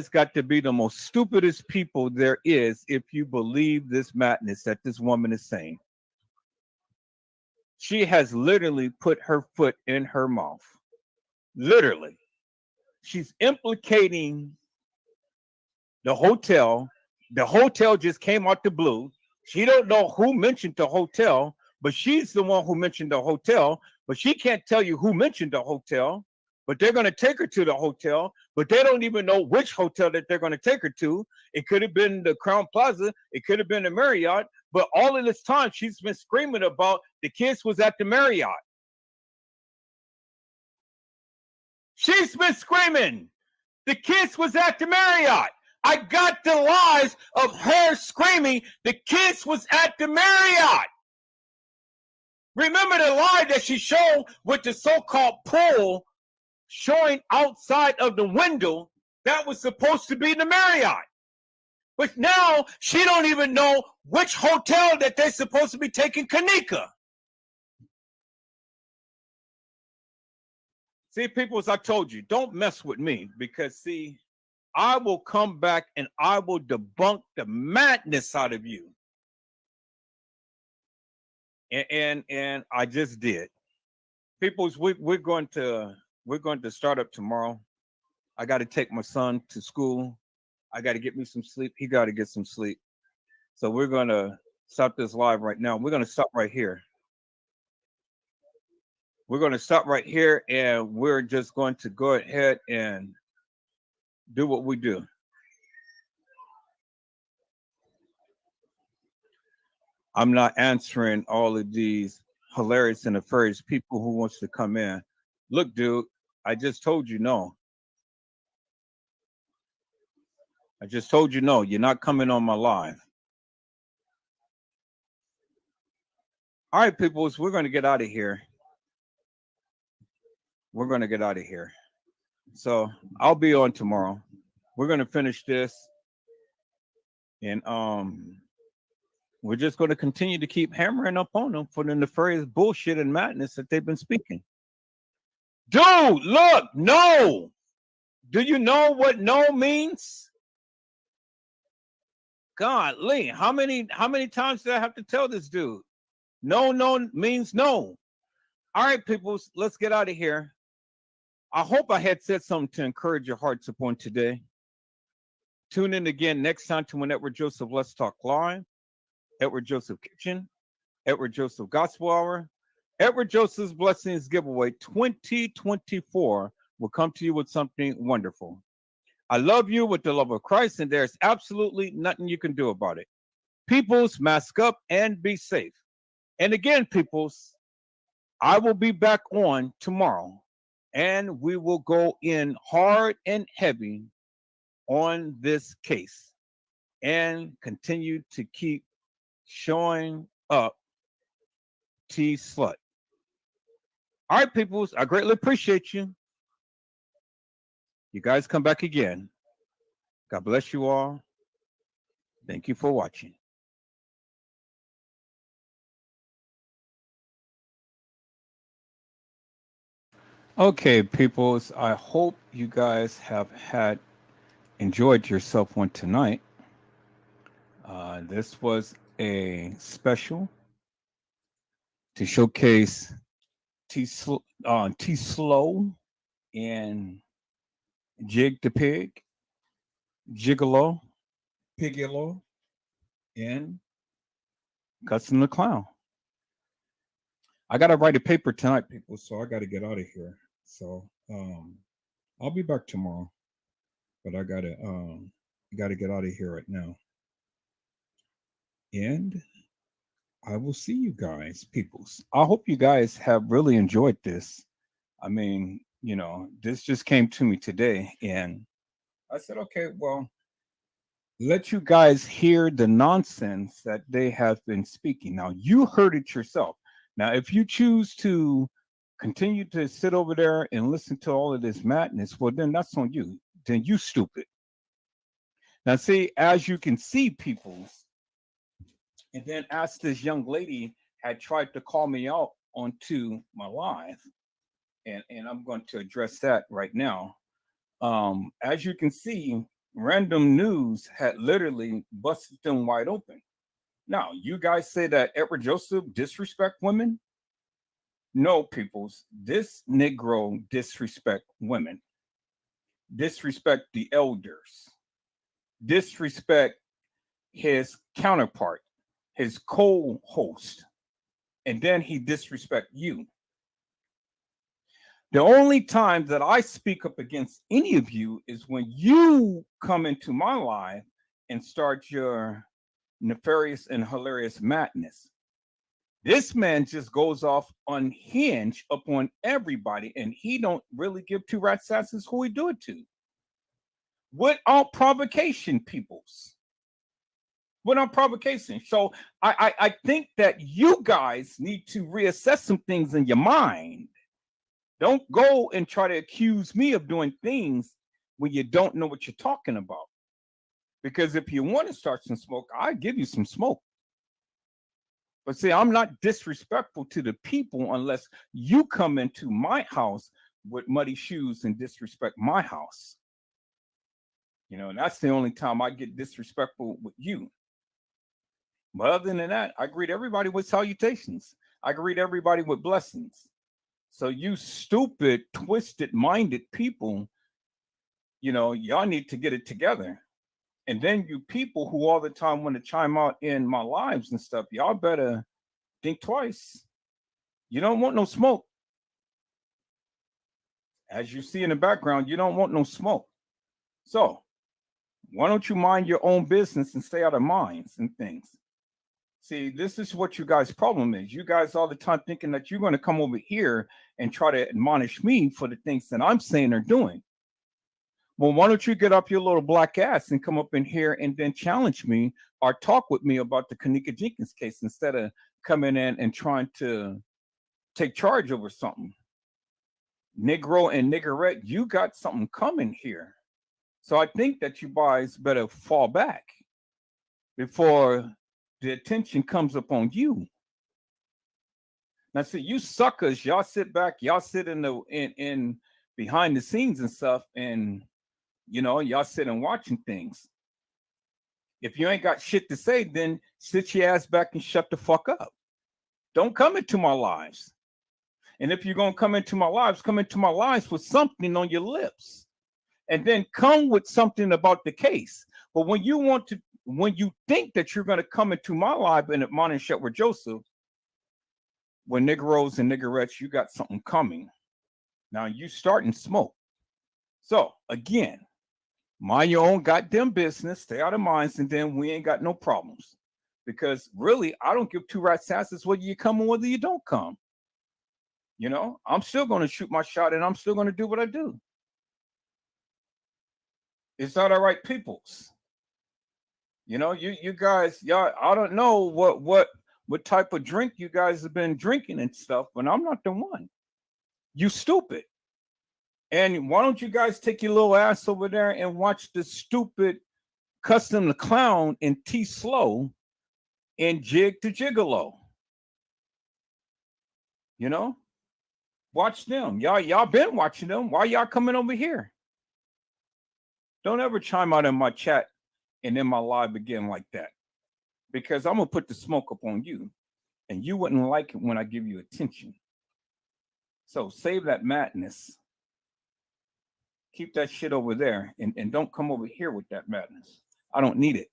got to be the most stupidest people there is if you believe this madness that this woman is saying. She has literally put her foot in her mouth. Literally. She's implicating the hotel. The hotel just came out the blue. She don't know who mentioned the hotel, but she's the one who mentioned the hotel, but she can't tell you who mentioned the hotel. But they're going to take her to the hotel, but they don't even know which hotel that they're going to take her to. It could have been the Crown Plaza. It could have been the Marriott. But all of this time, she's been screaming about the kiss was at the Marriott. She's been screaming the kiss was at the Marriott. I got the lies of her screaming the kiss was at the Marriott. Remember the lie that she showed with the so-called pool showing outside of the window that was supposed to be the Marriott. But now she don't even know which hotel that they're supposed to be taking Kanika. See, people, as I told you, don't mess with me because, see, I will come back and I will debunk the madness out of you. And I just did. Peoples, we're going to start up tomorrow. I got to take my son to school. I got to get me some sleep. He got to get some sleep. So we're going to stop this live right now. We're going to stop right here. We're going to stop right here, and we're just going to go ahead and do what we do. I'm not answering all of these hilarious and nefarious people who wants to come in. Look, dude, I just told you no. I just told you no. You're not coming on my live. All right, peoples, we're going to get out of here. We're going to get out of here. So I'll be on tomorrow. We're going to finish this. And we're just going to continue to keep hammering up on them for the nefarious bullshit and madness that they've been speaking. Dude, look, no. Do you know what no means? Golly, how many times did I have to tell this dude? No means no. All right, people, let's get out of here. I hope I had said something to encourage your hearts upon today. Tune in again next time to when Edward Joseph Let's Talk Live, Edward Joseph Kitchen, Edward Joseph Gospel Hour, Edward Joseph's Blessings Giveaway 2024 will come to you with something wonderful. I love you with the love of Christ, and there's absolutely nothing you can do about it. Peoples, mask up and be safe. And again, peoples, I will be back on tomorrow, and we will go in hard and heavy on this case and continue to keep showing up T Slut. All right, peoples, I greatly appreciate you. You guys come back again. God bless you all. Thank you for watching. Okay, peoples. I hope you guys have enjoyed yourself one tonight. This was a special to showcase T Slow and Jig the Pig, Gigolo, Pigolo, and Custom the Clown. I gotta write a paper tonight, people, so I gotta get out of here. So I'll be back tomorrow, but I gotta get out of here right now. And I will see you guys, peoples. I hope you guys have really enjoyed this. I mean, this just came to me today, and I said, okay, well, let you guys hear the nonsense that they have been speaking. Now, you heard it yourself. Now, if you choose to continue to sit over there and listen to all of this madness, well, then that's on you. Then you stupid. Now, see, as you can see, peoples, and then as this young lady had tried to call me out onto my live, and I'm going to address that right now. As you can see, Random News had literally busted them wide open. Now, you guys say that Edward Joseph disrespect women? No, peoples. This Negro disrespect women. Disrespect the elders. Disrespect his counterpart, his co-host. And then he disrespect you. The only time that I speak up against any of you is when you come into my live and start your nefarious and hilarious madness. This man just goes off unhinged upon everybody, and he don't really give two rat's asses who he do it to. Without provocation, peoples. Without provocation. So I think that you guys need to reassess some things in your mind. Don't go and try to accuse me of doing things when you don't know what you're talking about. Because if you want to start some smoke, I'll give you some smoke. But see, I'm not disrespectful to the people unless you come into my house with muddy shoes and disrespect my house. And that's the only time I get disrespectful with you. But other than that, I greet everybody with salutations. I greet everybody with blessings. So you stupid, twisted-minded people, y'all need to get it together. And then you people who all the time want to chime out in my lives and stuff, y'all better think twice. You don't want no smoke. As you see in the background, you don't want no smoke. So why don't you mind your own business and stay out of minds and things? See, this is what you guys' problem is. You guys all the time thinking that you're going to come over here and try to admonish me for the things that I'm saying or doing. Well, why don't you get up your little black ass and come up in here and then challenge me or talk with me about the Kenneka Jenkins case instead of coming in and trying to take charge over something. Negro and niggerette, you got something coming here. So I think that you guys better fall back before the attention comes upon you. Now, see, you suckers, y'all sit back, y'all sit in behind the scenes and stuff, and y'all sit and watching things. If you ain't got shit to say, then sit your ass back and shut the fuck up. Don't come into my lives. And if you're gonna come into my lives with something on your lips, and then come with something about the case. But when you think that you're gonna come into my live and admonish Edward Joseph, when niggeros and niggerettes, you got something coming. Now you starting smoke. So again, mind your own goddamn business, stay out of minds, and then we ain't got no problems. Because really, I don't give two rat's asses whether you come or whether you don't come. I'm still going to shoot my shot and I'm still going to do what I do. Is that all right, peoples? You guys, y'all, I don't know what type of drink you guys have been drinking and stuff, but I'm not the one. You stupid. And why don't you guys take your little ass over there and watch the stupid Custom the Clown and T Slow and Jig the Gigolo? Watch them. Y'all been watching them. Why y'all coming over here? Don't ever chime out in my chat and in my live again like that. Because I'm gonna put the smoke up on you. And you wouldn't like it when I give you attention. So save that madness. Keep that shit over there and don't come over here with that madness. I don't need it.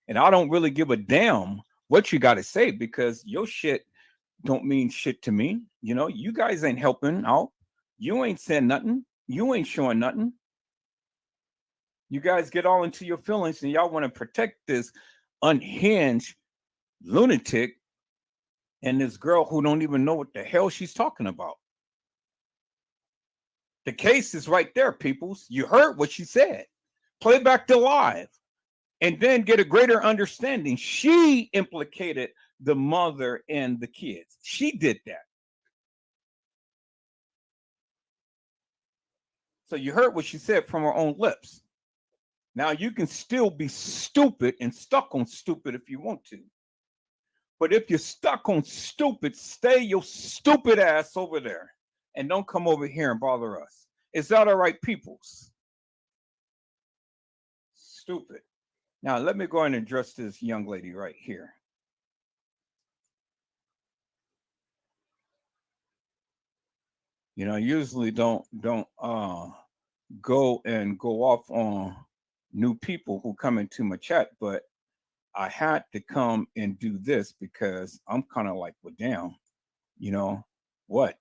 And I don't really give a damn what you got to say because your shit don't mean shit to me. You know, you guys ain't helping out. You ain't saying nothing. You ain't showing nothing. You guys get all into your feelings and y'all want to protect this unhinged lunatic and this girl who don't even know what the hell she's talking about. The case is right there, peoples. You heard what she said. Play back the live and then get a greater understanding. She implicated the mother and the kids. She did that. So you heard what she said from her own lips. Now you can still be stupid and stuck on stupid if you want to. But if you're stuck on stupid, stay your stupid ass over there and don't come over here and bother us. Is that all right, peoples? Stupid. Now let me go ahead and address this young lady right here. You know, I usually don't go off on new people who come into my chat, but I had to come and do this because I'm kind of like, well, damn, you know what?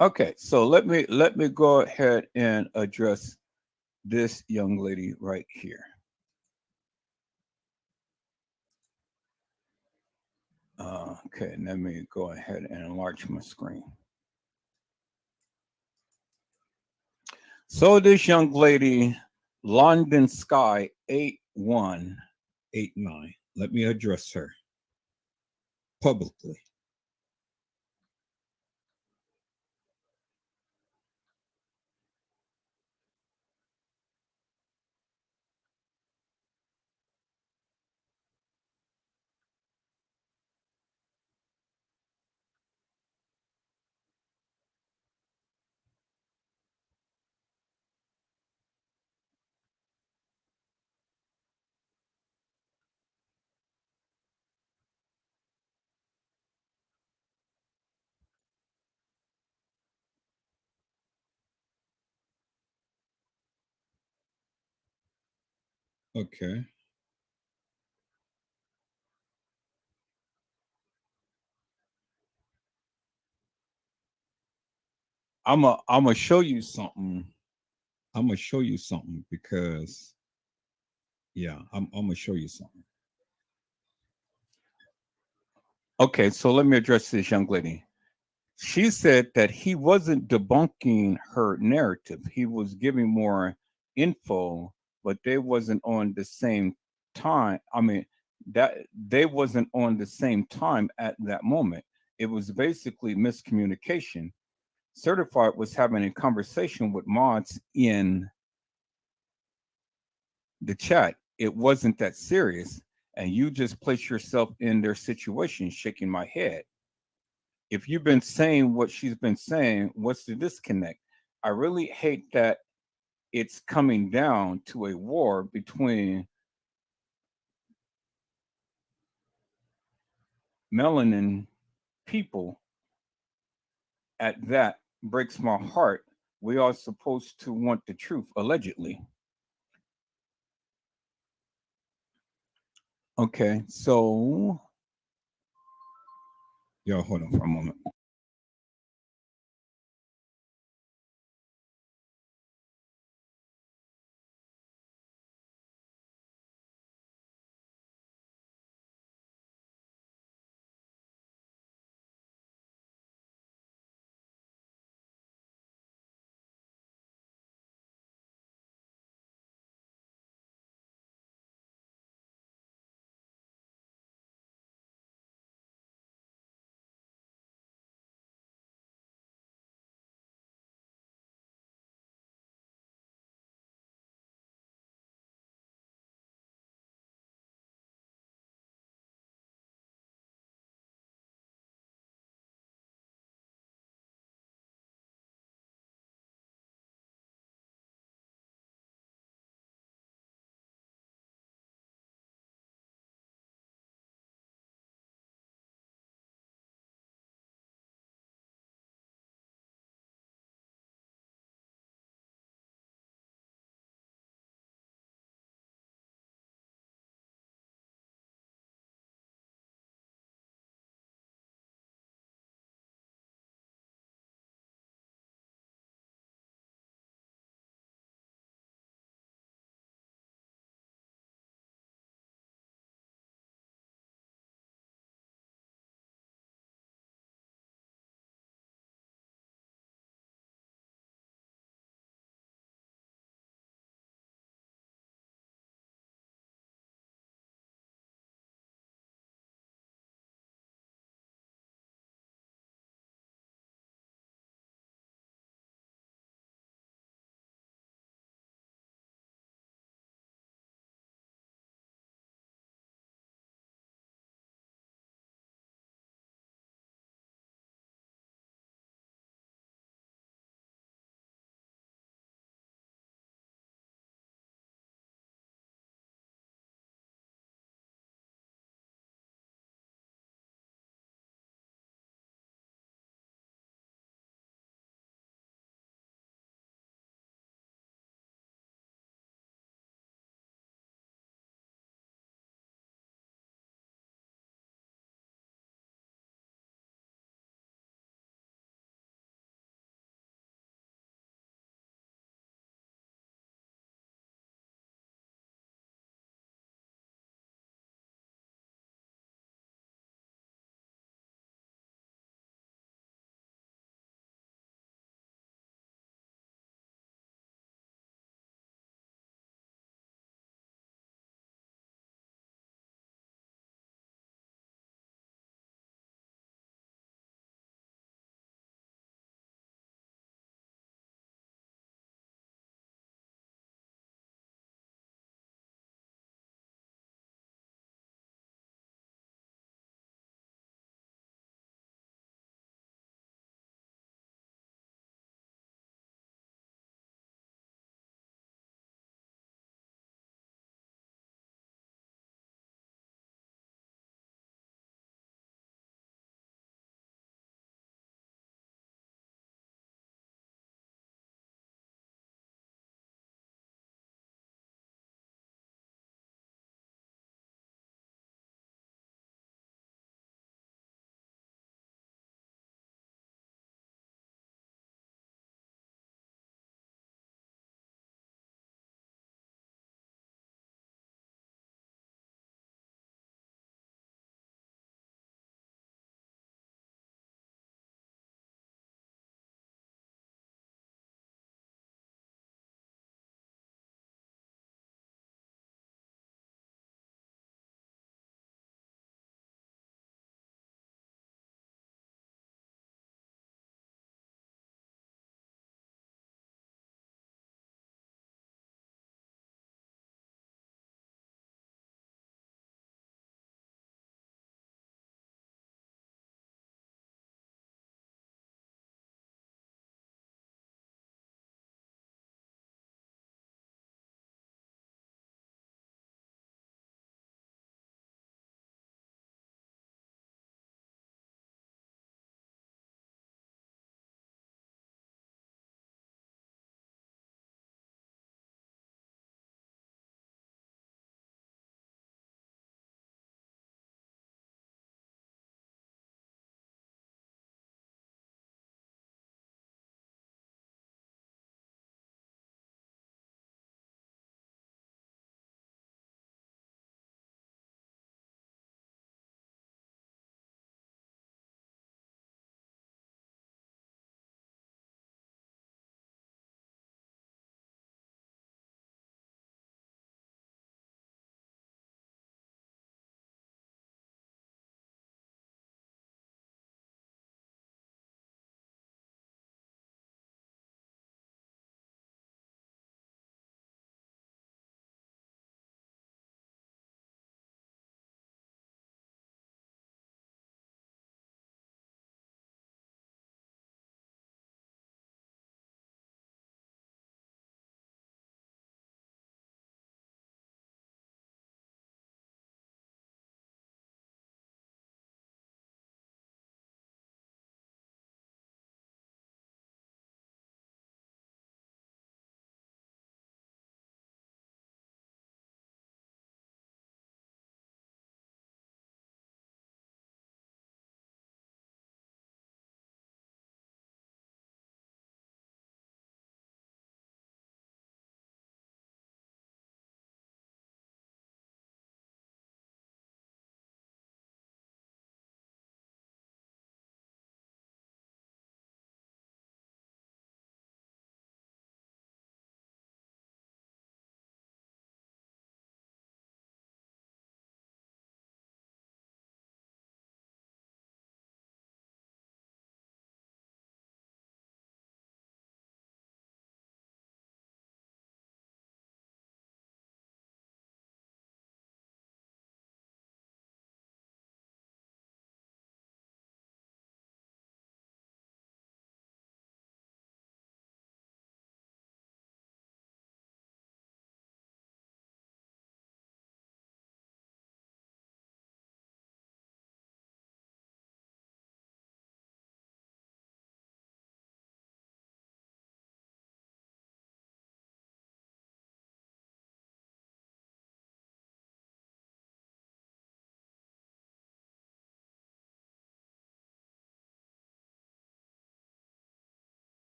Okay, so let me go ahead and address this young lady right here. Okay, let me go ahead and enlarge my screen. So this young lady, London Sky 8189. Let me address her publicly. Okay. I'm gonna show you something. I'm gonna show you something because yeah, I'm gonna show you something. Okay, so let me address this young lady. She said that he wasn't debunking her narrative. He was giving more info, but they wasn't on the same time. I mean, that they wasn't on the same time at that moment. It was basically miscommunication. Certified was having a conversation with mods in the chat. It wasn't that serious. And you just place yourself in their situation, shaking my head. If you've been saying what she's been saying, what's the disconnect? I really hate that it's coming down to a war between melanin people. At that breaks my heart. We are supposed to want the truth, allegedly. Okay, so y'all hold on for a moment.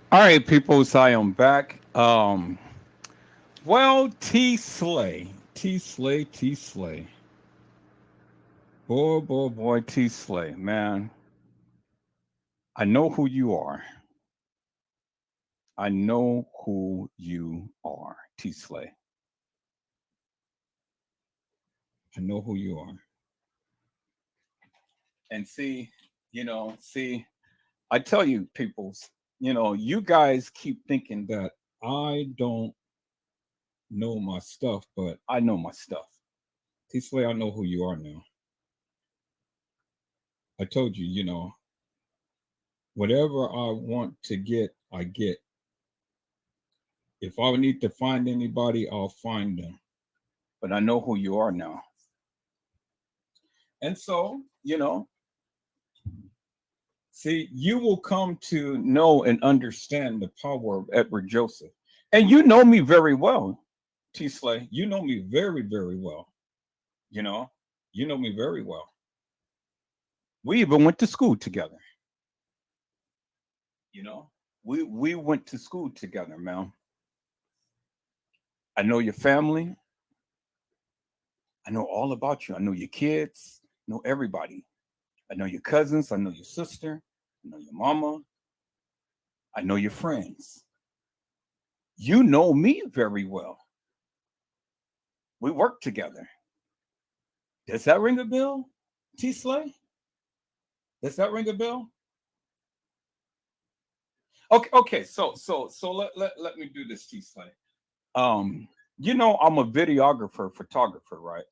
All right, people, so I am back. Well, T Slay. Boy, T Slay, man. I know who you are. I know who you are, T Slay. I know who you are. And see, I tell you, people, you guys keep thinking that I don't know my stuff, but I know my stuff. T Slay, I know who you are now. I told you, whatever I want to get, I get. If I need to find anybody, I'll find them. But I know who you are now. And so, see, you will come to know and understand the power of Edward Joseph. And you know me very well, T Slay. You know me very, very well. You know me very well. We even went to school together. We went to school together, man. I know your family. I know all about you. I know your kids. I know everybody. I know your cousins. I know your sister. I know your mama. I know your friends. You know me very well. We work together. Does that ring a bell, T Slay? Does that ring a bell? Okay. So let me do this, T Slay. I'm a videographer, photographer, right?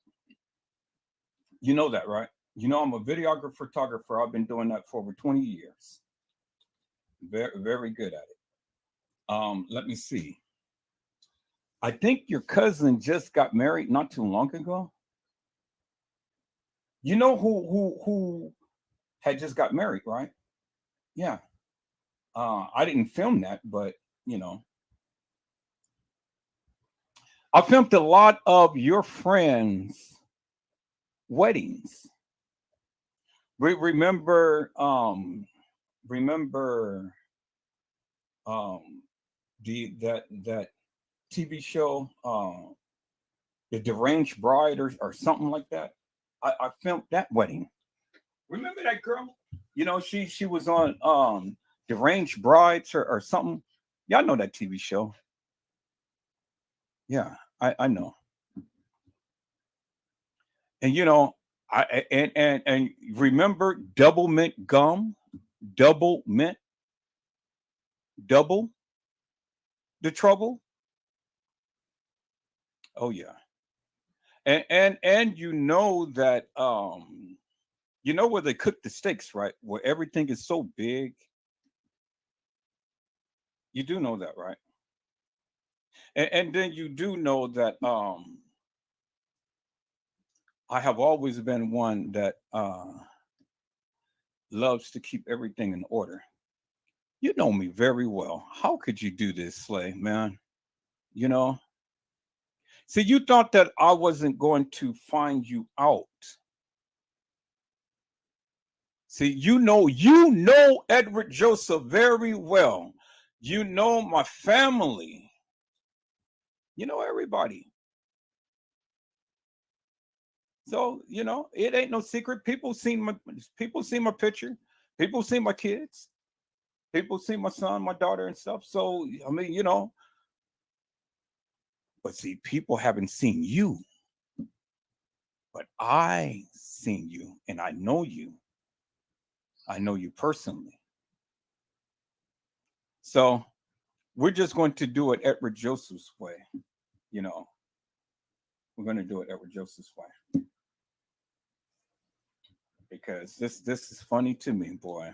You know that, right? I'm a videographer, photographer. I've been doing that for over 20 years. Very, very good at it. Let me see. I think your cousin just got married not too long ago. You know who had just got married, right? Yeah. I didn't film that, but I filmed a lot of your friends' weddings. Remember that TV show, The Deranged Bride or something like that. I filmed that wedding. Remember that girl? She was on Deranged Brides or something. Y'all know that TV show. Yeah, I know. And and remember Double Mint Gum? Double Mint? Double the trouble? Oh yeah. And you know that where they cook the steaks, right? Where everything is so big. You do know that, right? And then you do know that I have always been one that loves to keep everything in order. You know me very well. How could you do this, Slay, man? See, you thought that I wasn't going to find you out. See, you know Edward Joseph very well. You know my family. You know everybody. So, it ain't no secret. People see my picture. People see my kids. People see my son, my daughter, and stuff. So, I mean, but see, people haven't seen you. But I seen you and I know you. I know you personally. So we're just going to do it Edward Joseph's way. We're going to do it Edward Joseph's way. Because this is funny to me, boy.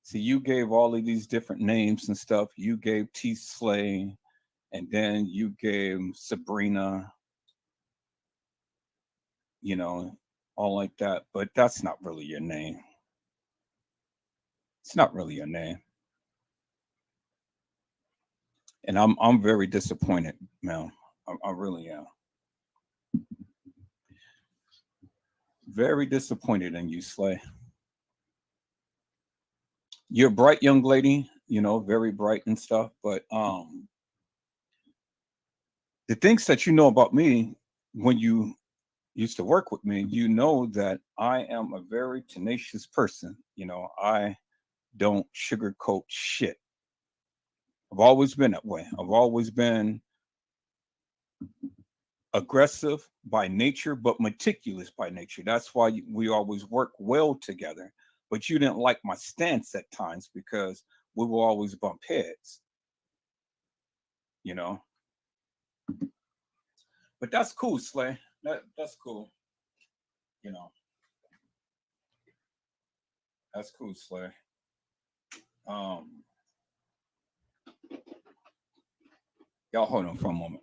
See, you gave all of these different names and stuff. You gave T Slay, and then you gave Sabrina, all like that. But that's not really your name. It's not really your name. And I'm very disappointed, Mel. I really am. Very disappointed in you, Slay. You're a bright young lady. you know, very bright and stuff. But the things that you know about me when you used to work with me, you know that I am a very tenacious person. You know, I don't sugarcoat shit. I've always been that way. I've always been aggressive by nature, but meticulous by nature. That's why we always work well together. But you didn't like my stance at times because we will always bump heads, you know. But that's cool, Slay. That's cool. You know. That's cool, Slay. Y'all hold on for a moment.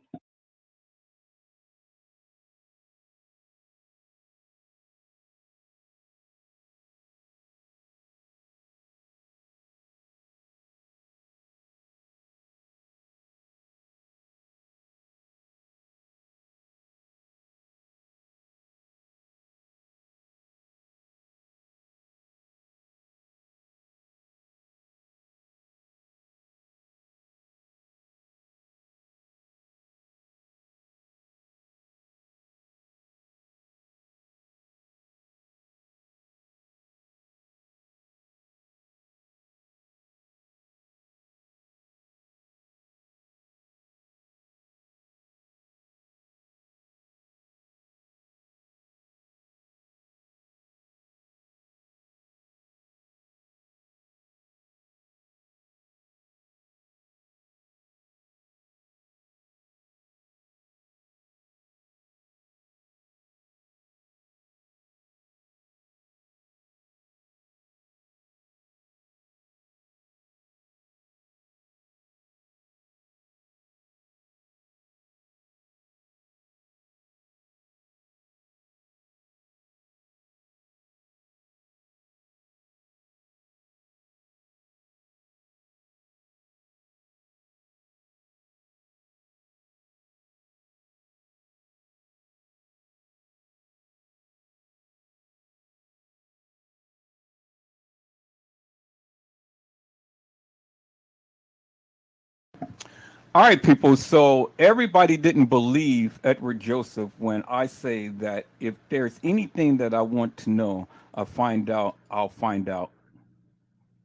All right, people. So everybody didn't believe Edward Joseph when I say that if there's anything that I want to know, I'll find out. I'll find out.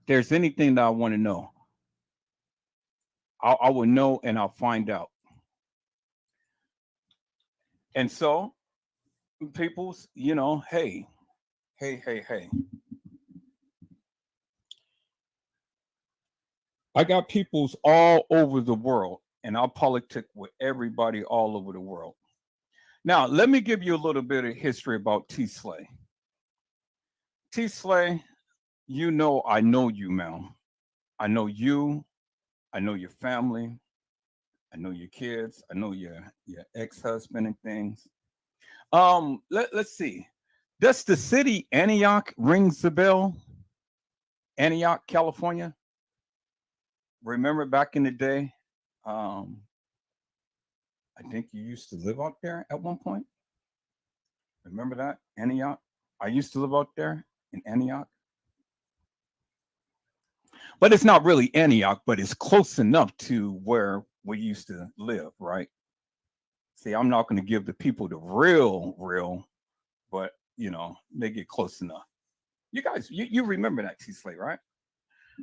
If there's anything that I want to know, I will know and I'll find out. And so, people's, you know, hey, hey. I got peoples all over the world, and I'll politic with everybody all over the world. Now, let me give you a little bit of history about T Slay. T Slay, you know I know you, man. I know you. I know your family. I know your kids. I know your ex-husband and things. Let's see. Does the city Antioch rings the bell? Antioch, California. Remember back in the day? I think you used to live out there at one point. Remember that? Antioch? I used to live out there in Antioch. But it's not really Antioch, but it's close enough to where we used to live, right? See, I'm not going to give the people the real, but you know, they get close enough. You guys, you remember that T Slay, right?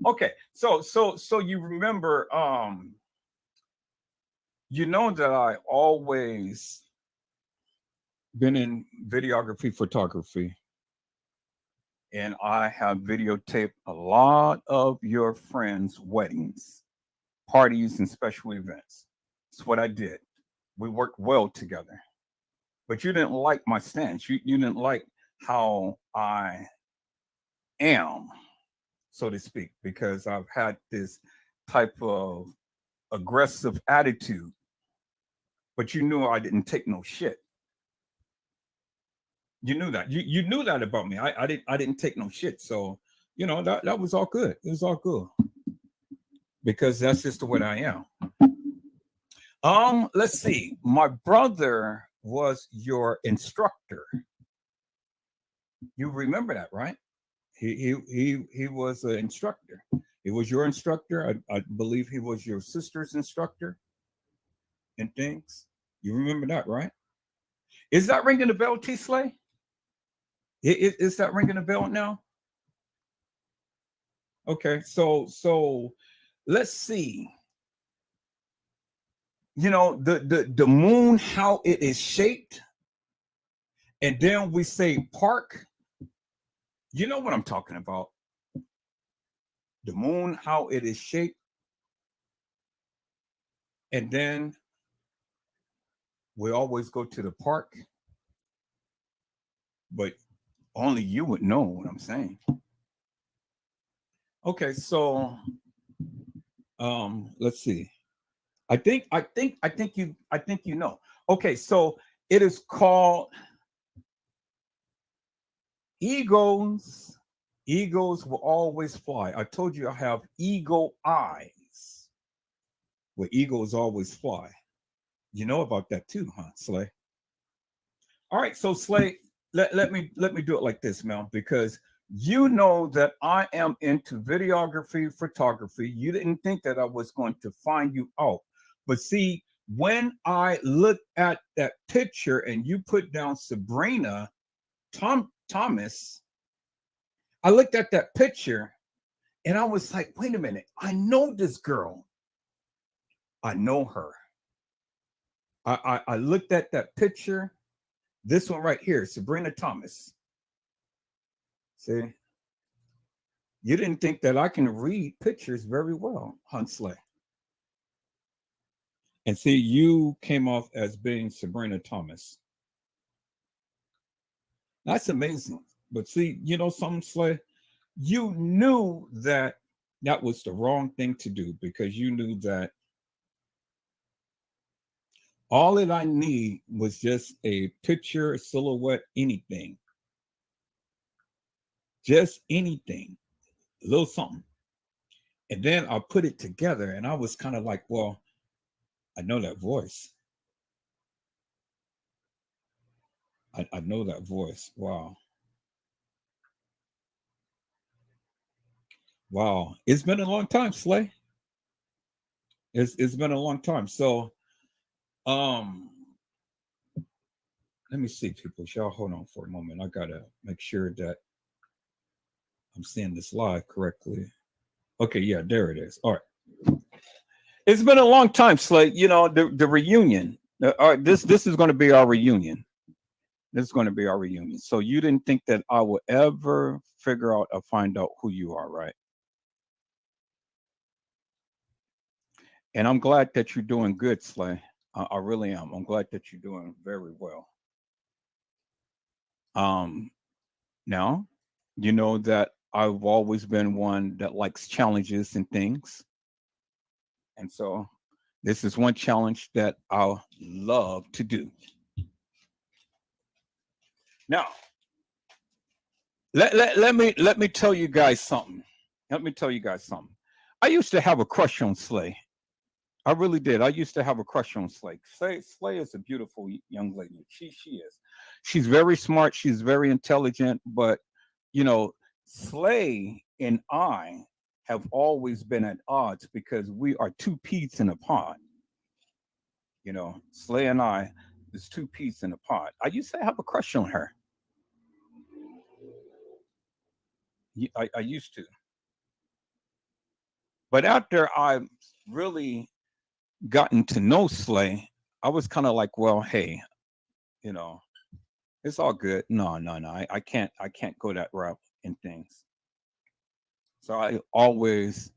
Okay, so you remember, you know that I always been in videography, photography, and I have videotaped a lot of your friends' weddings, parties, and special events. That's what I did. We worked well together. But you didn't like my stance. You didn't like how I am, so to speak, because I've had this type of aggressive attitude. But you knew I didn't take no shit. You knew that. You knew that about me. I didn't take no shit. So, you know, that was all good. It was all good. Because that's just the way I am. Let's see. My brother was your instructor. You remember that, right? He was an instructor. He was your instructor. I believe he was your sister's instructor and things. You remember that, right? Is that ringing a bell, T. Slay? Is that ringing a bell now? Okay, so let's see. You know, the moon, how it is shaped, and then we say park. You know what I'm talking about. The moon, how it is shaped, and then we always go to the park, but only you would know what I'm saying. Okay, so let's see. I think you know. Okay, so it is called eagles. Eagles will always fly. I told you I have eagle eyes, where eagles always fly. You know about that too, huh, Slay? All right, so Slay, let me do it like this, Mel, because you know that I am into videography, photography. You didn't think that I was going to find you out. But see, when I looked at that picture and you put down Sabrina Thomas, I looked at that picture and I was like, wait a minute, I know this girl. I know her. I looked at that picture. This one right here, Sabrina Thomas. See, you didn't think that I can read pictures very well, Huntsley. And see, you came off as being Sabrina Thomas. That's amazing. But see, you know something, Slay? You knew that that was the wrong thing to do, because you knew that all that I need was just a picture, a silhouette, anything. Just anything, a little something. And then I put it together and I was kind of like, well, I know that voice. I know that voice. Wow. Wow. It's been a long time, Slay. It's been a long time. So let me see, people. Y'all hold on for a moment. I gotta make sure that I'm seeing this live correctly. Okay, yeah, there it is. All right. It's been a long time, Slay. You know, the reunion. All right, this is going to be our reunion. This is going to be our reunion. So you didn't think that I would ever figure out or find out who you are, right? And I'm glad that you're doing good, Slay. I really am. I'm glad that you're doing very well. Now, you know that I've always been one that likes challenges and things. And so this is one challenge that I love to do. Now, let me tell you guys something. Let me tell you guys something. I used to have a crush on Slay. I really did. I used to have a crush on Slay. Slay is a beautiful young lady. She is. She's very smart. She's very intelligent. But, you know, Slay and I have always been at odds because we are two peas in a pod. You know, Slay and I is two peas in a pod. I used to have a crush on her. I used to. But after I really gotten to know Slay, I was kind of like, well, hey, you know, it's all good. No. I can't go that route and things. So I always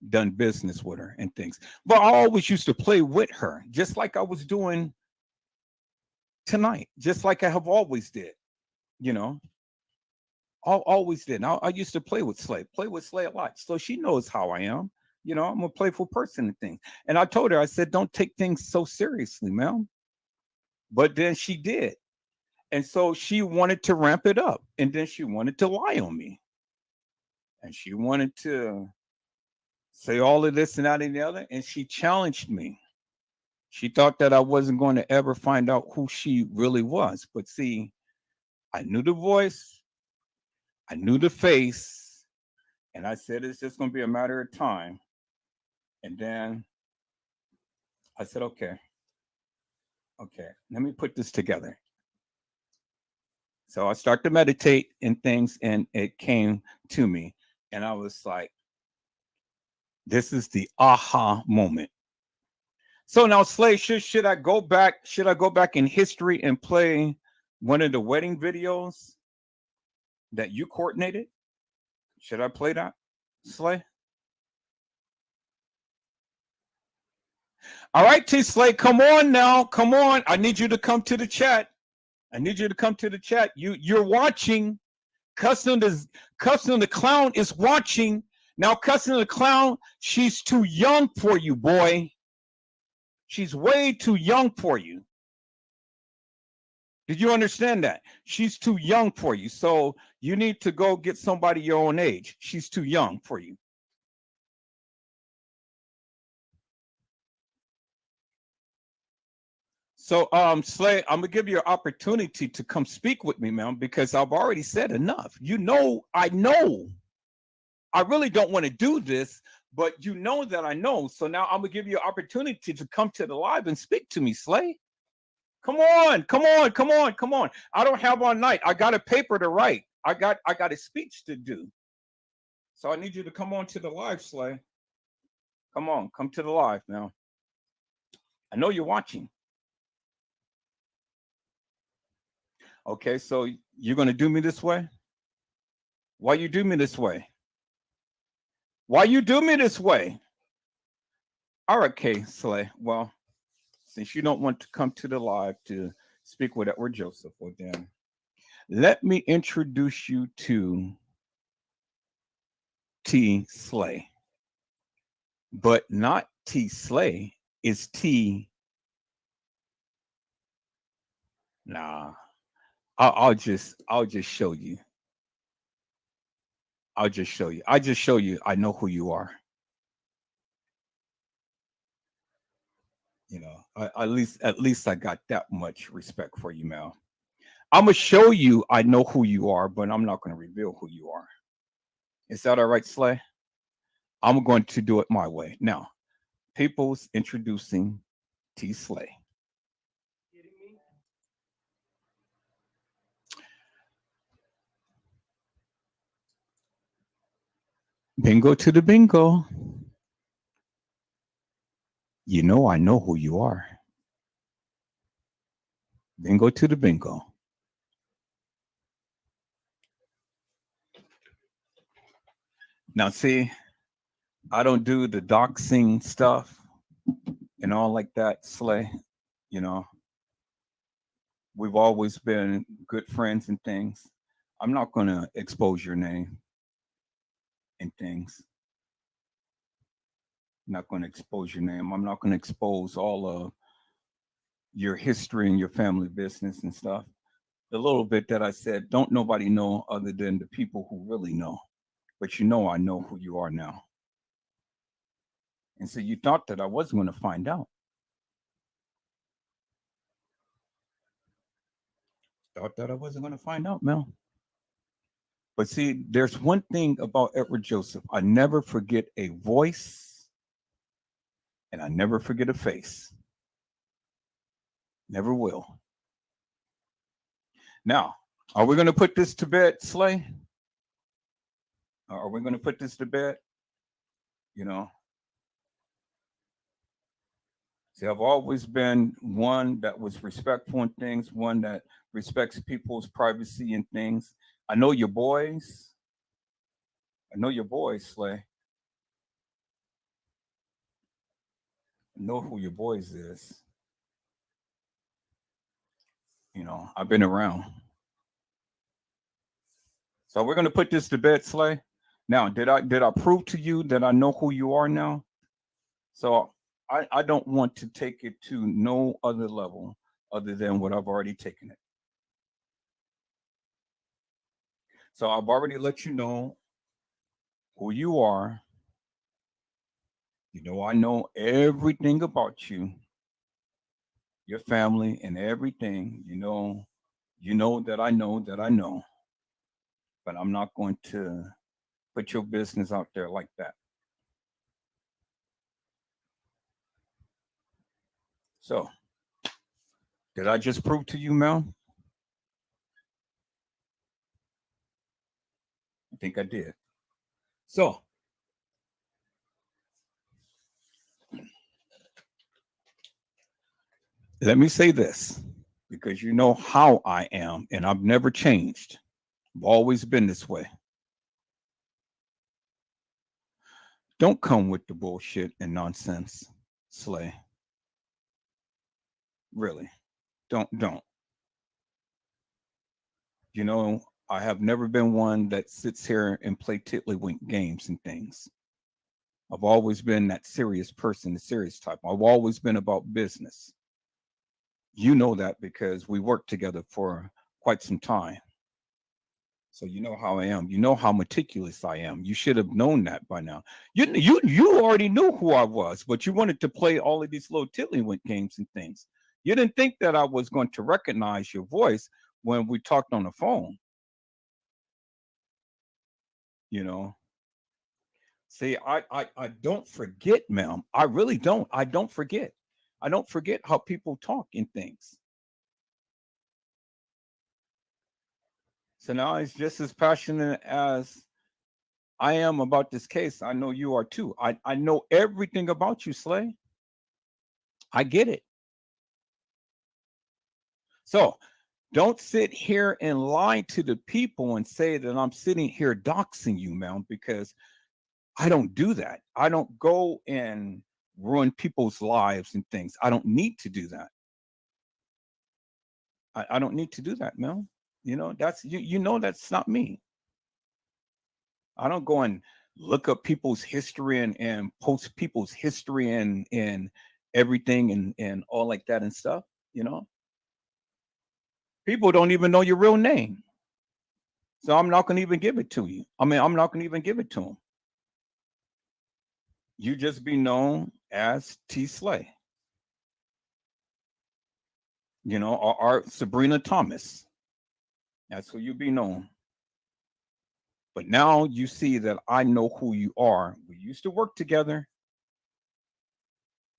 done business with her and things. But I always used to play with her, just like I was doing tonight, just like I have always did, you know. I always did. I used to play with Slay a lot. So she knows how I am. You know, I'm a playful person and things. And I told her, I said, don't take things so seriously, ma'am. But then she did. And so she wanted to ramp it up. And then she wanted to lie on me. And she wanted to say all of this and that and the other. And she challenged me. She thought that I wasn't going to ever find out who she really was. But see, I knew the voice. I knew the face. And I said, it's just going to be a matter of time. And then I said, okay, let me put this together. So I start to meditate and things, and it came to me. And I was like, this is the aha moment. So now, Slay, should I go back? Should I go back in history and play one of the wedding videos that you coordinated? Should I play that, Slay? All right, T Slay, come on now. Come on. I need you to come to the chat. I need you to come to the chat. You're watching. Custom the Clown is watching. Now, Custom the Clown, she's too young for you, boy. She's way too young for you. Did you understand that? She's too young for you. So you need to go get somebody your own age. She's too young for you. So, Slay, I'm gonna give you an opportunity to come speak with me, man, because I've already said enough. You know, I really don't want to do this, but you know that I know. So now I'm gonna give you an opportunity to come to the live and speak to me, Slay. Come on. I don't have all night. I got a paper to write. I got a speech to do. So I need you to come on to the live, Slay. Come on, come to the live now. I know you're watching. Okay, so you're gonna do me this way? Why you do me this way? Why you do me this way? All right, okay, Slay. Well, since you don't want to come to the live to speak with Edward Joseph, well then, let me introduce you to T Slay. But not T Slay, it's T. Nah. I'll just show you. I just show you. I know who you are. You know, at least I got that much respect for you, Mel. I'm gonna show you I know who you are, but I'm not gonna reveal who you are. Is that all right, Slay? I'm going to do it my way. Now, people's introducing T Slay. Bingo to the bingo. You know I know who you are. Bingo to the bingo. Now see, I don't do the doxing stuff and all like that, Slay. You know, we've always been good friends and things. I'm not going to expose your name and things. I'm not going to expose your name. I'm not going to expose all of your history and your family business and stuff. The little bit that I said, don't nobody know other than the people who really know. But you know I know who you are now. And so you thought that I wasn't going to find out. Thought that I wasn't going to find out, Mel. But see, there's one thing about Edward Joseph. I never forget a voice and I never forget a face. Never will. Now, are we going to put this to bed, Slay? Are we going to put this to bed? You know, see, I've always been one that was respectful in things, one that respects people's privacy and things. I know your boys. I know your boys, Slay. I know who your boys is. You know, I've been around. So we're going to put this to bed, Slay. Now, did I prove to you that I know who you are now? So I don't want to take it to no other level other than what I've already taken it. So I've already let you know who you are. You know, I know everything about you, your family, and everything. You know that I know that I know. But I'm not going to put your business out there like that. So, did I just prove to you, Mel? I think I did. So, let me say this, because you know how I am, and I've never changed. I've always been this way. Don't come with the bullshit and nonsense, Slay. Really. Don't. You know, I have never been one that sits here and play tiddlywink games and things. I've always been that serious person, the serious type. I've always been about business. You know that because we worked together for quite some time. So you know how I am. You know how meticulous I am. You should have known that by now. You already knew who I was, but you wanted to play all of these little tiddlywink games and things. You didn't think that I was going to recognize your voice when we talked on the phone. You know. See, I don't forget, ma'am. I really don't. I don't forget. I don't forget how people talk in things. So now it's just as passionate as I am about this case. I know you are too. I know everything about you, Slay. I get it. So don't sit here and lie to the people and say that I'm sitting here doxing you, ma'am, because I don't do that. I don't go and ruin people's lives and things. I don't need to do that. I don't need to do that, Mel. You know, that's you know that's not me. I don't go and look up people's history and post people's history and everything and all like that and stuff, you know. People don't even know your real name. So I'm not going to even give it to you. I mean, I'm not going to even give it to them. You just be known as T Slay. You know, or Sabrina Thomas. That's who you be known. But now you see that I know who you are. We used to work together.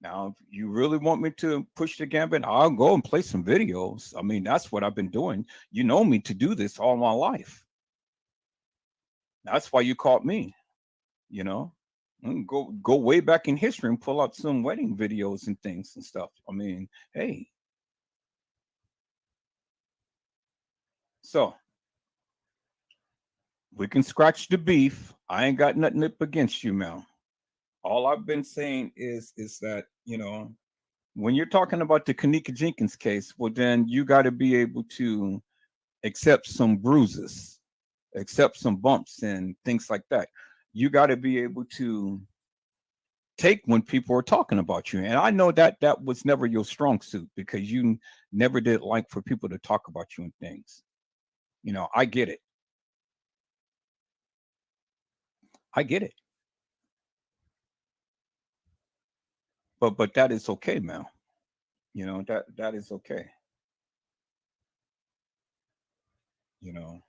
Now, if you really want me to push the gambit, I'll go and play some videos. I mean, that's what I've been doing. You know me to do this all my life. That's why you caught me, you know. Go way back in history and pull out some wedding videos and things and stuff. I mean, hey. So we can scratch the beef. I ain't got nothing up against you, Mel. All I've been saying is that, you know, when you're talking about the Kenneka Jenkins case, well, then you got to be able to accept some bruises, accept some bumps and things like that. You got to be able to take when people are talking about you. And I know that that was never your strong suit because you never did like for people to talk about you and things. You know, I get it. I get it. But that is okay, Mel. You know, that is okay. You know.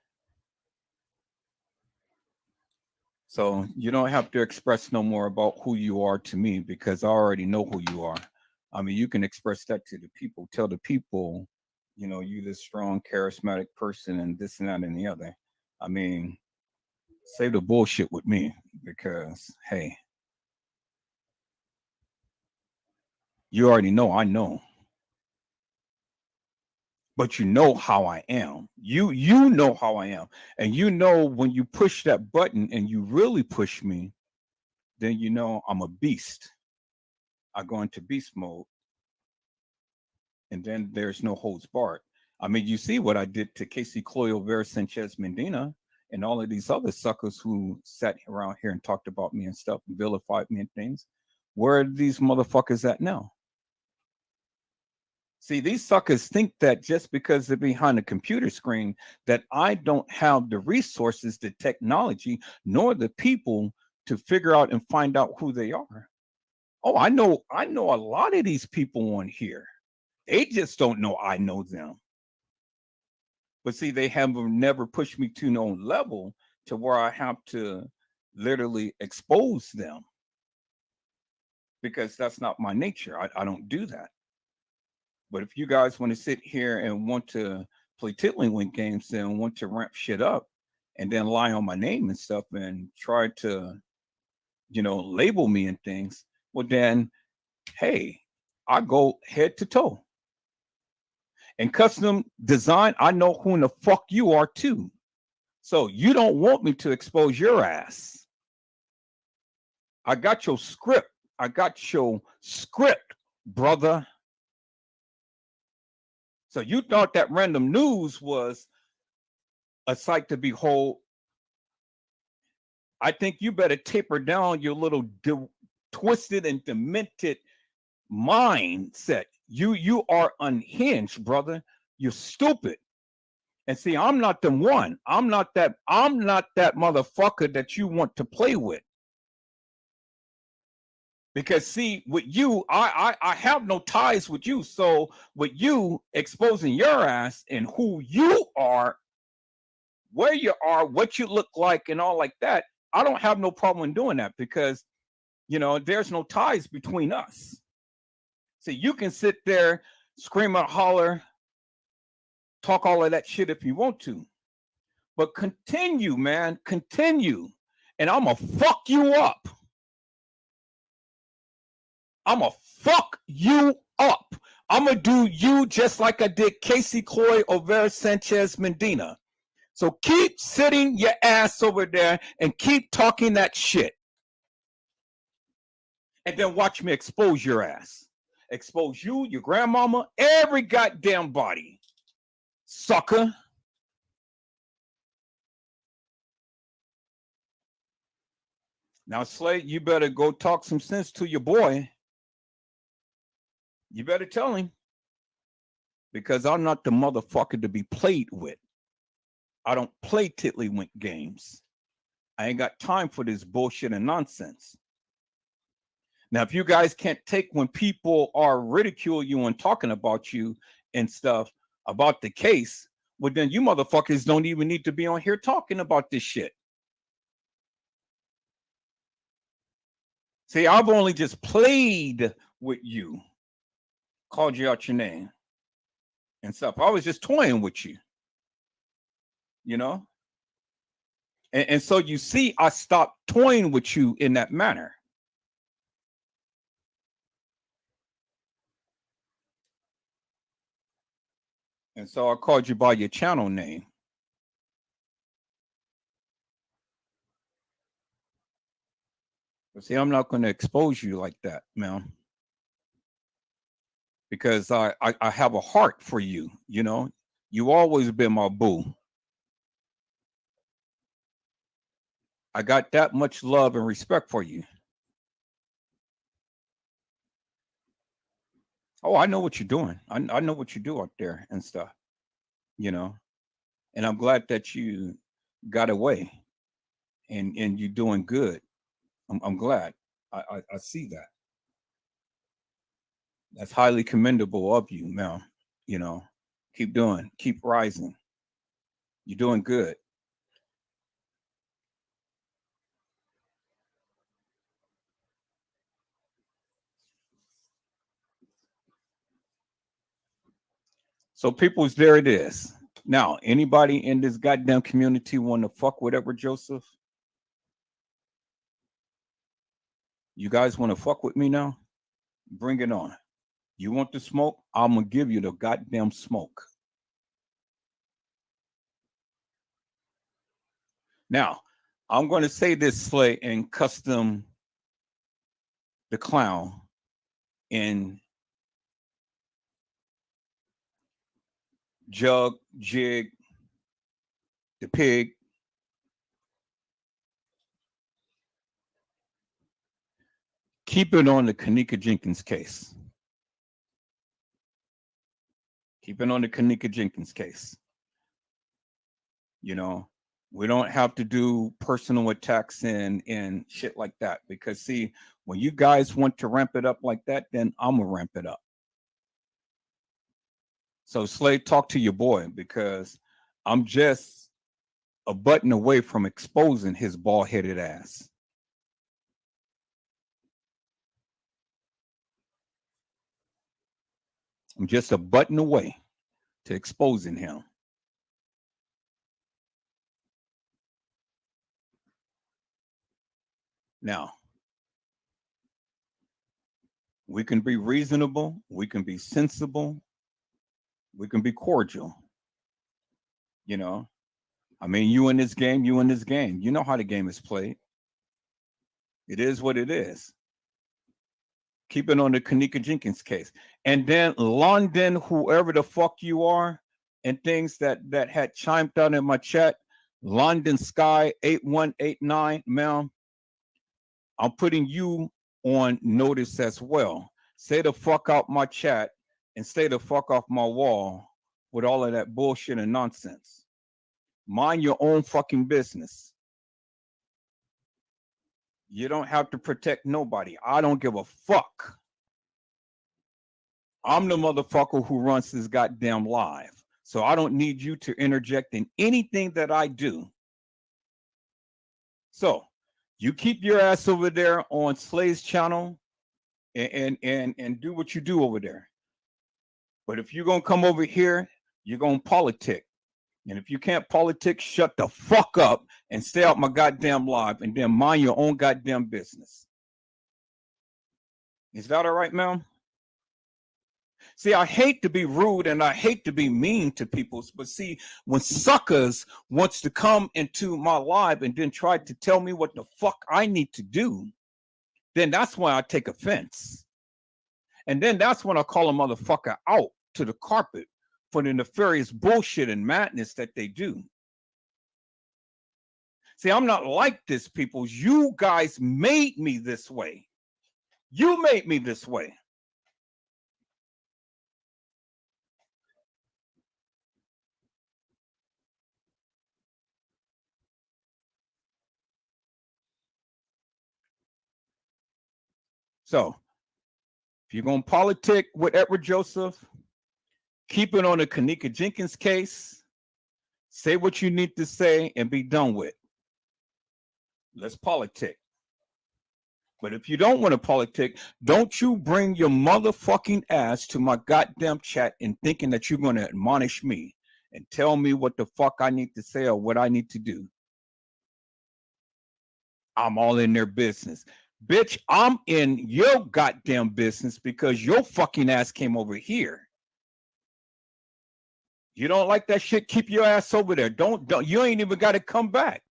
So you don't have to express no more about who you are to me because I already know who you are. I mean, you can express that to the people. Tell the people, you know, you this strong, charismatic person and this and that and the other. I mean, save the bullshit with me because, hey, you already know I know. But you know how I am. You know how I am. And you know when you push that button and you really push me, then you know I'm a beast. I go into beast mode. And then there's no holds barred. I mean, you see what I did to Casey Cloyo, Vera Sanchez Medina, and all of these other suckers who sat around here and talked about me and stuff and vilified me and things. Where are these motherfuckers at now? See, these suckers think that just because they're behind a computer screen, that I don't have the resources, the technology, nor the people to figure out and find out who they are. Oh, I know a lot of these people on here. They just don't know I know them. But see, they have never pushed me to no level to where I have to literally expose them, because that's not my nature. I don't do that. But if you guys want to sit here and want to play tiddlywink games and want to ramp shit up and then lie on my name and stuff and try to, label me and things, well then, hey, I go head to toe. And custom design, I know who in the fuck you are too. So you don't want me to expose your ass. I got your script. Brother. So you thought that Random News was a sight to behold. I think you better taper down your little twisted and demented mindset. You are unhinged, brother. You're stupid. And see, I'm not the one. I'm not that motherfucker that you want to play with. Because see, with you, I have no ties with you. So with you exposing your ass and who you are, where you are, what you look like, and all like that, I don't have no problem in doing that because, there's no ties between us. See, you can sit there, scream and holler, talk all of that shit if you want to. But continue, man, continue. And I'm going to fuck you up. I'm going to fuck you up. I'm going to do you just like I did Casey Cloy or Vera Sanchez Medina. So keep sitting your ass over there and keep talking that shit. And then watch me expose your ass. Expose you, your grandmama, every goddamn body. Sucker. Now, Slade, you better go talk some sense to your boy. You better tell him. Because I'm not the motherfucker to be played with. I don't play tiddlywink games. I ain't got time for this bullshit and nonsense. Now, if you guys can't take when people are ridiculing you and talking about you and stuff about the case, well, then you motherfuckers don't even need to be on here talking about this shit. See, I've only just played with you, called you out your name and stuff. I was just toying with you, And so you see, I stopped toying with you in that manner. And so I called you by your channel name. But see, I'm not going to expose you like that, man. Because I have a heart for you, You always been my boo. I got that much love and respect for you. Oh, I know what you're doing. I know what you do out there and stuff, And I'm glad that you got away and you're doing good. I'm glad. I see that. That's highly commendable of you, man. Keep doing, keep rising. You're doing good. So peoples, there it is. Now, anybody in this goddamn community want to fuck with Edward Joseph? You guys want to fuck with me now? Bring it on. You want the smoke? I'm going to give you the goddamn smoke. Now, I'm going to say this, Slay, and Custom the Clown in Jug, Jig, the Pig. Keep it on the Kenneka Jenkins case. Keep it on the Kenneka Jenkins case. We don't have to do personal attacks and shit like that. Because, see, when you guys want to ramp it up like that, then I'm going to ramp it up. So, Slade, talk to your boy, because I'm just a button away from exposing his bald-headed ass. I'm just a button away to exposing him. Now, we can be reasonable, we can be sensible, we can be cordial. You know, I mean, you in this game, you in this game. You know how the game is played. It is what it is. Keep it on the Kenneka Jenkins case. And then London, whoever the fuck you are, and things that had chimed out in my chat, London Sky 8189, ma'am, I'm putting you on notice as well. Stay the fuck out my chat and stay the fuck off my wall with all of that bullshit and nonsense. Mind your own fucking business. You don't have to protect nobody. I don't give a fuck. I'm the motherfucker who runs this goddamn live. So I don't need you to interject in anything that I do. So you keep your ass over there on Slay's channel and do what you do over there. But if you're gonna come over here, you're gonna politic. And if you can't politic, shut the fuck up and stay out my goddamn live and then mind your own goddamn business. Is that all right, ma'am? See, I hate to be rude and I hate to be mean to people, but see, when suckers wants to come into my live and then try to tell me what the fuck I need to do, then that's when I take offense. And then that's when I call a motherfucker out to the carpet for the nefarious bullshit and madness that they do. See, I'm not like this, people. You guys made me this way. You made me this way. So, if you're going to politic with Edward Joseph, keep it on the Kenneka Jenkins case. Say what you need to say and be done with. Let's politic. But if you don't want to politic, don't you bring your motherfucking ass to my goddamn chat and thinking that you're going to admonish me and tell me what the fuck I need to say or what I need to do. I'm all in their business. Bitch, I'm in your goddamn business because your fucking ass came over here. You don't like that shit? Keep your ass over there. Don't you ain't even got to come back.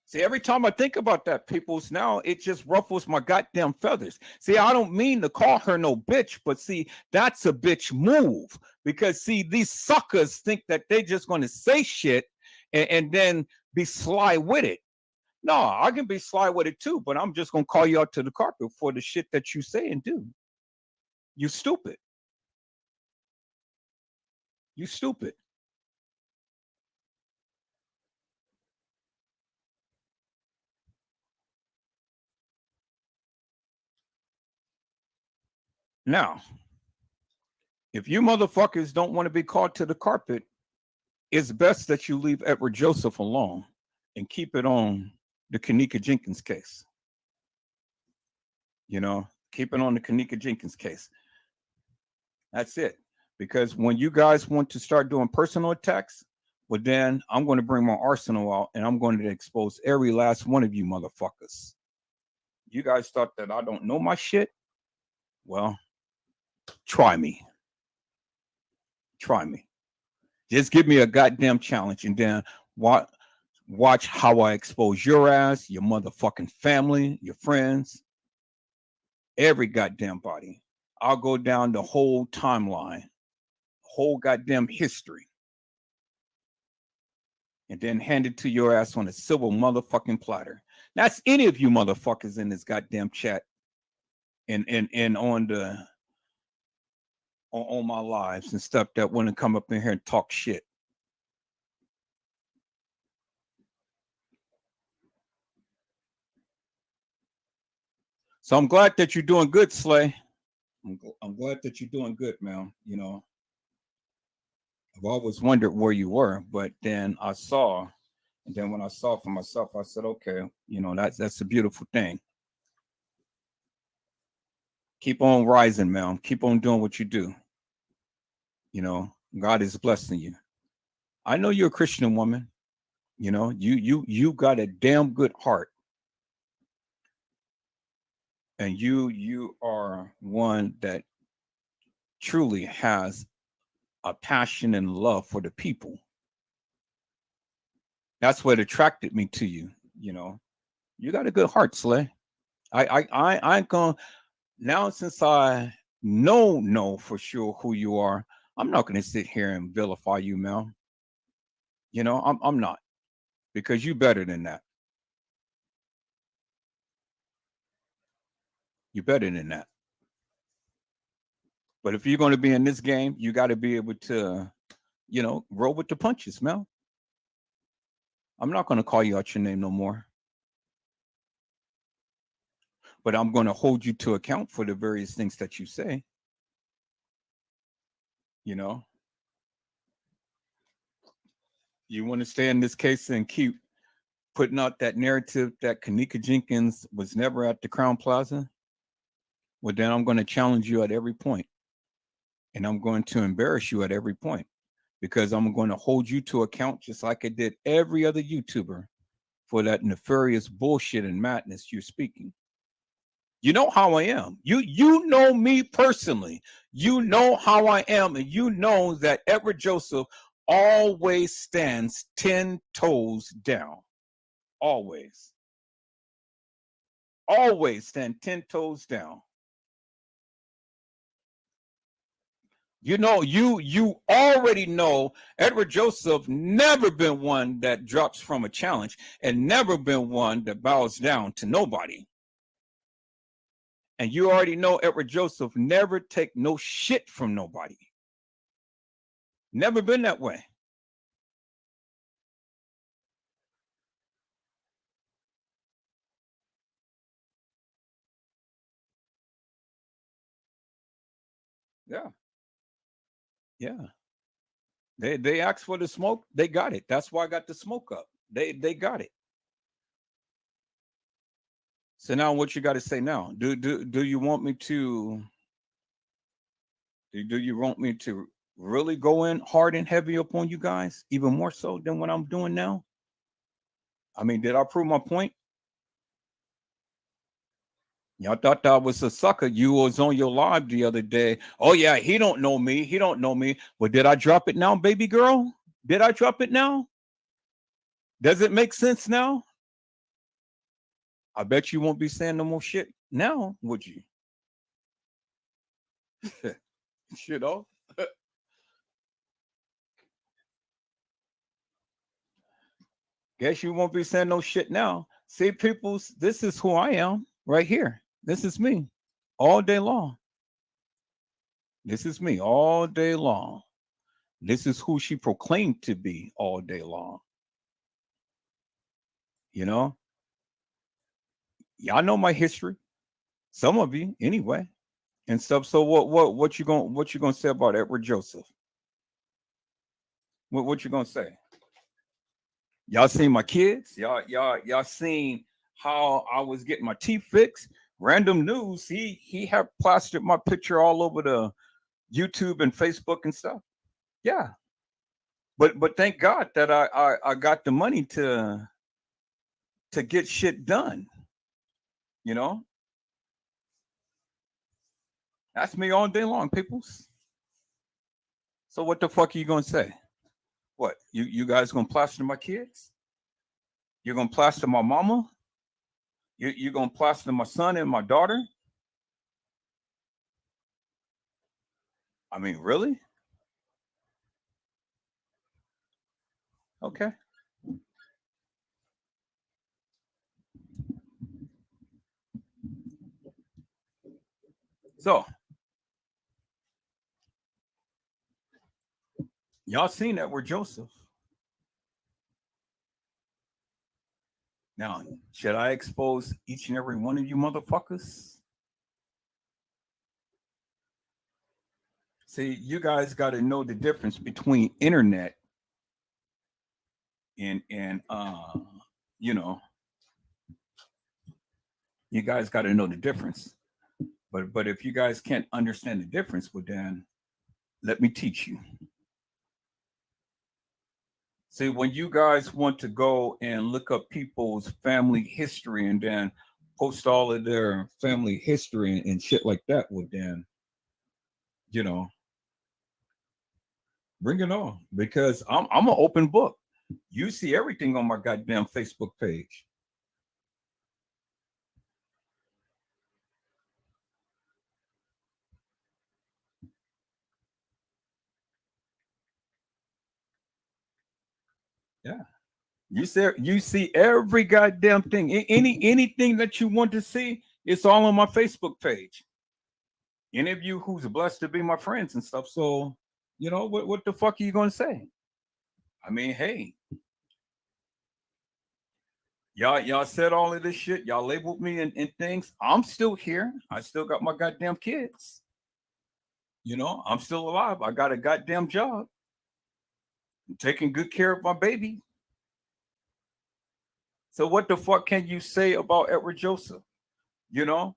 See, every time I think about that, peoples, now it just ruffles my goddamn feathers. See, I don't mean to call her no bitch, but see, that's a bitch move. Because see, these suckers think that they're just going to say shit and then be sly with it. No, I can be sly with it too, but I'm just going to call you out to the carpet for the shit that you say and do. You stupid. You stupid. Now, if you motherfuckers don't want to be called to the carpet, it's best that you leave Edward Joseph alone and keep it on the Kenneka Jenkins case. You know, keep it on the Kenneka Jenkins case. That's it. Because when you guys want to start doing personal attacks, well, then I'm going to bring my arsenal out and I'm going to expose every last one of you motherfuckers. You guys thought that I don't know my shit? Well, try me. Try me. Just give me a goddamn challenge and then watch how I expose your ass, your motherfucking family, your friends, every goddamn body. I'll go down the whole timeline, whole goddamn history, and then hand it to your ass on a silver motherfucking platter. That's any of you motherfuckers in this goddamn chat and on my lives and stuff that want to come up in here and talk shit. So I'm glad that you're doing good, Slay. I'm glad that you're doing good, man. You know, I've always wondered where you were, but then I saw, and then when I saw for myself, I said, okay, you know, that's a beautiful thing. Keep on rising, man. Keep on doing what you do. You know, God is blessing you. I know you're a Christian woman. You know, you got a damn good heart, and you are one that truly has a passion and love for the people. That's what attracted me to you. You know, you got a good heart, Slay. I ain't gonna now since I know for sure who you are. I'm not gonna sit here and vilify you, Mel. You know, I'm not, because you better than that. You better than that. But if you're going to be in this game, you got to be able to, you know, roll with the punches, Mel. I'm not going to call you out your name no more. But I'm going to hold you to account for the various things that you say. You know, you want to stay in this case and keep putting out that narrative that Kenneka Jenkins was never at the Crown Plaza. Well, then I'm going to challenge you at every point. And I'm going to embarrass you at every point, because I'm going to hold you to account just like I did every other YouTuber for that nefarious bullshit and madness you're speaking. You know how I am. You know me personally. You know how I am, and you know that Edward Joseph always stands 10 toes down. Always. Always stand 10 toes down. You know, you already know Edward Joseph never been one that drops from a challenge, and never been one that bows down to nobody. And you already know Edward Joseph never take no shit from nobody. Never been that way. Yeah. Yeah. They asked for the smoke, they got it. That's why I got the smoke up. They got it. So now what you got to say now? Do you want me to do you want me to really go in hard and heavy upon you guys, even more so than what I'm doing now? I mean, did I prove my point? Y'all thought that I was a sucker. You was on your live the other day. Oh yeah, he don't know me. He don't know me. Well, did I drop it now, baby girl? Did I drop it now? Does it make sense now? I bet you won't be saying no more shit now, would you? You know? Guess you won't be saying no shit now. See, peoples, this is who I am right here. This is me all day long. This is me all day long. This is who she proclaimed to be all day long. You know? Y'all know my history. Some of you, anyway, and stuff. So what you gonna say about Edward Joseph? What you gonna say? Y'all seen my kids? Y'all seen how I was getting my teeth fixed? Random News, he had plastered my picture all over the YouTube and Facebook and stuff. Yeah. But thank God that I got the money to get shit done. You know? That's me all day long, peoples. So what the fuck are you gonna say? What? You guys gonna plaster my kids? You're gonna plaster my mama? You're gonna plaster my son and my daughter? I mean, really? Okay. So y'all seen that with Joseph. Now, should I expose each and every one of you motherfuckers? See, you guys got to know the difference between internet and you know, you guys got to know the difference. But if you guys can't understand the difference, well then let me teach you. See, when you guys want to go and look up people's family history and then post all of their family history and shit like that, well then, you know, bring it on, because I'm an open book. You see everything on my goddamn Facebook page. Yeah. You see every goddamn thing. Anything that you want to see, it's all on my Facebook page. Any of you who's blessed to be my friends and stuff. So, you know, what the fuck are you gonna say? I mean, hey, y'all said all of this shit. Y'all labeled me and things. I'm still here. I still got my goddamn kids. You know, I'm still alive. I got a goddamn job. I'm taking good care of my baby. So what the fuck can you say about Edward Joseph? You know?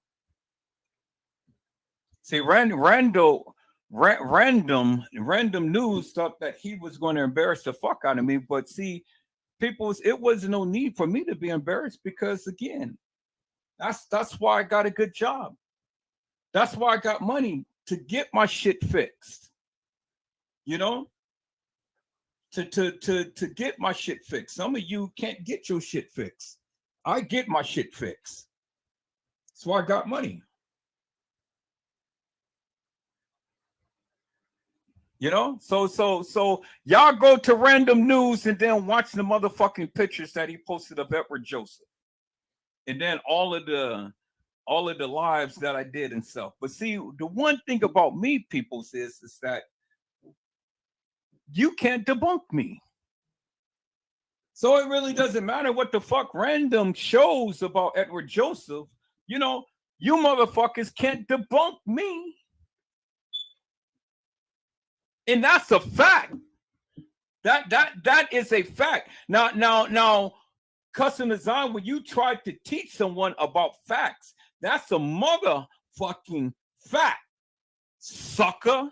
See, random news thought that he was going to embarrass the fuck out of me. But see, it was no need for me to be embarrassed, because again, that's why I got a good job. That's why I got money to get my shit fixed. You know? To get my shit fixed. Some of you can't get your shit fixed. I get my shit fixed. So I got money. You know, so y'all go to random news and then watch the motherfucking pictures that he posted of Edward Joseph, and then all of the lives that I did and stuff. But see, the one thing about me, people, is that you can't debunk me. So it really doesn't matter what the fuck random shows about Edward Joseph. You know, you motherfuckers can't debunk me. And that's a fact. That is a fact. Now, custom design, when you try to teach someone about facts, that's a motherfucking fact, sucker.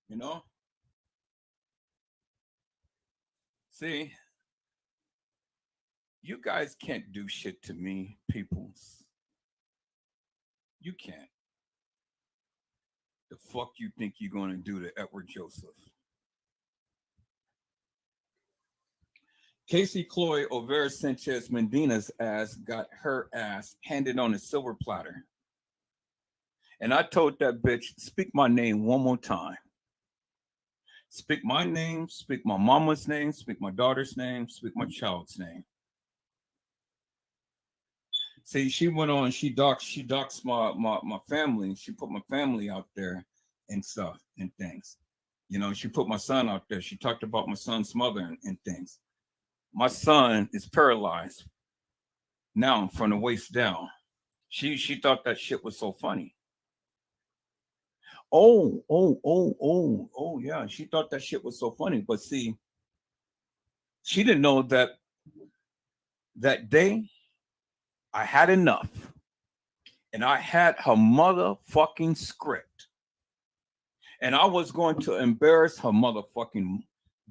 You know? See, you guys can't do shit to me, peoples. You can't. The fuck you think you're going to do to Edward Joseph? Casey Chloe Overa Sanchez Medina's ass got her ass handed on a silver platter. And I told that bitch, speak my name one more time. Speak my name, speak my mama's name, speak my daughter's name, speak my child's name. See, she went on, she doxed my family. She put my family out there and stuff and things. You know, she put my son out there. She talked about my son's mother and things. My son is paralyzed now from the waist down. She thought that shit was so funny. Oh, yeah. She thought that shit was so funny. But see, she didn't know that day I had enough. And I had her motherfucking script. And I was going to embarrass her motherfucking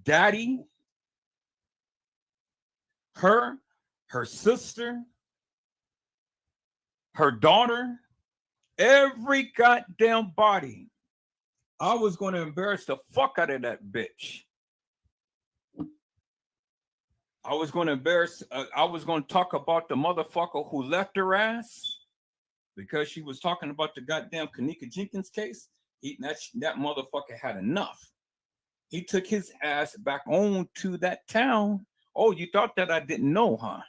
daddy, her sister, her daughter, every goddamn body. I was going to embarrass the fuck out of that bitch. I was going to talk about the motherfucker who left her ass because she was talking about the goddamn Kenneka Jenkins case. That motherfucker had enough. He took his ass back on to that town. Oh, you thought that I didn't know, huh?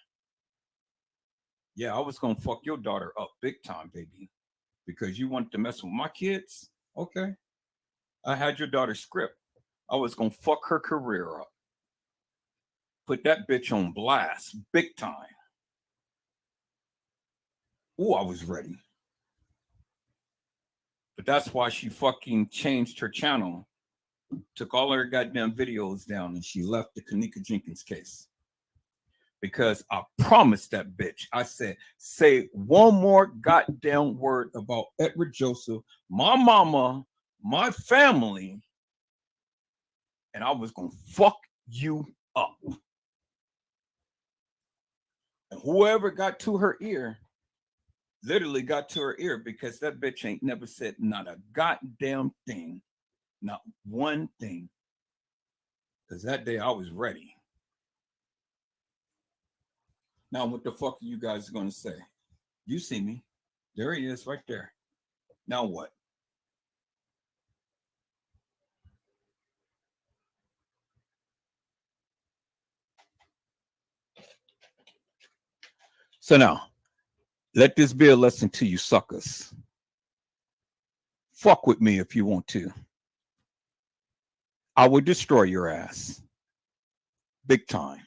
Yeah, I was going to fuck your daughter up big time, baby. Because you wanted to mess with my kids? Okay. I had your daughter's script. I was going to fuck her career up. Put that bitch on blast big time. Oh, I was ready. But that's why she fucking changed her channel, took all her goddamn videos down, and she left the Kenneka Jenkins case. Because I promised that bitch, I said, say one more goddamn word about Edward Joseph, my mama, my family, and I was gonna fuck you up. And whoever got to her ear, literally got to her ear, because that bitch ain't never said not a goddamn thing, not one thing. Because that day I was ready. Now, what the fuck are you guys going to say? You see me. There he is right there. Now what? So now, let this be a lesson to you suckers. Fuck with me if you want to. I will destroy your ass. Big time.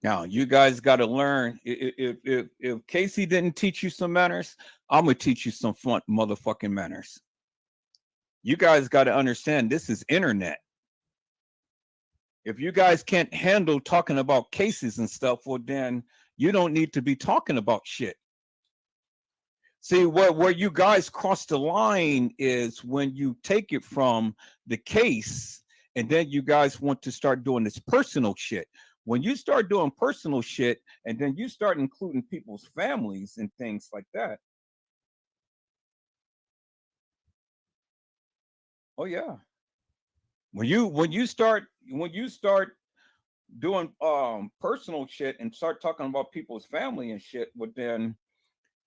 Now, you guys got to learn. If Casey didn't teach you some manners, I'm going to teach you some fun motherfucking manners. You guys got to understand this is internet. If you guys can't handle talking about cases and stuff, well, then you don't need to be talking about shit. See, where you guys cross the line is when you take it from the case and then you guys want to start doing this personal shit. When you start doing personal shit and then you start including people's families and things like that. Oh yeah. When you start doing personal shit and start talking about people's family and shit, well then,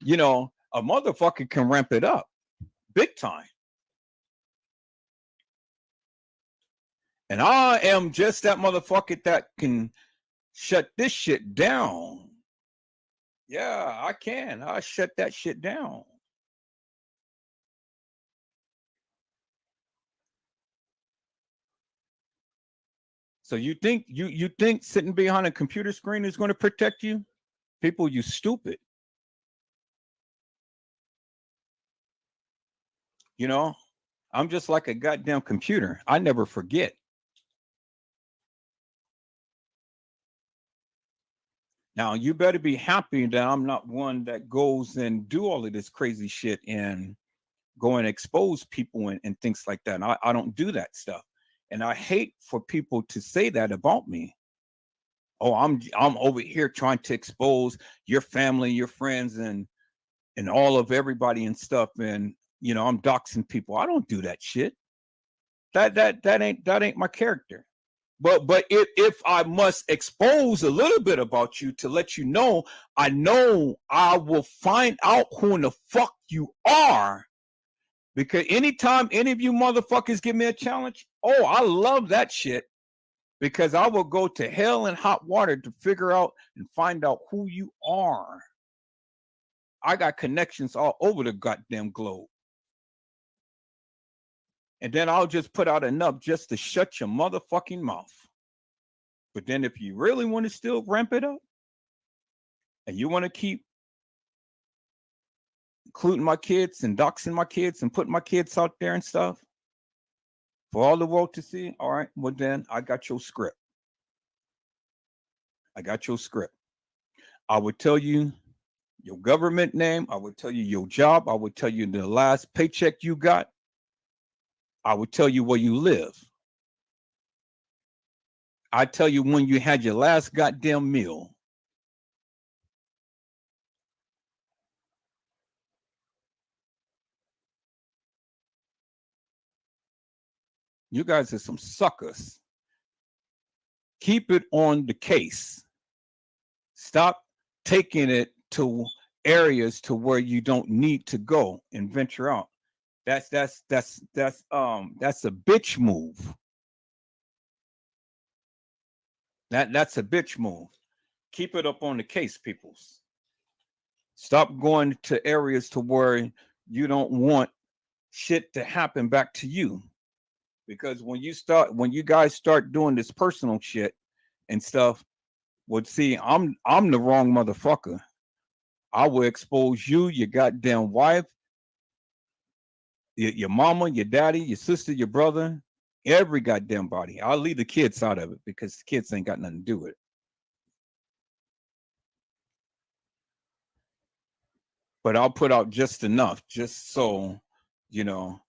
you know, a motherfucker can ramp it up big time. And I am just that motherfucker that can shut this shit down. Yeah, I can. I shut that shit down. So you think you think sitting behind a computer screen is going to protect you? People, you stupid. You know, I'm just like a goddamn computer. I never forget. Now, you better be happy that I'm not one that goes and do all of this crazy shit and go and expose people and things like that. And I don't do that stuff. And I hate for people to say that about me. Oh, I'm over here trying to expose your family, your friends, and all of everybody and stuff. And you know, I'm doxing people. I don't do that shit. That ain't my character. But if I must expose a little bit about you to let you know I will find out who in the fuck you are. Because anytime any of you motherfuckers give me a challenge, oh, I love that shit. Because I will go to hell and hot water to figure out and find out who you are. I got connections all over the goddamn globe. And then I'll just put out enough just to shut your motherfucking mouth. But then if you really want to still ramp it up, and you want to keep including my kids and doxing my kids and putting my kids out there and stuff for all the world to see, all right, well then I got your script. I got your script. I would tell you your government name. I would tell you your job. I would tell you the last paycheck you got. I would tell you where you live. I tell you when you had your last goddamn meal. You guys are some suckers. Keep it on the case. Stop taking it to areas to where you don't need to go and venture out. That's a bitch move. That's a bitch move. Keep it up on the case, peoples. Stop going to areas to where you don't want shit to happen back to you. Because when you guys start doing this personal shit and stuff, well, see, I'm the wrong motherfucker. I will expose you, your goddamn wife, your mama, your daddy, your sister, your brother, every goddamn body. I'll leave the kids out of it because the kids ain't got nothing to do with it. But I'll put out just enough, just so, it'll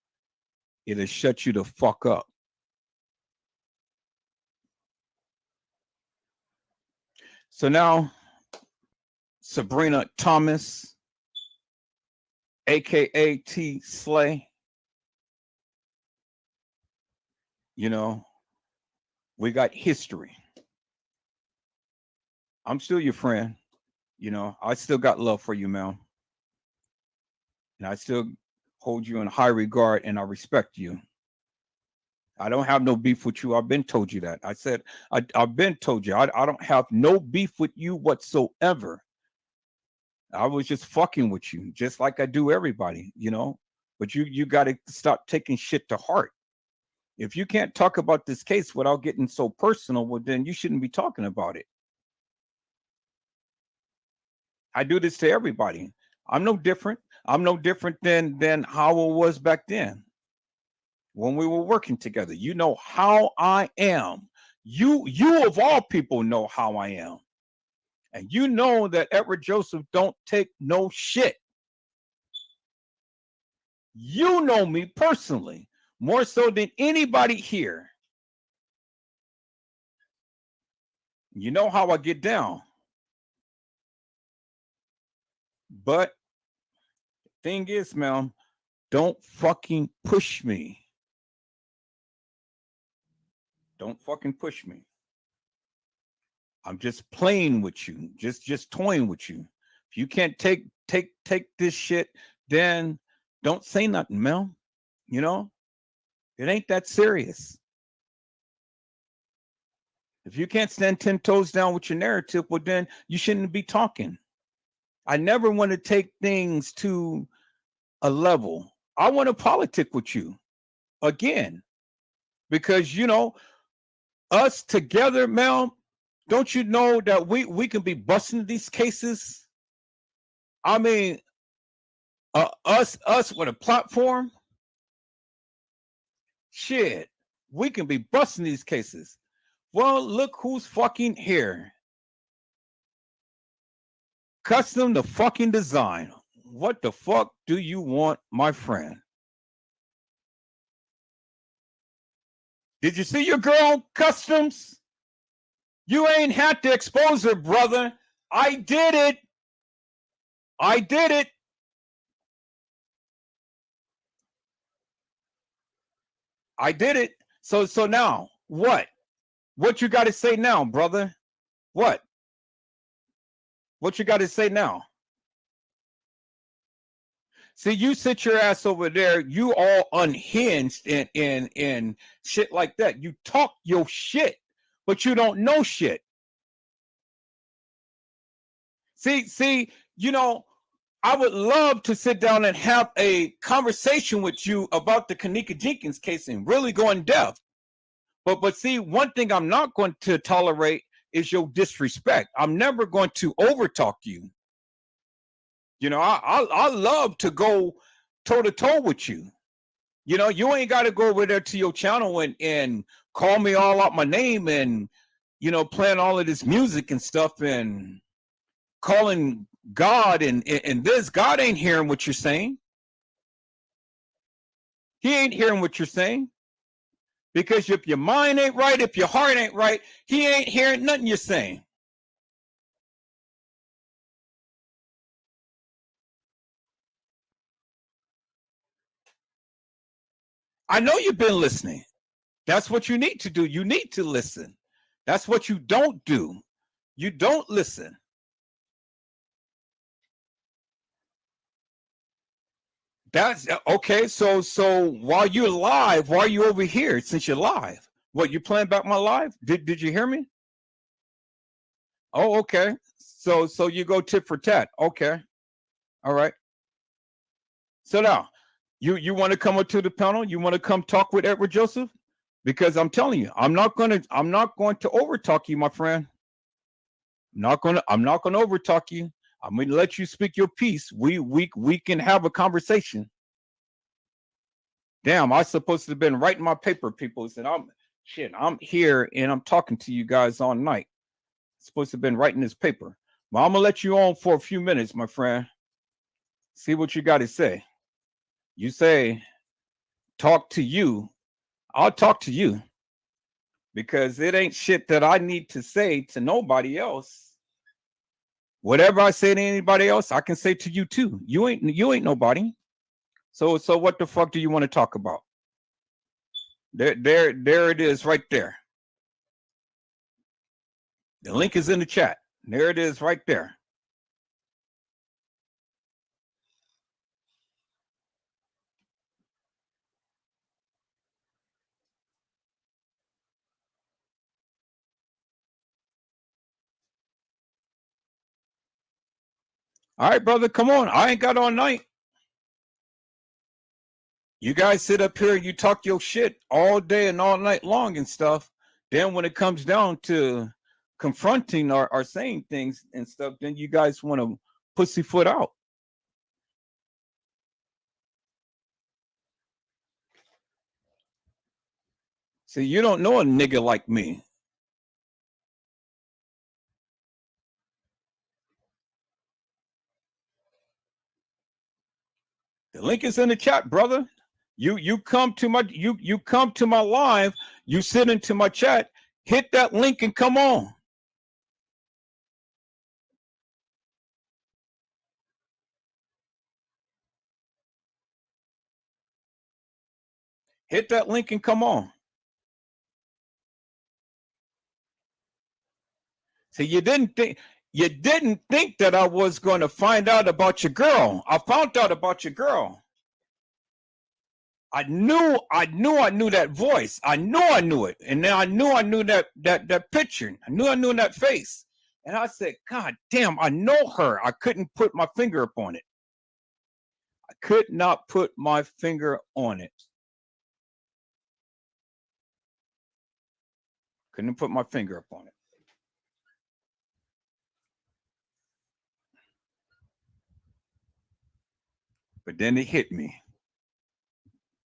shut you the fuck up. So now, Sabrina Thomas, aka T Slay, we got history. I'm still your friend. I still got love for you, man. And I still hold you in high regard and I respect you. I don't have no beef with you. I've been told you that. I said, I've been told you, I don't have no beef with you whatsoever. I was just fucking with you, just like I do everybody, But you got to stop taking shit to heart. If you can't talk about this case without getting so personal, well, then you shouldn't be talking about it. I do this to everybody. I'm no different. I'm no different than how it was back then when we were working together. You know how I am. You of all people know how I am. And you know that Edward Joseph don't take no shit. You know me personally, more so than anybody here. You know how I get down. But the thing is, man, don't fucking push me. Don't fucking push me. I'm just playing with you, just toying with you. If you can't take this shit, then don't say nothing, man. It ain't that serious. If you can't stand 10 toes down with your narrative, well, then you shouldn't be talking. I never want to take things to a level. I want to politic with you again, because us together, man. Don't you know that we can be busting these cases? I mean, us with a platform. Shit, we can be busting these cases. Well, look who's fucking here. Custom the fucking design. What the fuck do you want, my friend? Did you see your girl, Customs? You ain't had to expose her, brother. I did it. I did it. I did it. So now, what? What you got to say now, brother? What? What you got to say now? See, you sit your ass over there, you all unhinged and shit like that. You talk your shit, but you don't know shit. See, I would love to sit down and have a conversation with you about the Kenneka Jenkins case and really go in depth. But see, one thing I'm not going to tolerate is your disrespect. I'm never going to overtalk you. I love to go toe to toe with you. You ain't got to go over there to your channel and call me all out my name and, playing all of this music and stuff and calling God and this. God ain't hearing what you're saying. He ain't hearing what you're saying. Because if your mind ain't right, if your heart ain't right, he ain't hearing nothing you're saying. I know you've been listening. That's what you need to do. You need to listen. That's what you don't do. You don't listen. That's okay. So while you're live, why are you over here since you're live? What, you playing back my live? Did you hear me? Oh, okay. So you go tit for tat. Okay. All right. So now, you want to come up to the panel? You want to come talk with Edward Joseph? Because I'm telling you, I'm not going to overtalk you, my friend. I'm not going to overtalk you. I'm going to let you speak your piece. We can have a conversation. Damn, I supposed to have been writing my paper, people. And I'm here and I'm talking to you guys all night. Supposed to have been writing this paper. Well, I'm gonna let you on for a few minutes, my friend. See what you got to say. You say, talk to you. I'll talk to you. Because it ain't shit that I need to say to nobody else. Whatever I say to anybody else, I can say to you too. You ain't nobody. So what the fuck do you want to talk about? There it is right there. The link is in the chat. There it is right there. All right, brother, come on. I ain't got all night. You guys sit up here and you talk your shit all day and all night long and stuff. Then when it comes down to confronting or saying things and stuff, then you guys want to pussyfoot out. See, you don't know a nigga like me. The link is in the chat, brother. You come to my you come to my live, you sit into my chat, hit that link and come on. Hit that link and come on. So you didn't think that I was going to find out about your girl. I found out about your girl. I knew that voice. I knew it. And then I knew that picture. I knew that face. And I said, God damn, I know her. I couldn't put my finger up on it. I could not put my finger on it. Couldn't put my finger up on it. But then it hit me.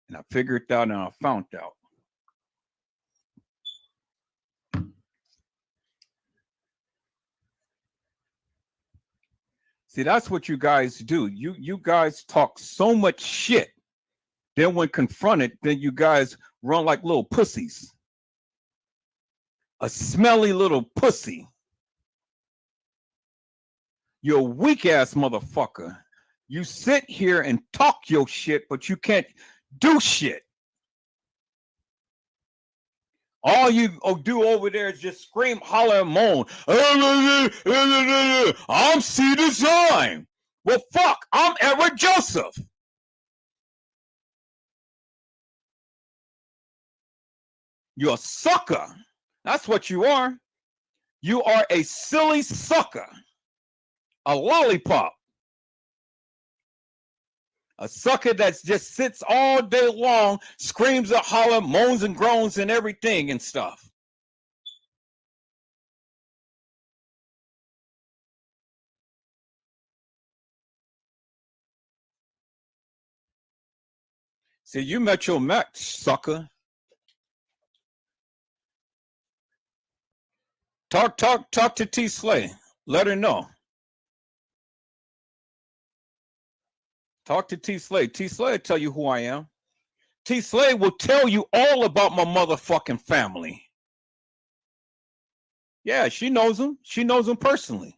And I figured it out and I found out. See, that's what you guys do. You guys talk so much shit. Then when confronted, then you guys run like little pussies. A smelly little pussy. You're a weak ass motherfucker. You sit here and talk your shit, but you can't do shit. All you do over there is just scream, holler, and moan. I'm C Design. Well, fuck, I'm Edward Joseph. You're a sucker. That's what you are. You are a silly sucker. A lollipop. A sucker that just sits all day long, screams and holler, moans and groans and everything and stuff. See, you met your match, sucker. Talk to T Slay. Let her know. Talk to T Slay. T Slay will tell you who I am. T Slay will tell you all about my motherfucking family. Yeah, she knows him. She knows him personally.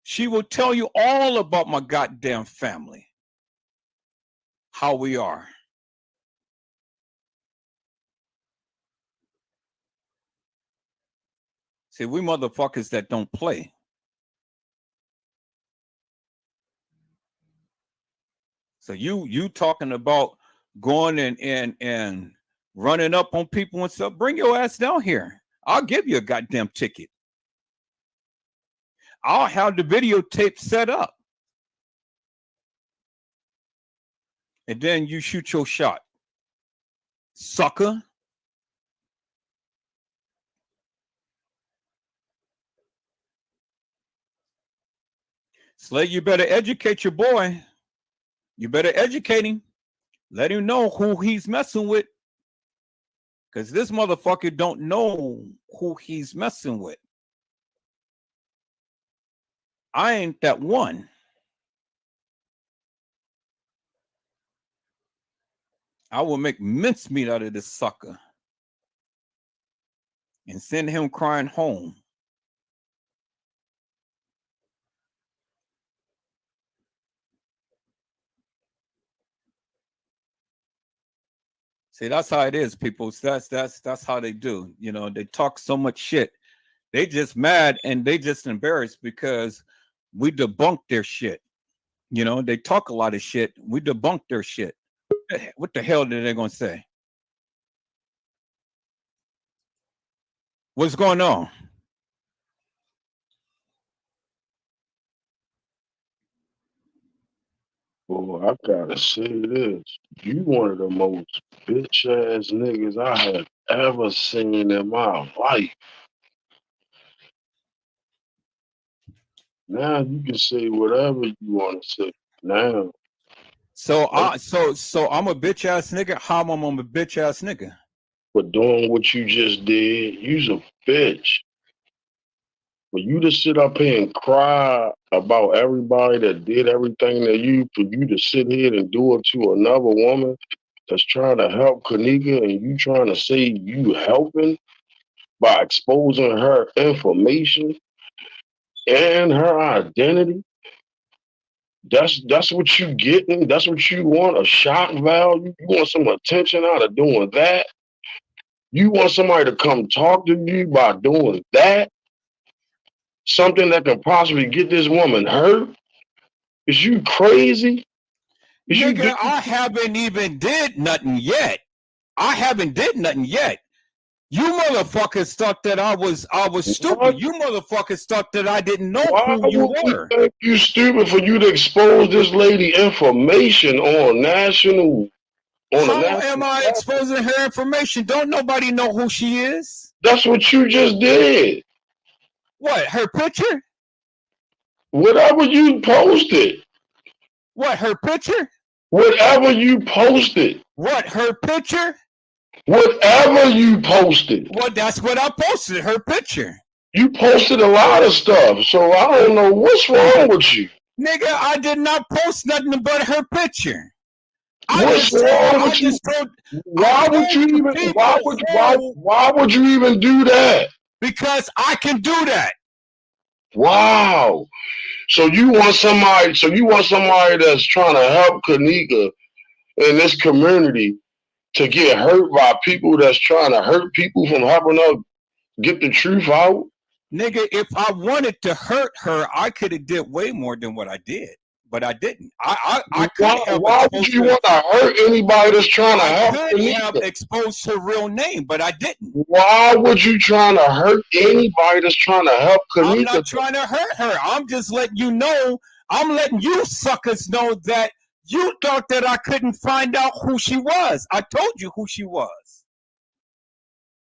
She will tell you all about my goddamn family. How we are. See, we motherfuckers that don't play. So you talking about going and running up on people and stuff, bring your ass down here. I'll give you a goddamn ticket. I'll have the videotape set up. And then you shoot your shot. Sucker. Slay, you better educate your boy. You better educate him. Let him know who he's messing with. Because this motherfucker don't know who he's messing with. I ain't that one. I will make mincemeat out of this sucker and send him crying home. See, that's how it is, people. That's how they do. You know, they talk so much shit. They just mad and they just embarrassed because we debunk their shit. You know, they talk a lot of shit. We debunk their shit. What the hell are they gonna say? What's going on? Boy, I gotta say this. You one of the most bitch ass niggas I have ever seen in my life. Now you can say whatever you want to say. Now. So I'm a bitch ass nigga. How am I a bitch ass nigga? For doing what you just did, you's a bitch. For you to sit up here and cry about everybody that did everything to you, for you to sit here and do it to another woman that's trying to help Kanika, and you trying to say you helping by exposing her information and her identity, that's what you getting. That's what you want, a shock value. You want some attention out of doing that. You want somebody to come talk to you by doing that. Something that can possibly get this woman hurt? Is you crazy? Nigga, I haven't even did nothing yet. I haven't did nothing yet. You motherfuckers thought that I was stupid. What? You motherfuckers thought that I didn't know Why who you would we were. think you stupid for you to expose this lady information on national? How am I exposing her information? Don't nobody know who she is. That's what you just did. What, her picture? Whatever you posted. What, her picture? Whatever you posted. What, her picture? Whatever you posted. Well, that's what I posted, her picture. You posted a lot of stuff, so I don't know what's wrong with you. Nigga, I did not post nothing but her picture. What's wrong with you? Why would you even do that? Because I can do that. Wow. So you want somebody that's trying to help Kanika in this community to get hurt by people that's trying to hurt people from helping her get the truth out? Nigga, if I wanted to hurt her, I could have did way more than what I did, but I didn't. Why would you want to hurt anybody that's trying to help I could have Kanika? exposed her real name, but I didn't. Why would you trying to hurt anybody that's trying to help Kanika? I'm not trying to hurt her. I'm just letting you know. I'm letting you suckers know that you thought that I couldn't find out who she was. I told you who she was.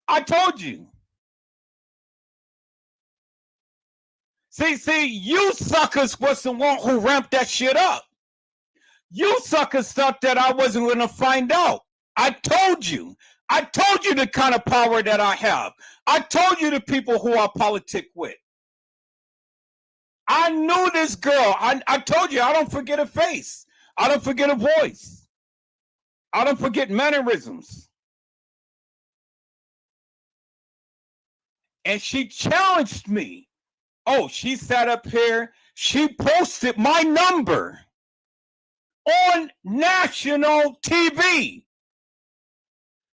I told you. See, you suckers was the one who ramped that shit up. You suckers thought that I wasn't going to find out. I told you. I told you the kind of power that I have. I told you the people who I politic with. I knew this girl. I told you I don't forget a face. I don't forget a voice. I don't forget mannerisms. And she challenged me. Oh, she sat up here. She posted my number on national TV.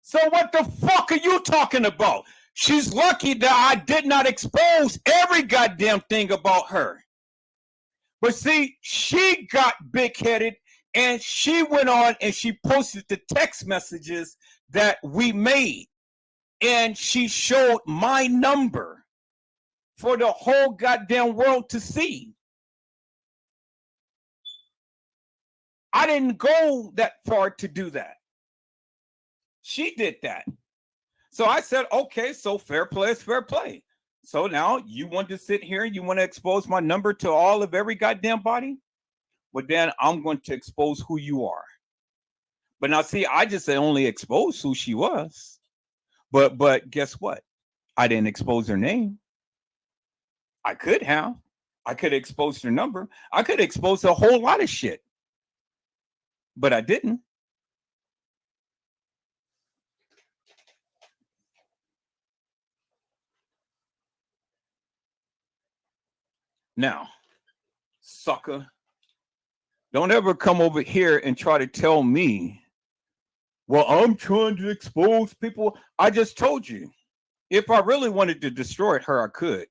So what the fuck are you talking about? She's lucky that I did not expose every goddamn thing about her. But see, she got big-headed and she went on and she posted the text messages that we made. And she showed my number for the whole goddamn world to see. I didn't go that far to do that. She did that. So I said, okay, so fair play is fair play. So now you want to sit here and you want to expose my number to all of every goddamn body? Well, then I'm going to expose who you are. But now, see, I just only exposed who she was. But guess what? I didn't expose her name. I could have. I could have exposed her number. I could have exposed a whole lot of shit. But I didn't. Now, sucker, don't ever come over here and try to tell me, well, I'm trying to expose people. I just told you, if I really wanted to destroy her, I could.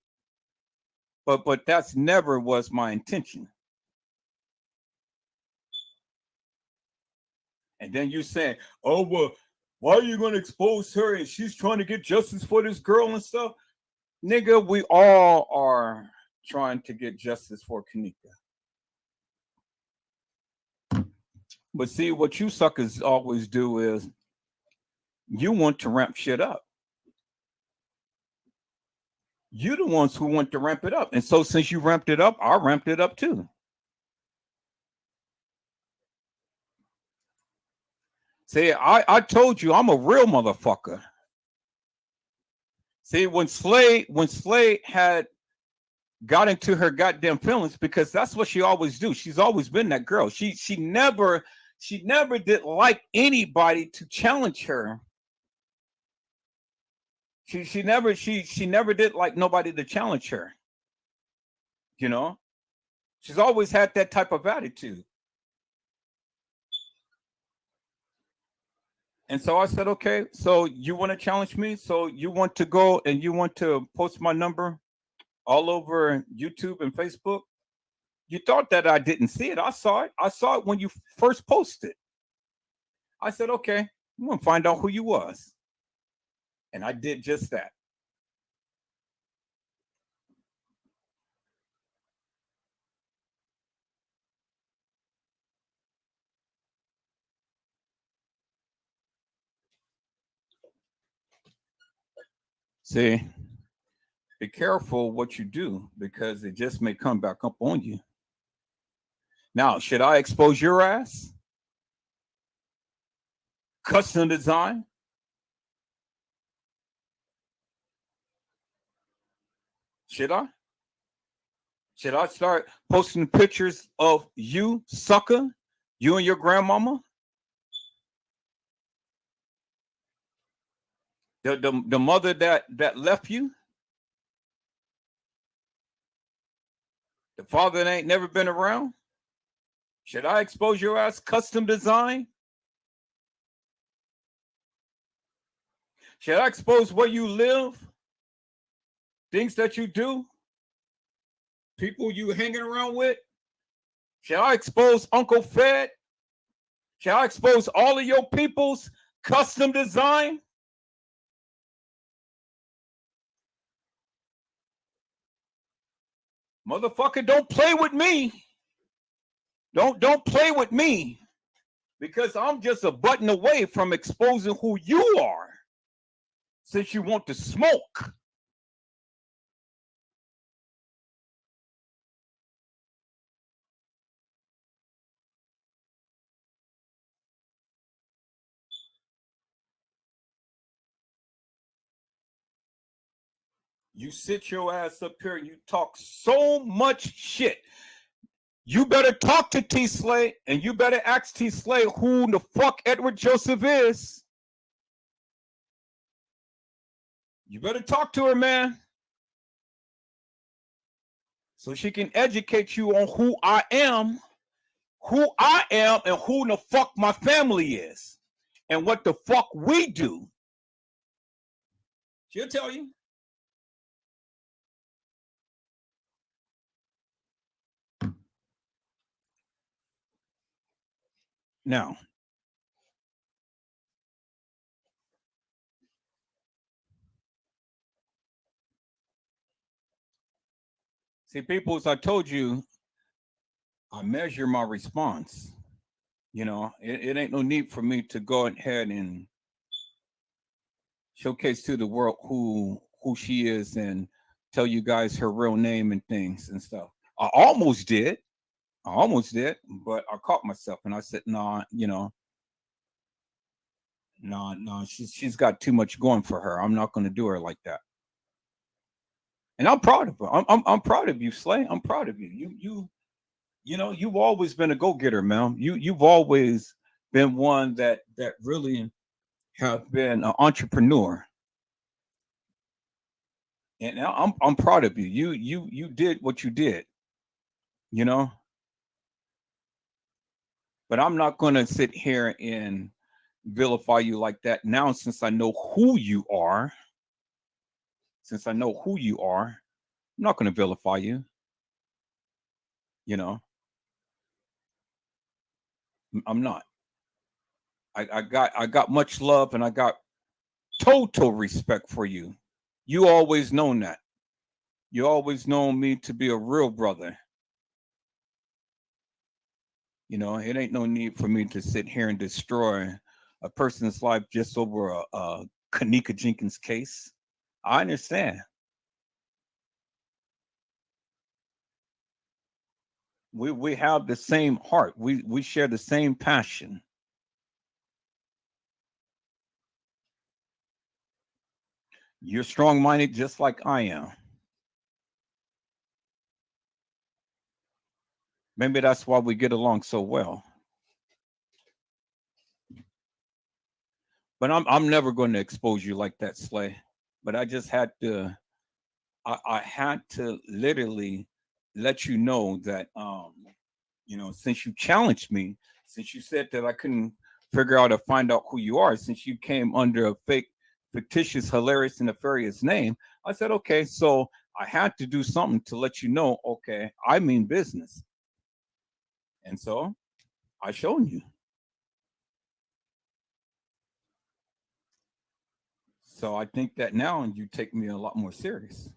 But that's never was my intention. And then you saying, oh, well, why are you going to expose her? And she's trying to get justice for this girl and stuff. Nigga, we all are trying to get justice for Kanika. But see, what you suckers always do is you want to ramp shit up. You're the ones who want to ramp it up. And so since you ramped it up, I ramped it up too. See, I told you I'm a real motherfucker. See, when Slay had got into her goddamn feelings, because that's what she always do. She's always been that girl. She never did like anybody to challenge her. She never did like nobody to challenge her. You know, she's always had that type of attitude. And so I said, okay, so you want to challenge me? So you want to go and you want to post my number all over YouTube and Facebook? You thought that I didn't see it. I saw it. I saw it when you first posted. I said, okay, I'm going to find out who you was. And I did just that. See, be careful what you do, because it just may come back up on you. Now, should I expose your ass? Custom design? Should I? Should I start posting pictures of you, sucker? You and your grandmama? The mother that left you? The father that ain't never been around? Should I expose your ass? Custom design? Should I expose where you live? Things that you do? People you hanging around with? Should I expose Uncle Fed? Should I expose all of your people's custom design? Motherfucker, don't play with me. Don't play with me, because I'm just a button away from exposing who you are, since you want to smoke. You sit your ass up here and you talk so much shit. You better talk to T Slay, and you better ask T Slay who the fuck Edward Joseph is. You better talk to her, man, so she can educate you on who I am, and who the fuck my family is, and what the fuck we do. She'll tell you. Now, see, people, as I told you, I measure my response. You know, it ain't no need for me to go ahead and showcase to the world who she is and tell you guys her real name and things and stuff. I almost did, but I caught myself and I said, "Nah, no, she's got too much going for her. I'm not going to do her like that." And I'm proud of her. I'm proud of you, Slay. I'm proud of you. You've always been a go-getter, man. You've always been one that really have been an entrepreneur. And I'm proud of you. You did what you did, But I'm not going to sit here and vilify you like that now, since I know who you are. I'm not going to vilify you. I'm not. I got much love and I got total respect for you. You always known that. You always known me to be a real brother. It ain't no need for me to sit here and destroy a person's life just over a Kenneka Jenkins case. I understand. We have the same heart. We share the same passion. You're strong-minded just like I am. Maybe that's why we get along so well. But I'm never going to expose you like that, Slay. But I just had to I had to literally let you know that since you challenged me, since you said that I couldn't figure out or find out who you are, since you came under a fake, fictitious, hilarious, and nefarious name, I said, okay, so I had to do something to let you know, okay, I mean business. And so I showed you. So I think that now you take me a lot more serious.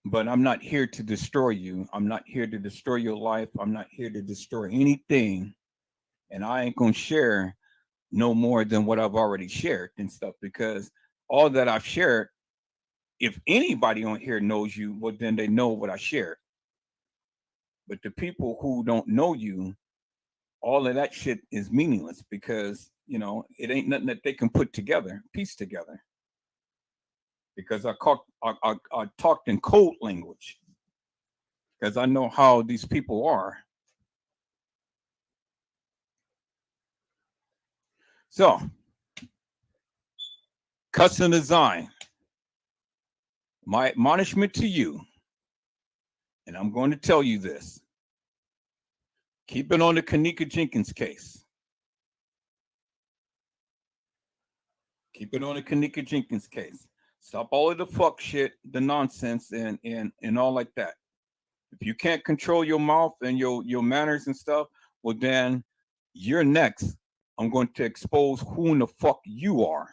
But I'm not here to destroy you. I'm not here to destroy your life. I'm not here to destroy anything. And I ain't going to share no more than what I've already shared and stuff, because all that I've shared, if anybody on here knows you, well, then they know what I shared. But the people who don't know you, all of that shit is meaningless, because, it ain't nothing that they can put together, piece together. Because I talked in code language, because I know how these people are. So, custom design. My admonishment to you, and I'm going to tell you this: keep it on the Kenneka Jenkins case. Keep it on the Kenneka Jenkins case. Stop all of the fuck shit, the nonsense, and all like that. If you can't control your mouth and your manners and stuff, well, then you're next. I'm going to expose who in the fuck you are.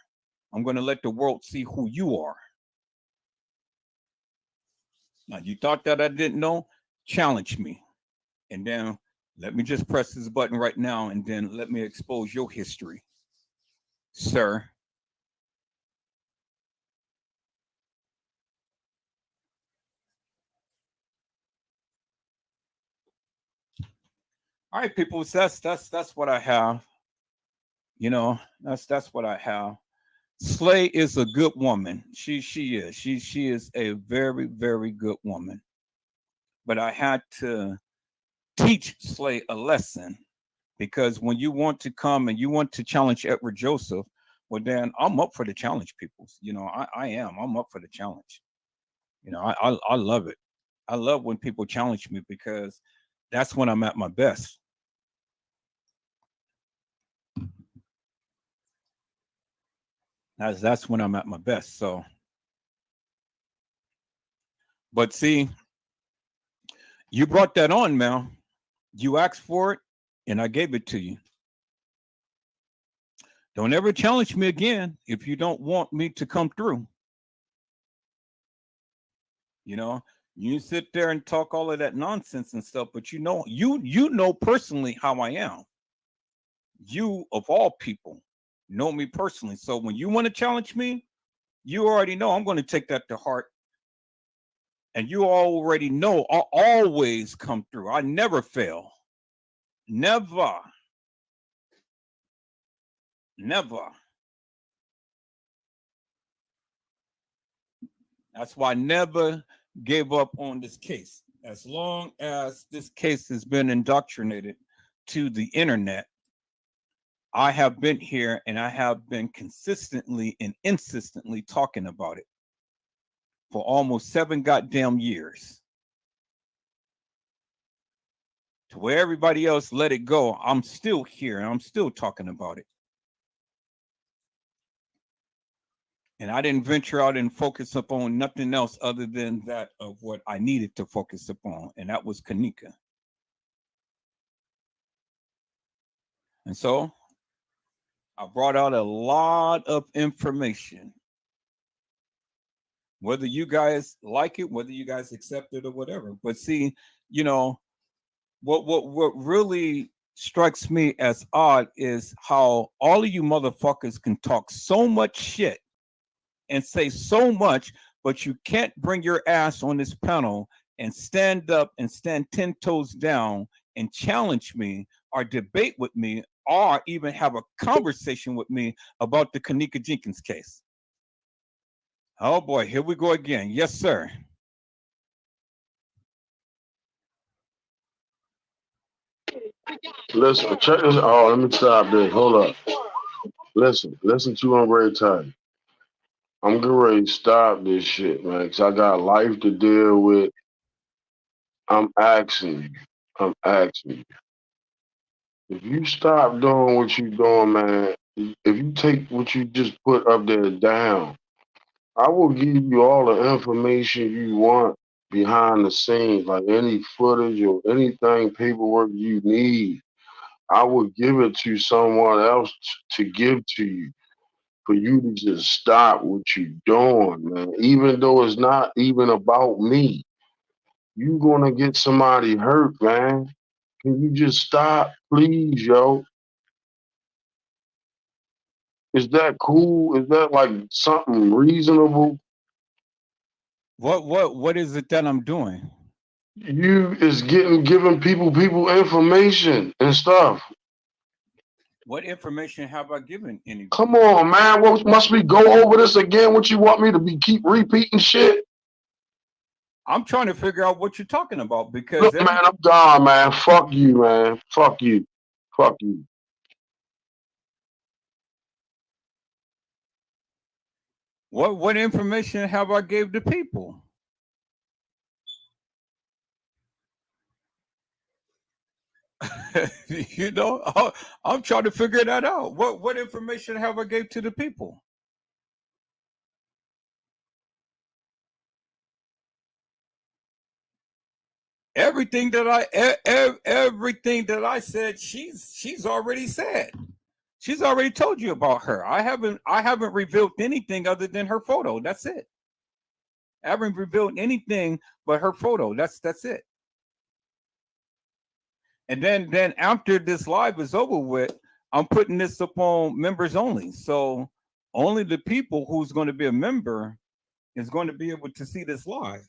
I'm going to let the world see who you are. Now, you thought that I didn't know? Challenge me. And then let me just press this button right now, and then let me expose your history, sir. All right, people. So that's what I have. That's what I have. Slay is a good woman. She is. She is a very, very good woman. But I had to teach Slay a lesson, because when you want to come and you want to challenge Edward Joseph, well, then I'm up for the challenge, people. I am. I'm up for the challenge. I love it. I love when people challenge me, because that's when I'm at my best. That's when I'm at my best. So, but see, you brought that on, Mel. You asked for it, and I gave it to you. Don't ever challenge me again if you don't want me to come through. You sit there and talk all of that nonsense and stuff, but you know personally how I am. You, of all people, know me personally. So when you want to challenge me, you already know I'm going to take that to heart. And you already know I always come through. I never fail. Never. Never. That's why I never gave up on this case. As long as this case has been indoctrinated to the internet, I have been here and I have been consistently and insistently talking about it for almost 7 goddamn years. To where everybody else let it go, I'm still here and I'm still talking about it. And I didn't venture out and focus upon nothing else other than that of what I needed to focus upon, and that was Kanika. And so I brought out a lot of information. Whether you guys like it, whether you guys accept it or whatever. But see, you know, what really strikes me as odd is how all of you motherfuckers can talk so much shit and say so much, but you can't bring your ass on this panel and stand up and stand 10 toes down and challenge me or debate with me or even have a conversation with me about the Kenneka Jenkins case. Oh boy, here we go again. Yes, sir. Listen, check this. Oh, let me stop this. Hold up. Listen to what I'm ready to tell you. I'm getting ready to stop this shit, man, because I got life to deal with. I'm asking you. If you stop doing what you're doing, man, if you take what you just put up there down, I will give you all the information you want behind the scenes, like any footage or anything, paperwork you need. I will give it to someone else to give to you for you to just stop what you're doing, man. Even though it's not even about me, you're gonna get somebody hurt, man. Can you just stop, please, yo? Is that cool? Is that like something reasonable? What is it that I'm doing? You is giving people information and stuff. What information have I given anybody? Come on, man. What must we go over this again? What you want me to keep repeating shit? I'm trying to figure out what you're talking about because look, man, I'm gone, man. Fuck you, man. Fuck you. Fuck you. What information have I gave the people? You know, I'm trying to figure that out. What information have I gave to the people? Everything that I said, she's already said. She's already told you about her. I haven't revealed anything other than her photo. That's it. I haven't revealed anything but her photo. That's it. And then after this live is over with, I'm putting this up on members only. So only the people who's going to be a member is going to be able to see this live.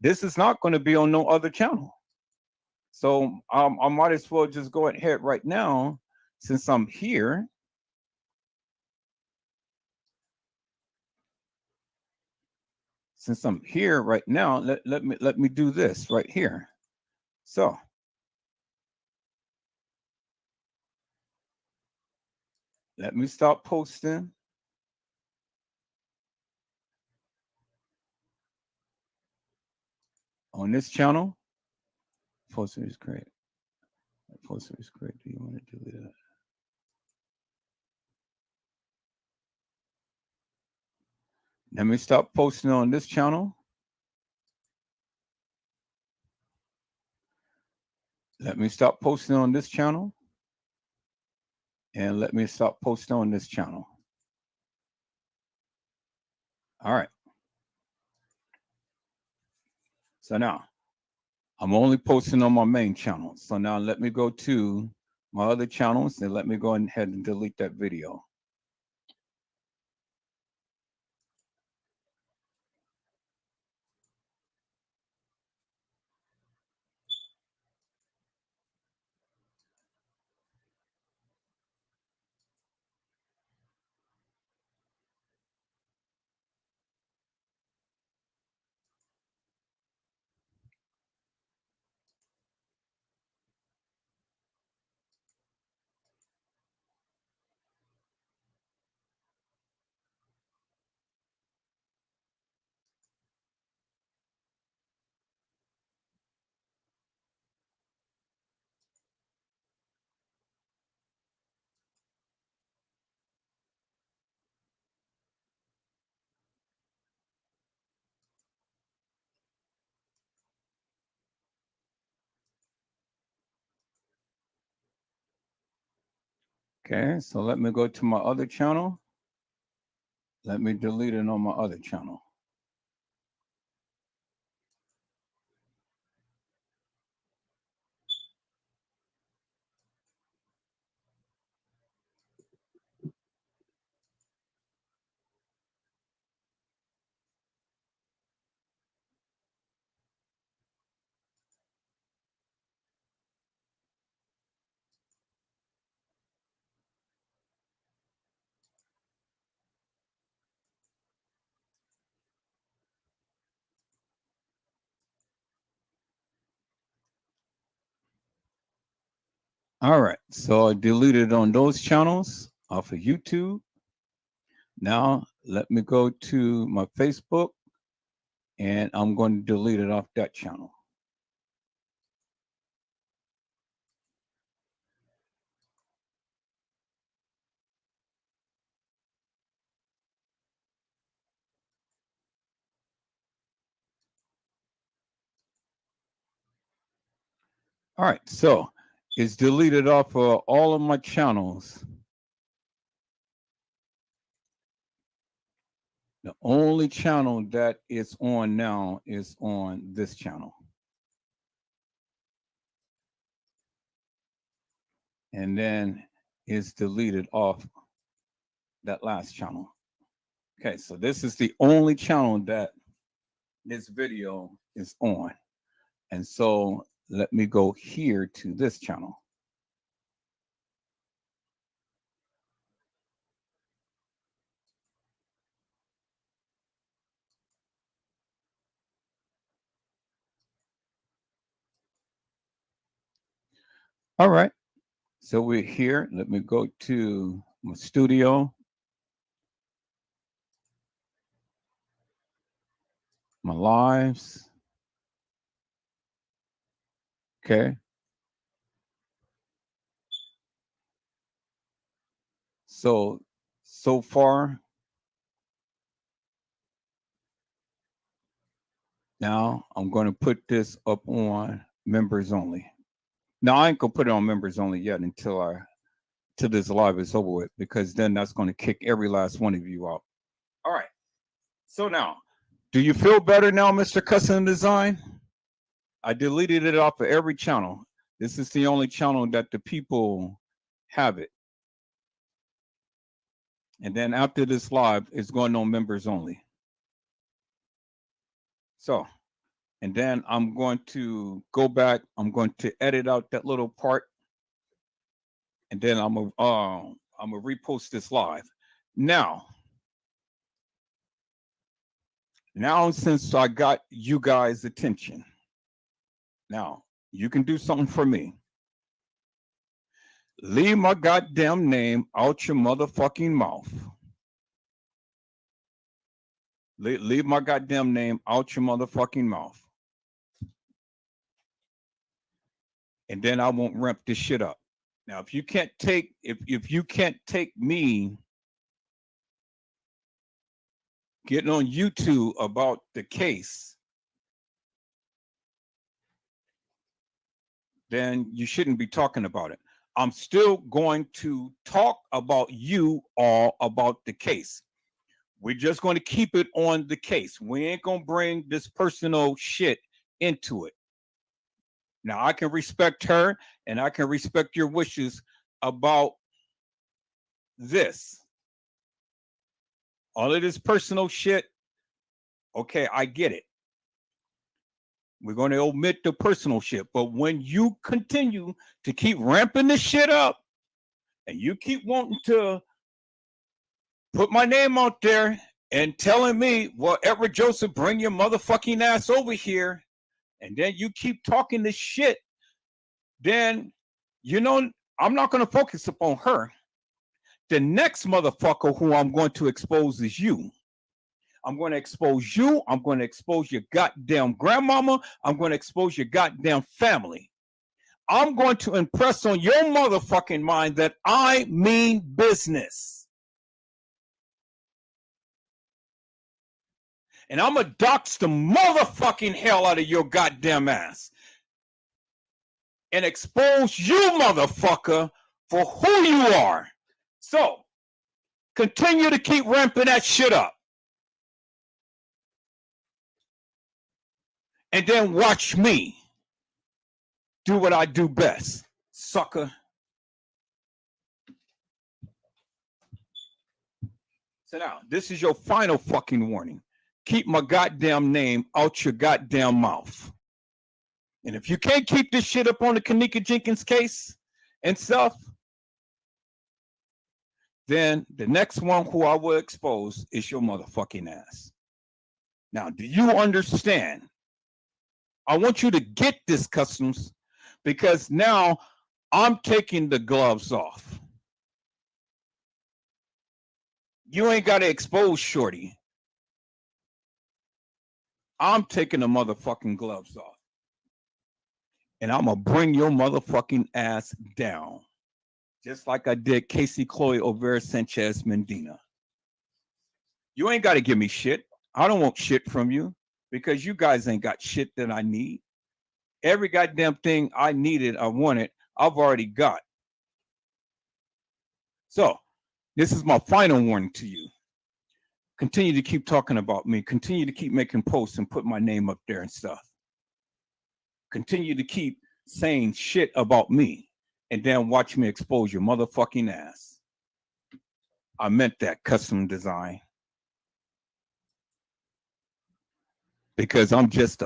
This is not going to be on no other channel. So I might as well just go ahead right now, since I'm here. Since I'm here right now, let me do this right here. So let me stop posting. On this channel. Poster is great. Poster is great. Do you want to delete that? Let me stop posting on this channel. Let me stop posting on this channel. And let me stop posting on this channel. All right. So now I'm only posting on my main channel. So now let me go to my other channels and let me go ahead and delete that video. Okay, so let me go to my other channel. Let me delete it on my other channel. All right, so I deleted on those channels off of YouTube. Now let me go to my Facebook and I'm going to delete it off that channel. All right, so it's deleted off of all of my channels. The only channel that it's on now is on this channel. And then it's deleted off that last channel. Okay, so this is the only channel that this video is on. And so let me go here to this channel. All right, so we're here. Let me go to my studio. My lives. Okay. So far, now I'm going to put this up on members only. Now I ain't gonna put it on members only yet until this live is over with, because then that's going to kick every last one of you out. All right. So now, do you feel better now, Mr. Custom Design? I deleted it off of every channel. This is the only channel that the people have it. And then after this live, it's going on members only. So, and then I'm going to go back. I'm going to edit out that little part. And then I'm gonna repost this live. Now, since I got you guys' attention, now you can do something for me. Leave my goddamn name out your motherfucking mouth. Leave my goddamn name out your motherfucking mouth. And then I won't ramp this shit up. Now, if you can't take me getting on YouTube about the case, then you shouldn't be talking about it. I'm still going to talk about you all about the case. We're just going to keep it on the case. We ain't going to bring this personal shit into it. Now, I can respect her and I can respect your wishes about this. All of this personal shit, okay, I get it. We're going to omit the personal shit. But when you continue to keep ramping this shit up and you keep wanting to put my name out there and telling me, well, Edward Joseph, bring your motherfucking ass over here, and then you keep talking this shit, then, you know, I'm not going to focus upon her. The next motherfucker who I'm going to expose is you. I'm going to expose you. I'm going to expose your goddamn grandmama. I'm going to expose your goddamn family. I'm going to impress on your motherfucking mind that I mean business. And I'm going to dox the motherfucking hell out of your goddamn ass. And expose you, motherfucker, for who you are. So continue to keep ramping that shit up. And then watch me do what I do best, sucker. So now, this is your final fucking warning. Keep my goddamn name out your goddamn mouth. And if you can't keep this shit up on the Kenneka Jenkins case and stuff, then the next one who I will expose is your motherfucking ass. Now, do you understand? I want you to get this, Customs, because now I'm taking the gloves off. You ain't got to expose Shorty. I'm taking the motherfucking gloves off. And I'm going to bring your motherfucking ass down. Just like I did Casey Chloe Olvera Sanchez Medina. You ain't got to give me shit. I don't want shit from you because you guys ain't got shit that I need. Every goddamn thing I needed, I wanted, I've already got. So, this is my final warning to you. Continue to keep talking about me. Continue to keep making posts and put my name up there and stuff. Continue to keep saying shit about me and then watch me expose your motherfucking ass. I meant that, Custom Design. Because I'm just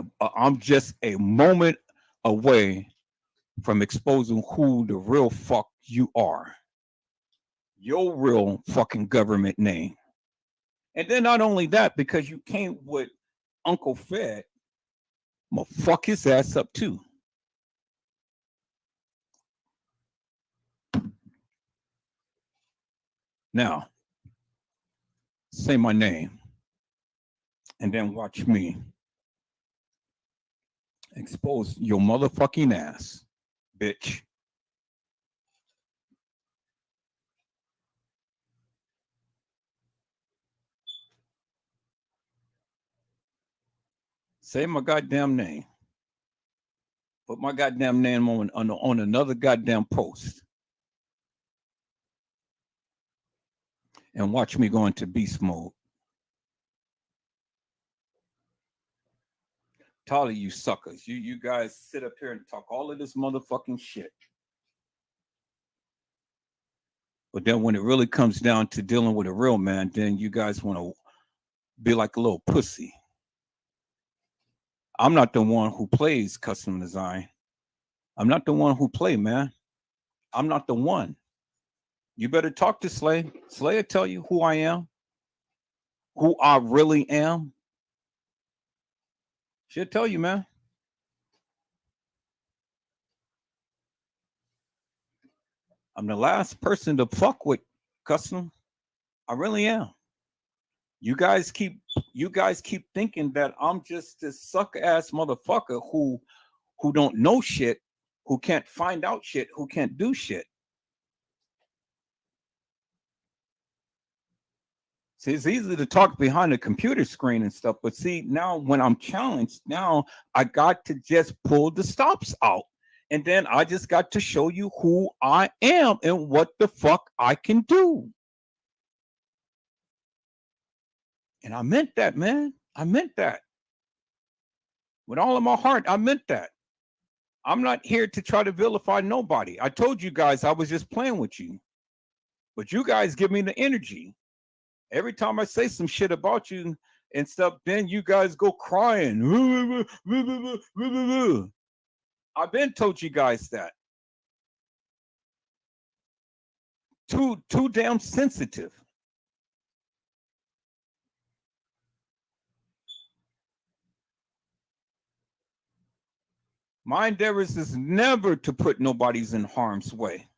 a moment away from exposing who the real fuck you are. Your real fucking government name. And then not only that, because you came with Uncle Fed, I'm gonna fuck his ass up too. Now, say my name and then watch me expose your motherfucking ass, bitch. Say my goddamn name. Put my goddamn name on another goddamn post. And watch me go into beast mode. All of you suckers. You guys sit up here and talk all of this motherfucking shit. But then when it really comes down to dealing with a real man, then you guys want to be like a little pussy. I'm not the one who plays Custom Design. I'm not the one who play, man. I'm not the one. You better talk to Slay. Slay will tell you who I am, who I really am. She'll tell you, man. I'm the last person to fuck with, Custom. I really am. You guys keep thinking that I'm just this sucker ass motherfucker who don't know shit, who can't find out shit, who can't do shit. See, it's easy to talk behind the computer screen and stuff, but see, now when I'm challenged, now I got to just pull the stops out. And then I just got to show you who I am and what the fuck I can do. And I meant that, man. I meant that. With all of my heart, I meant that. I'm not here to try to vilify nobody. I told you guys I was just playing with you. But you guys give me the energy. Every time I say some shit about you and stuff, then you guys go crying. I've been told you guys that. Too damn sensitive. My endeavors is never to put nobody's in harm's way.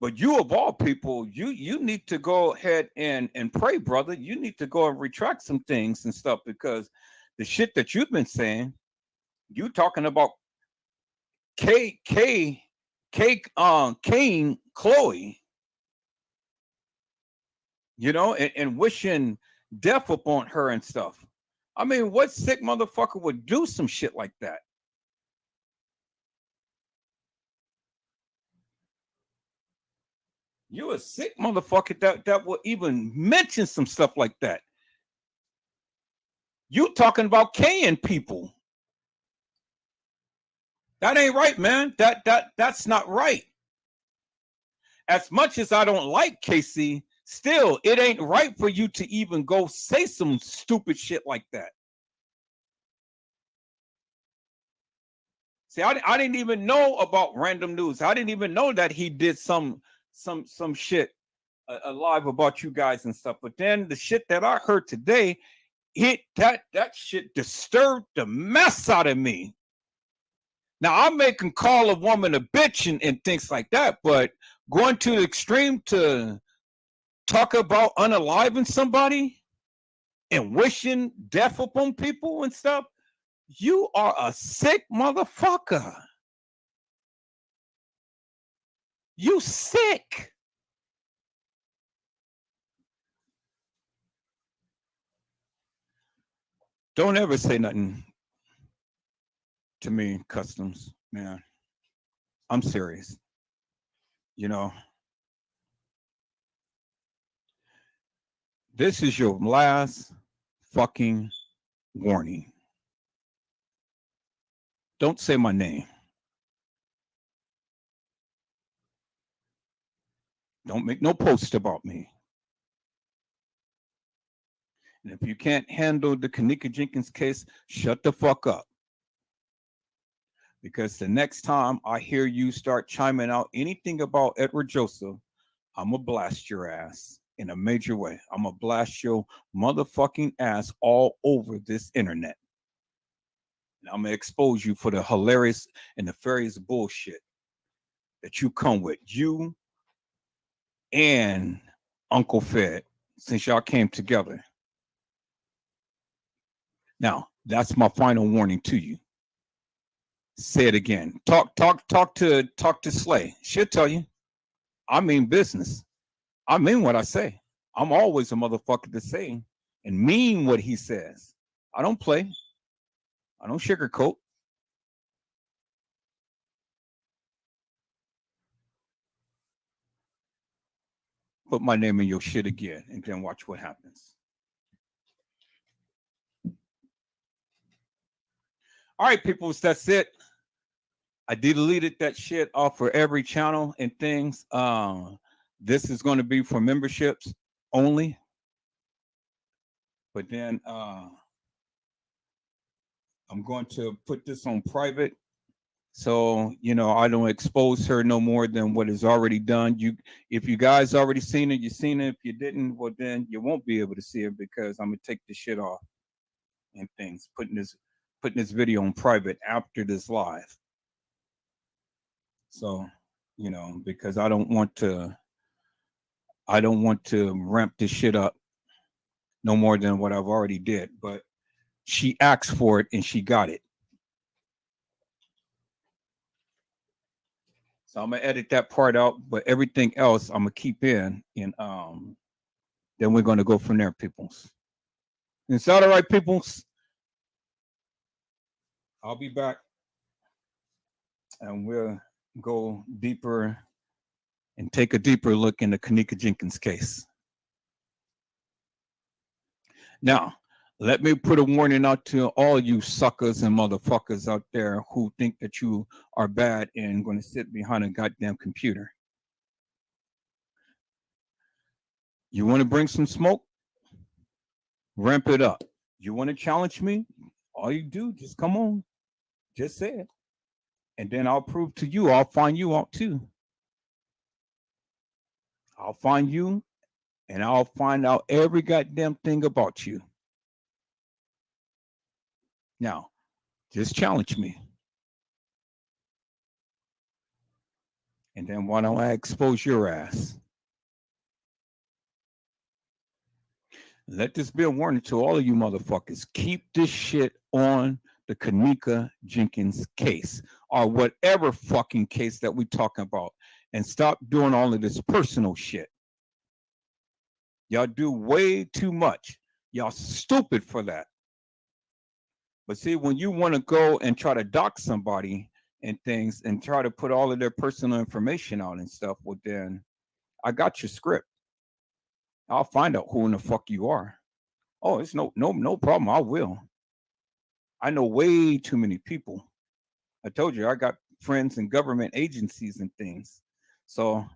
But you of all people, you need to go ahead and pray, brother. You need to go and retract some things and stuff, because the shit that you've been saying, you talking about Kane Chloe, you know, and wishing death upon her and stuff. I mean, what sick motherfucker would do some shit like that? You're a sick motherfucker that will even mention some stuff like that. You talking about K people. That ain't right, man. That's not right. As much as I don't like KC, still, it ain't right for you to even go say some stupid shit like that. See, I didn't even know about Random News. I didn't even know that he did some shit live about you guys and stuff. But then the shit that I heard today, that shit disturbed the mess out of me. Now, I can call a woman a bitch and things like that, but going to the extreme to talk about unaliving somebody and wishing death upon people and stuff, you are a sick motherfucker. You sick. Don't ever say nothing to me, Customs, man. I'm serious. You know, this is your last fucking warning. Don't say my name. Don't make no post about me. And if you can't handle the Kenneka Jenkins case, shut the fuck up. Because the next time I hear you start chiming out anything about Edward Joseph, I'm going to blast your ass in a major way. I'm going to blast your motherfucking ass all over this internet. And I'm going to expose you for the hilarious and nefarious bullshit that you come with. You and Uncle Fed, since y'all came together. Now, that's my final warning to you. Say it again. Talk to Slay. She'll tell you. I mean business. I mean what I say. I'm always a motherfucker to say and mean what he says. I don't play. I don't sugarcoat. Put my name in your shit again and then watch what happens. All right, people, that's it. I deleted that shit off for every channel and things. This is going to be for memberships only. But then I'm going to put this on private. So, you know, I don't expose her no more than what is already done. If you guys already seen it, you've seen it. If you didn't, well, then you won't be able to see it because I'm going to take the shit off and things. Putting this video on private after this live. So, you know, because I don't want to ramp this shit up no more than what I've already did. But she asked for it and she got it. So I'm gonna edit that part out, but everything else I'm gonna keep in, and then we're gonna go from there, peoples. Is that all right, peoples? I'll be back, and we'll go deeper and take a deeper look in the Kenneka Jenkins case. Now, let me put a warning out to all you suckers and motherfuckers out there who think that you are bad and going to sit behind a goddamn computer. You want to bring some smoke? Ramp it up. You want to challenge me? All you do, just come on. Just say it. And then I'll prove to you, I'll find you out too. I'll find you and I'll find out every goddamn thing about you. Now, just challenge me. And then why don't I expose your ass? Let this be a warning to all of you motherfuckers. Keep this shit on the Kenneka Jenkins case or whatever fucking case that we're talking about, and stop doing all of this personal shit. Y'all do way too much. Y'all stupid for that. But see, when you want to go and try to dox somebody and things and try to put all of their personal information out and stuff, well then I got your script. I'll find out who in the fuck you are. Oh, it's no problem. I will. I know way too many people. I told you I got friends in government agencies and things. So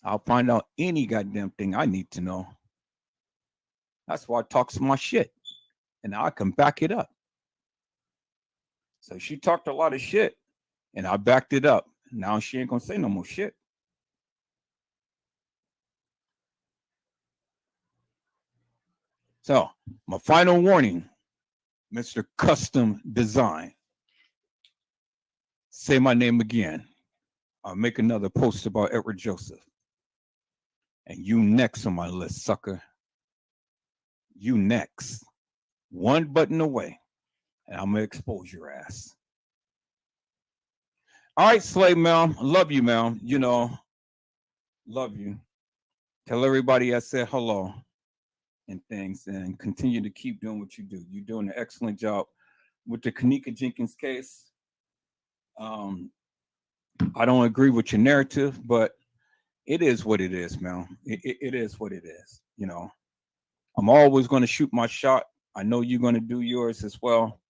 I'll find out any goddamn thing I need to know. That's why I talk my shit. And I can back it up. So she talked a lot of shit and I backed it up. Now she ain't gonna say no more shit. So my final warning, Mr. Custom Design. Say my name again. I'll make another post about Edward Joseph. And you next on my list, sucker. You next. One button away. And I'm gonna expose your ass. All right, Slave Ma'am. Love you, ma'am. You know, love you. Tell everybody I said hello and things, and continue to keep doing what you do. You're doing an excellent job with the Kenneka Jenkins case. I don't agree with your narrative, but it is what it is, man. It is what it is. You know, I'm always going to shoot my shot. I know you're going to do yours as well.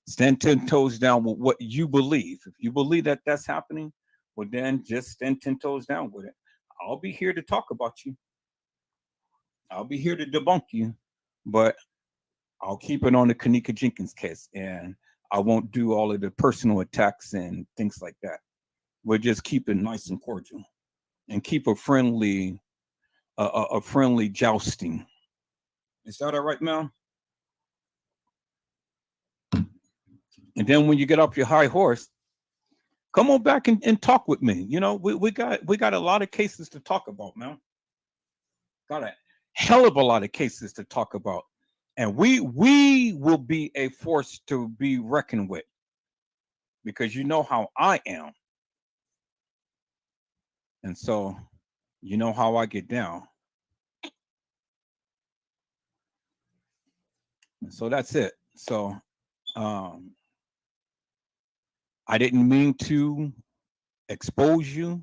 Stand 10 toes down with what you believe. If you believe that that's happening, well, then just stand 10 toes down with it. I'll be here to talk about you. I'll be here to debunk you, but I'll keep it on the Kenneka Jenkins case, and I won't do all of the personal attacks and things like that. We'll just keep it nice and cordial, and keep a friendly jousting. Is that all right, Mel? And then when you get off your high horse, come on back and talk with me. You know, we got a lot of cases to talk about, man. Got a hell of a lot of cases to talk about. And we will be a force to be reckoned with, because you know how I am. And so you know how I get down. And so that's it. So I didn't mean to expose you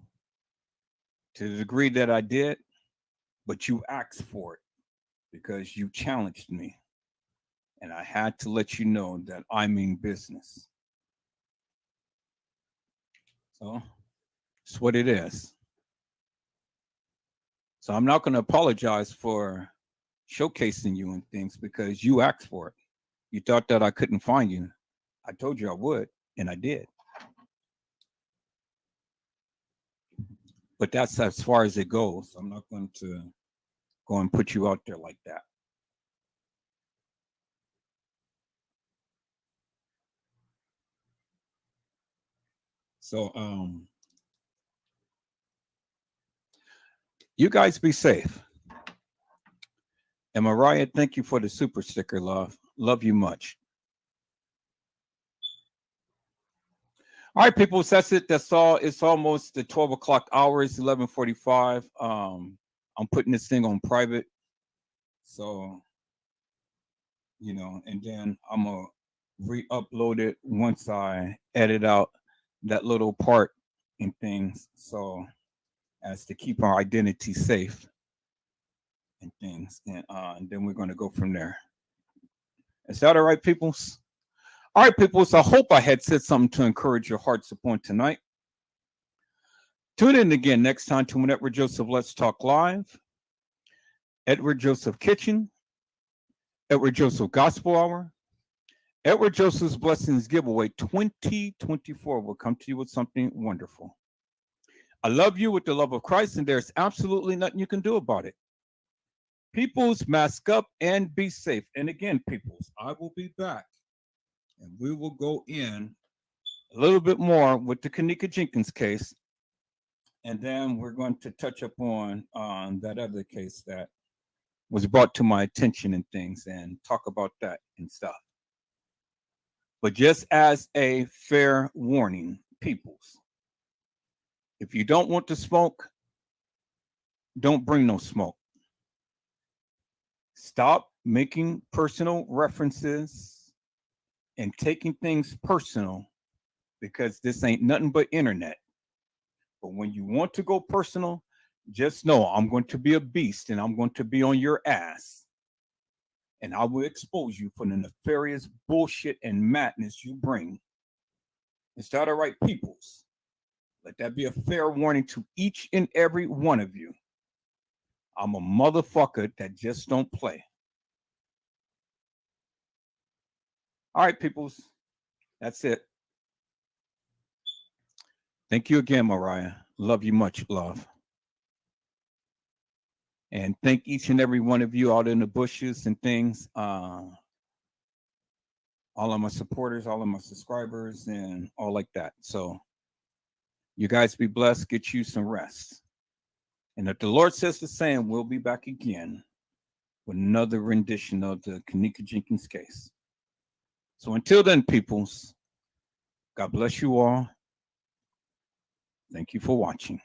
to the degree that I did, but you asked for it because you challenged me. And I had to let you know that I mean business. So it's what it is. So I'm not going to apologize for showcasing you and things because you asked for it. You thought that I couldn't find you. I told you I would, and I did. But that's as far as it goes. I'm not going to go and put you out there like that. So you guys be safe. And Mariah, thank you for the super sticker, love. Love you much. All right, people, so that's it. That's all. It's almost the 12 o'clock hour. It's 11:45. I'm putting this thing on private. So, you know, and then I'm going to re-upload it once I edit out that little part and things. So as to keep our identity safe and things. And then we're going to go from there. Is that all right, peoples? All right, peoples. I hope I had said something to encourage your hearts upon tonight. Tune in again next time to Edward Joseph Let's Talk Live, Edward Joseph Kitchen, Edward Joseph Gospel Hour, Edward Joseph's Blessings Giveaway 2024 will come to you with something wonderful. I love you with the love of Christ, and there's absolutely nothing you can do about it. Peoples, mask up and be safe. And again, peoples, I will be back, and we will go in a little bit more with the Kenneka Jenkins case, and then we're going to touch upon that other case that was brought to my attention and things, and talk about that and stuff. But just as a fair warning, peoples, if you don't want to smoke, don't bring no smoke. Stop making personal references and taking things personal because this ain't nothing but internet. But when you want to go personal, just know I'm going to be a beast and I'm going to be on your ass. And I will expose you for the nefarious bullshit and madness you bring. Is that all right, peoples? Let that be a fair warning to each and every one of you. I'm a motherfucker that just don't play. All right, peoples. That's it. Thank you again, Mariah. Love you much, love. And thank each and every one of you out in the bushes and things. All of my supporters, all of my subscribers, and all like that. So you guys be blessed. Get you some rest. And if the Lord says the same, we'll be back again with another rendition of the Kenneka Jenkins case. So until then, peoples, God bless you all. Thank you for watching.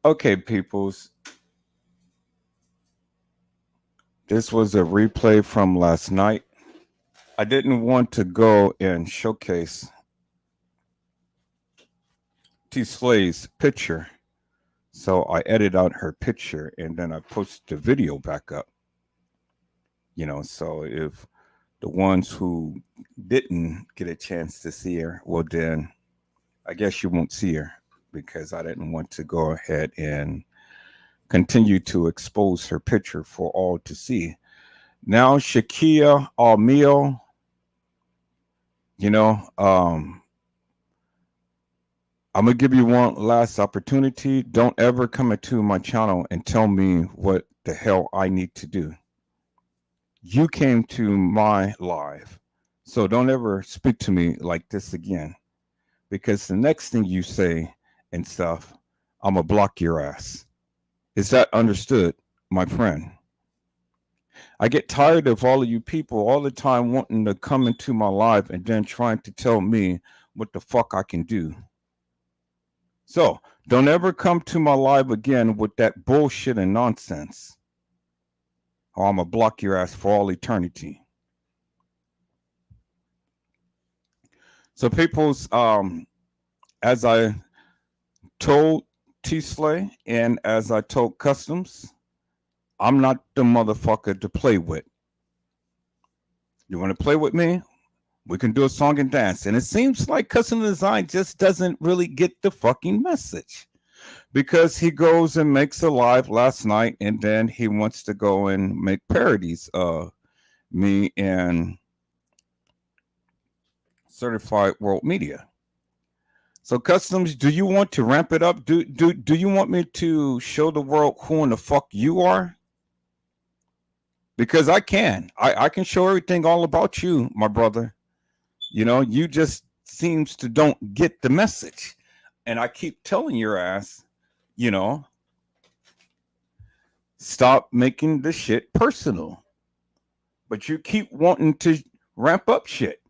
Okay, peoples. This was a replay from last night. I didn't want to go and showcase T. Slay's picture, so I edited out her picture and then I posted the video back up. You know, so if the ones who didn't get a chance to see her, well, then I guess you won't see her because I didn't want to go ahead and continue to expose her picture for all to see. Now, Shakia Almio, you know, I'm going to give you one last opportunity. Don't ever come into my channel and tell me what the hell I need to do. You came to my live, so don't ever speak to me like this again, because the next thing you say and stuff, I'm going to block your ass. Is that understood, my friend? I get tired of all of you people all the time wanting to come into my live and then trying to tell me what the fuck I can do. So don't ever come to my live again with that bullshit and nonsense, or I'm going to block your ass for all eternity. So people's, as I told T-Slay and as I told Customs, I'm not the motherfucker to play with. You want to play with me? We can do a song and dance. And it seems like Custom Design just doesn't really get the fucking message, because he goes and makes a live last night and then he wants to go and make parodies of me and Certified World Media. So Customs, do you want to ramp it up? Do you want me to show the world who in the fuck you are? Because I can show everything all about you, my brother. You know, you just seems to don't get the message. And I keep telling your ass, you know, stop making the shit personal. But you keep wanting to ramp up shit.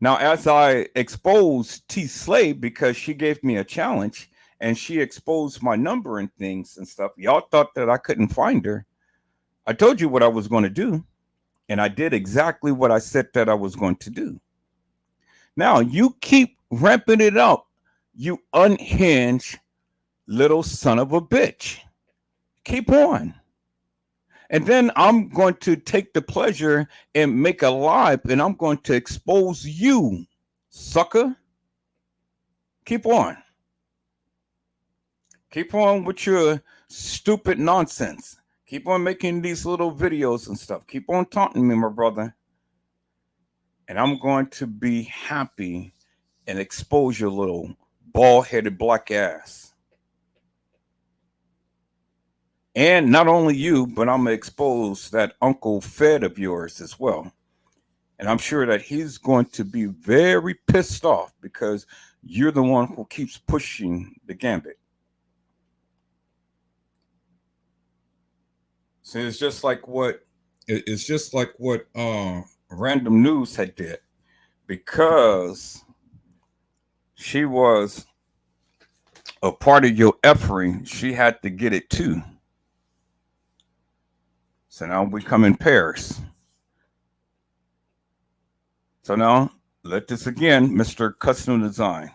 Now, as I exposed T. Slay, because she gave me a challenge and she exposed my number and things and stuff, y'all thought that I couldn't find her. I told you what I was going to do, and I did exactly what I said that I was going to do. Now, you keep ramping it up, you unhinged little son of a bitch. Keep on. And then I'm going to take the pleasure and make a live, and I'm going to expose you, sucker. Keep on. Keep on with your stupid nonsense. Keep on making these little videos and stuff. Keep on taunting me, my brother. And I'm going to be happy and expose your little bald-headed black ass. And not only you, but I'm going to expose that Uncle Fed of yours as well. And I'm sure that he's going to be very pissed off because you're the one who keeps pushing the gambit. So it's just like what Random News had did, because she was a part of your efforting, she had to get it too. So now we come in pairs. So now let this again, Mr. Custom Design.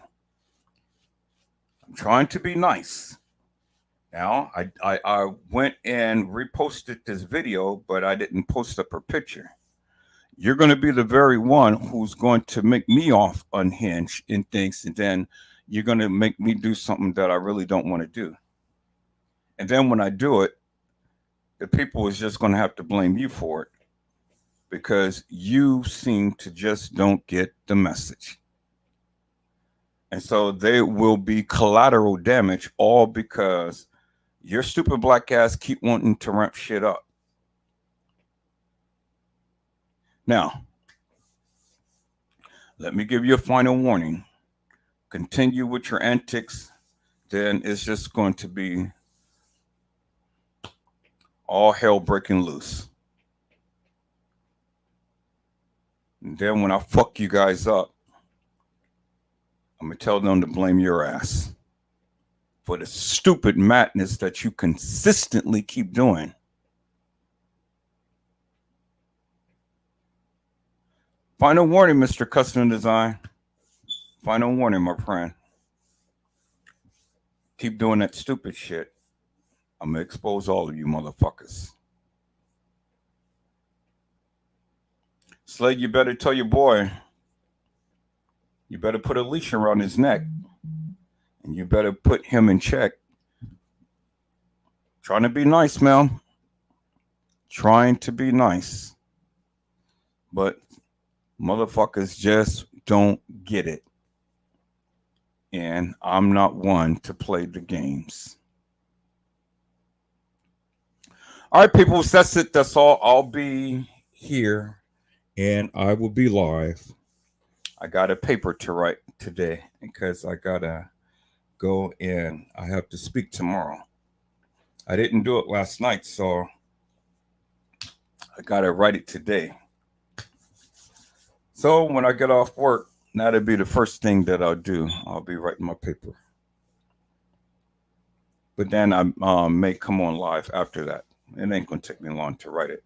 I'm trying to be nice. Now I went and reposted this video, but I didn't post up her picture. You're going to be the very one who's going to make me off unhinged in things, and then you're going to make me do something that I really don't want to do. And then when I do it, the people is just going to have to blame you for it, because you seem to just don't get the message. And so there will be collateral damage, all because your stupid black ass keep wanting to ramp shit up. Now, let me give you a final warning. Continue with your antics, then it's just going to be all hell breaking loose. And then when I fuck you guys up, I'm going to tell them to blame your ass for the stupid madness that you consistently keep doing. Final warning, Mr. Custom Design. Final warning, my friend. Keep doing that stupid shit, I'm going to expose all of you motherfuckers. Slade, you better tell your boy, you better put a leash around his neck, and you better put him in check. Trying to be nice, Mel. Trying to be nice. But motherfuckers just don't get it. And I'm not one to play the games. All right, people, that's it. That's all. I'll be here and I will be live. I got a paper to write today because I gotta go and I have to speak tomorrow. I didn't do it last night, so I gotta write it today. So when I get off work, that'll be the first thing that I'll do. I'll be writing my paper. But then I may come on live after that. It ain't gonna take me long to write it.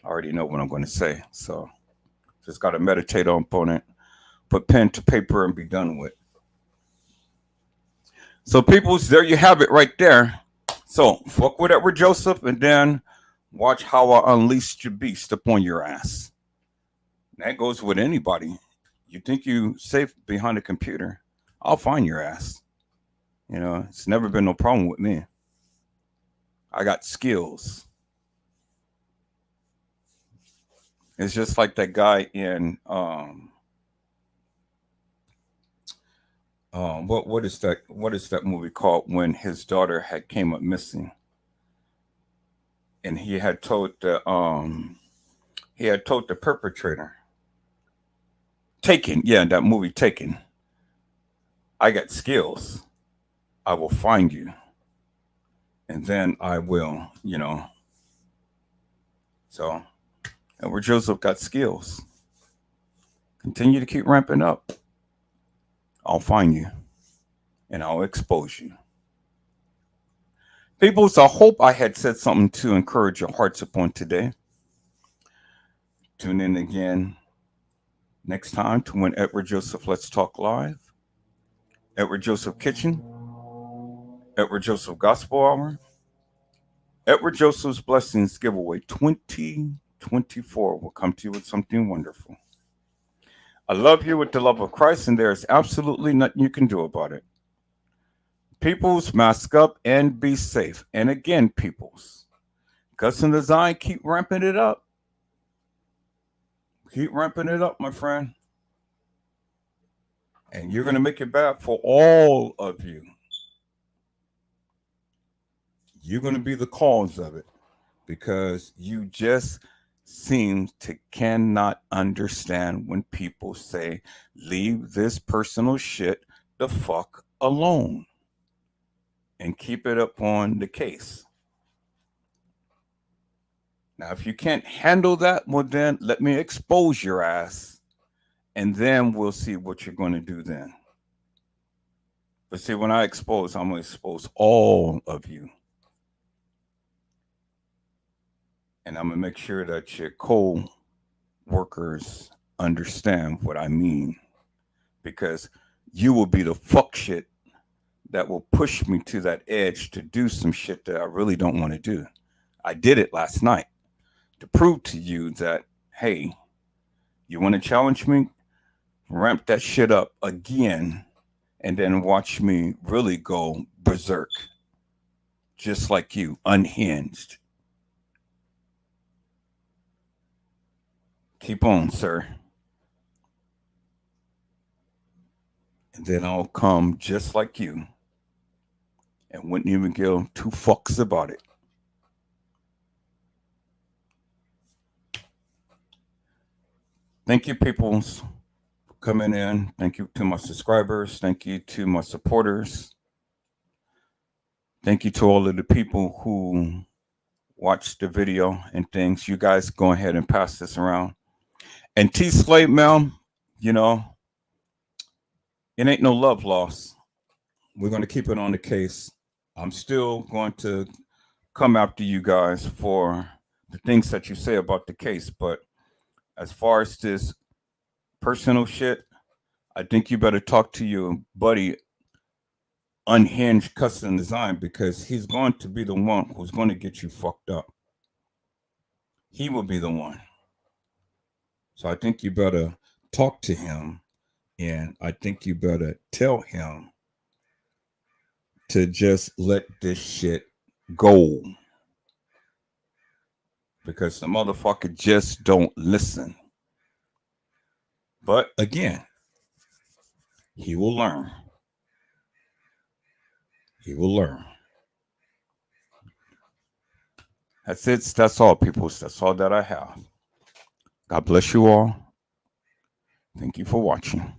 I already know what I'm going to say, so just got to meditate on it, put pen to paper, and be done with. So, peoples, there you have it right there. So, fuck with Edward Joseph, and then watch how I unleash your beast upon your ass. That goes with anybody. You think you safe behind a computer? I'll find your ass. You know, it's never been no problem with me. I got skills. It's just like that guy in what is that movie called when his daughter had came up missing, and he had told the perpetrator. Taken, yeah, that movie Taken. I got skills. I will find you, and then I will, you know. So. Edward Joseph got skills. Continue to keep ramping up. I'll find you and I'll expose you. People, so I hope I had said something to encourage your hearts upon today. Tune in again next time to when Edward Joseph Let's Talk Live, Edward Joseph Kitchen, Edward Joseph Gospel Hour, Edward Joseph's Blessings Giveaway 2024 will come to you with something wonderful. I love you with the love of Christ, and there's absolutely nothing you can do about it. Peoples, mask up and be safe. And again, peoples, Custom Design, keep ramping it up. Keep ramping it up, my friend. And you're going to make it bad for all of you. You're going to be the cause of it because you just seems to cannot understand when people say, leave this personal shit the fuck alone and keep it up on the case. Now, if you can't handle that, well, then let me expose your ass, and then we'll see what you're going to do then. But see, when I expose, I'm going to expose all of you. And I'm going to make sure that your co-workers understand what I mean. Because you will be the fuck shit that will push me to that edge to do some shit that I really don't want to do. I did it last night to prove to you that, hey, you want to challenge me? Ramp that shit up again and then watch me really go berserk. Just like you, unhinged. Keep on, sir. And then I'll come just like you and wouldn't even give two fucks about it. Thank you, peoples, for coming in. Thank you to my subscribers. Thank you to my supporters. Thank you to all of the people who watched the video and things. You guys go ahead and pass this around. And T-Slave, ma'am, you know, it ain't no love lost. We're going to keep it on the case. I'm still going to come after you guys for the things that you say about the case. But as far as this personal shit, I think you better talk to your buddy, Unhinged Custom Design, because he's going to be the one who's going to get you fucked up. He will be the one. So I think you better talk to him, and I think you better tell him to just let this shit go. Because the motherfucker just don't listen. But again, he will learn. He will learn. That's it. That's all, people. That's all that I have. God bless you all. Thank you for watching.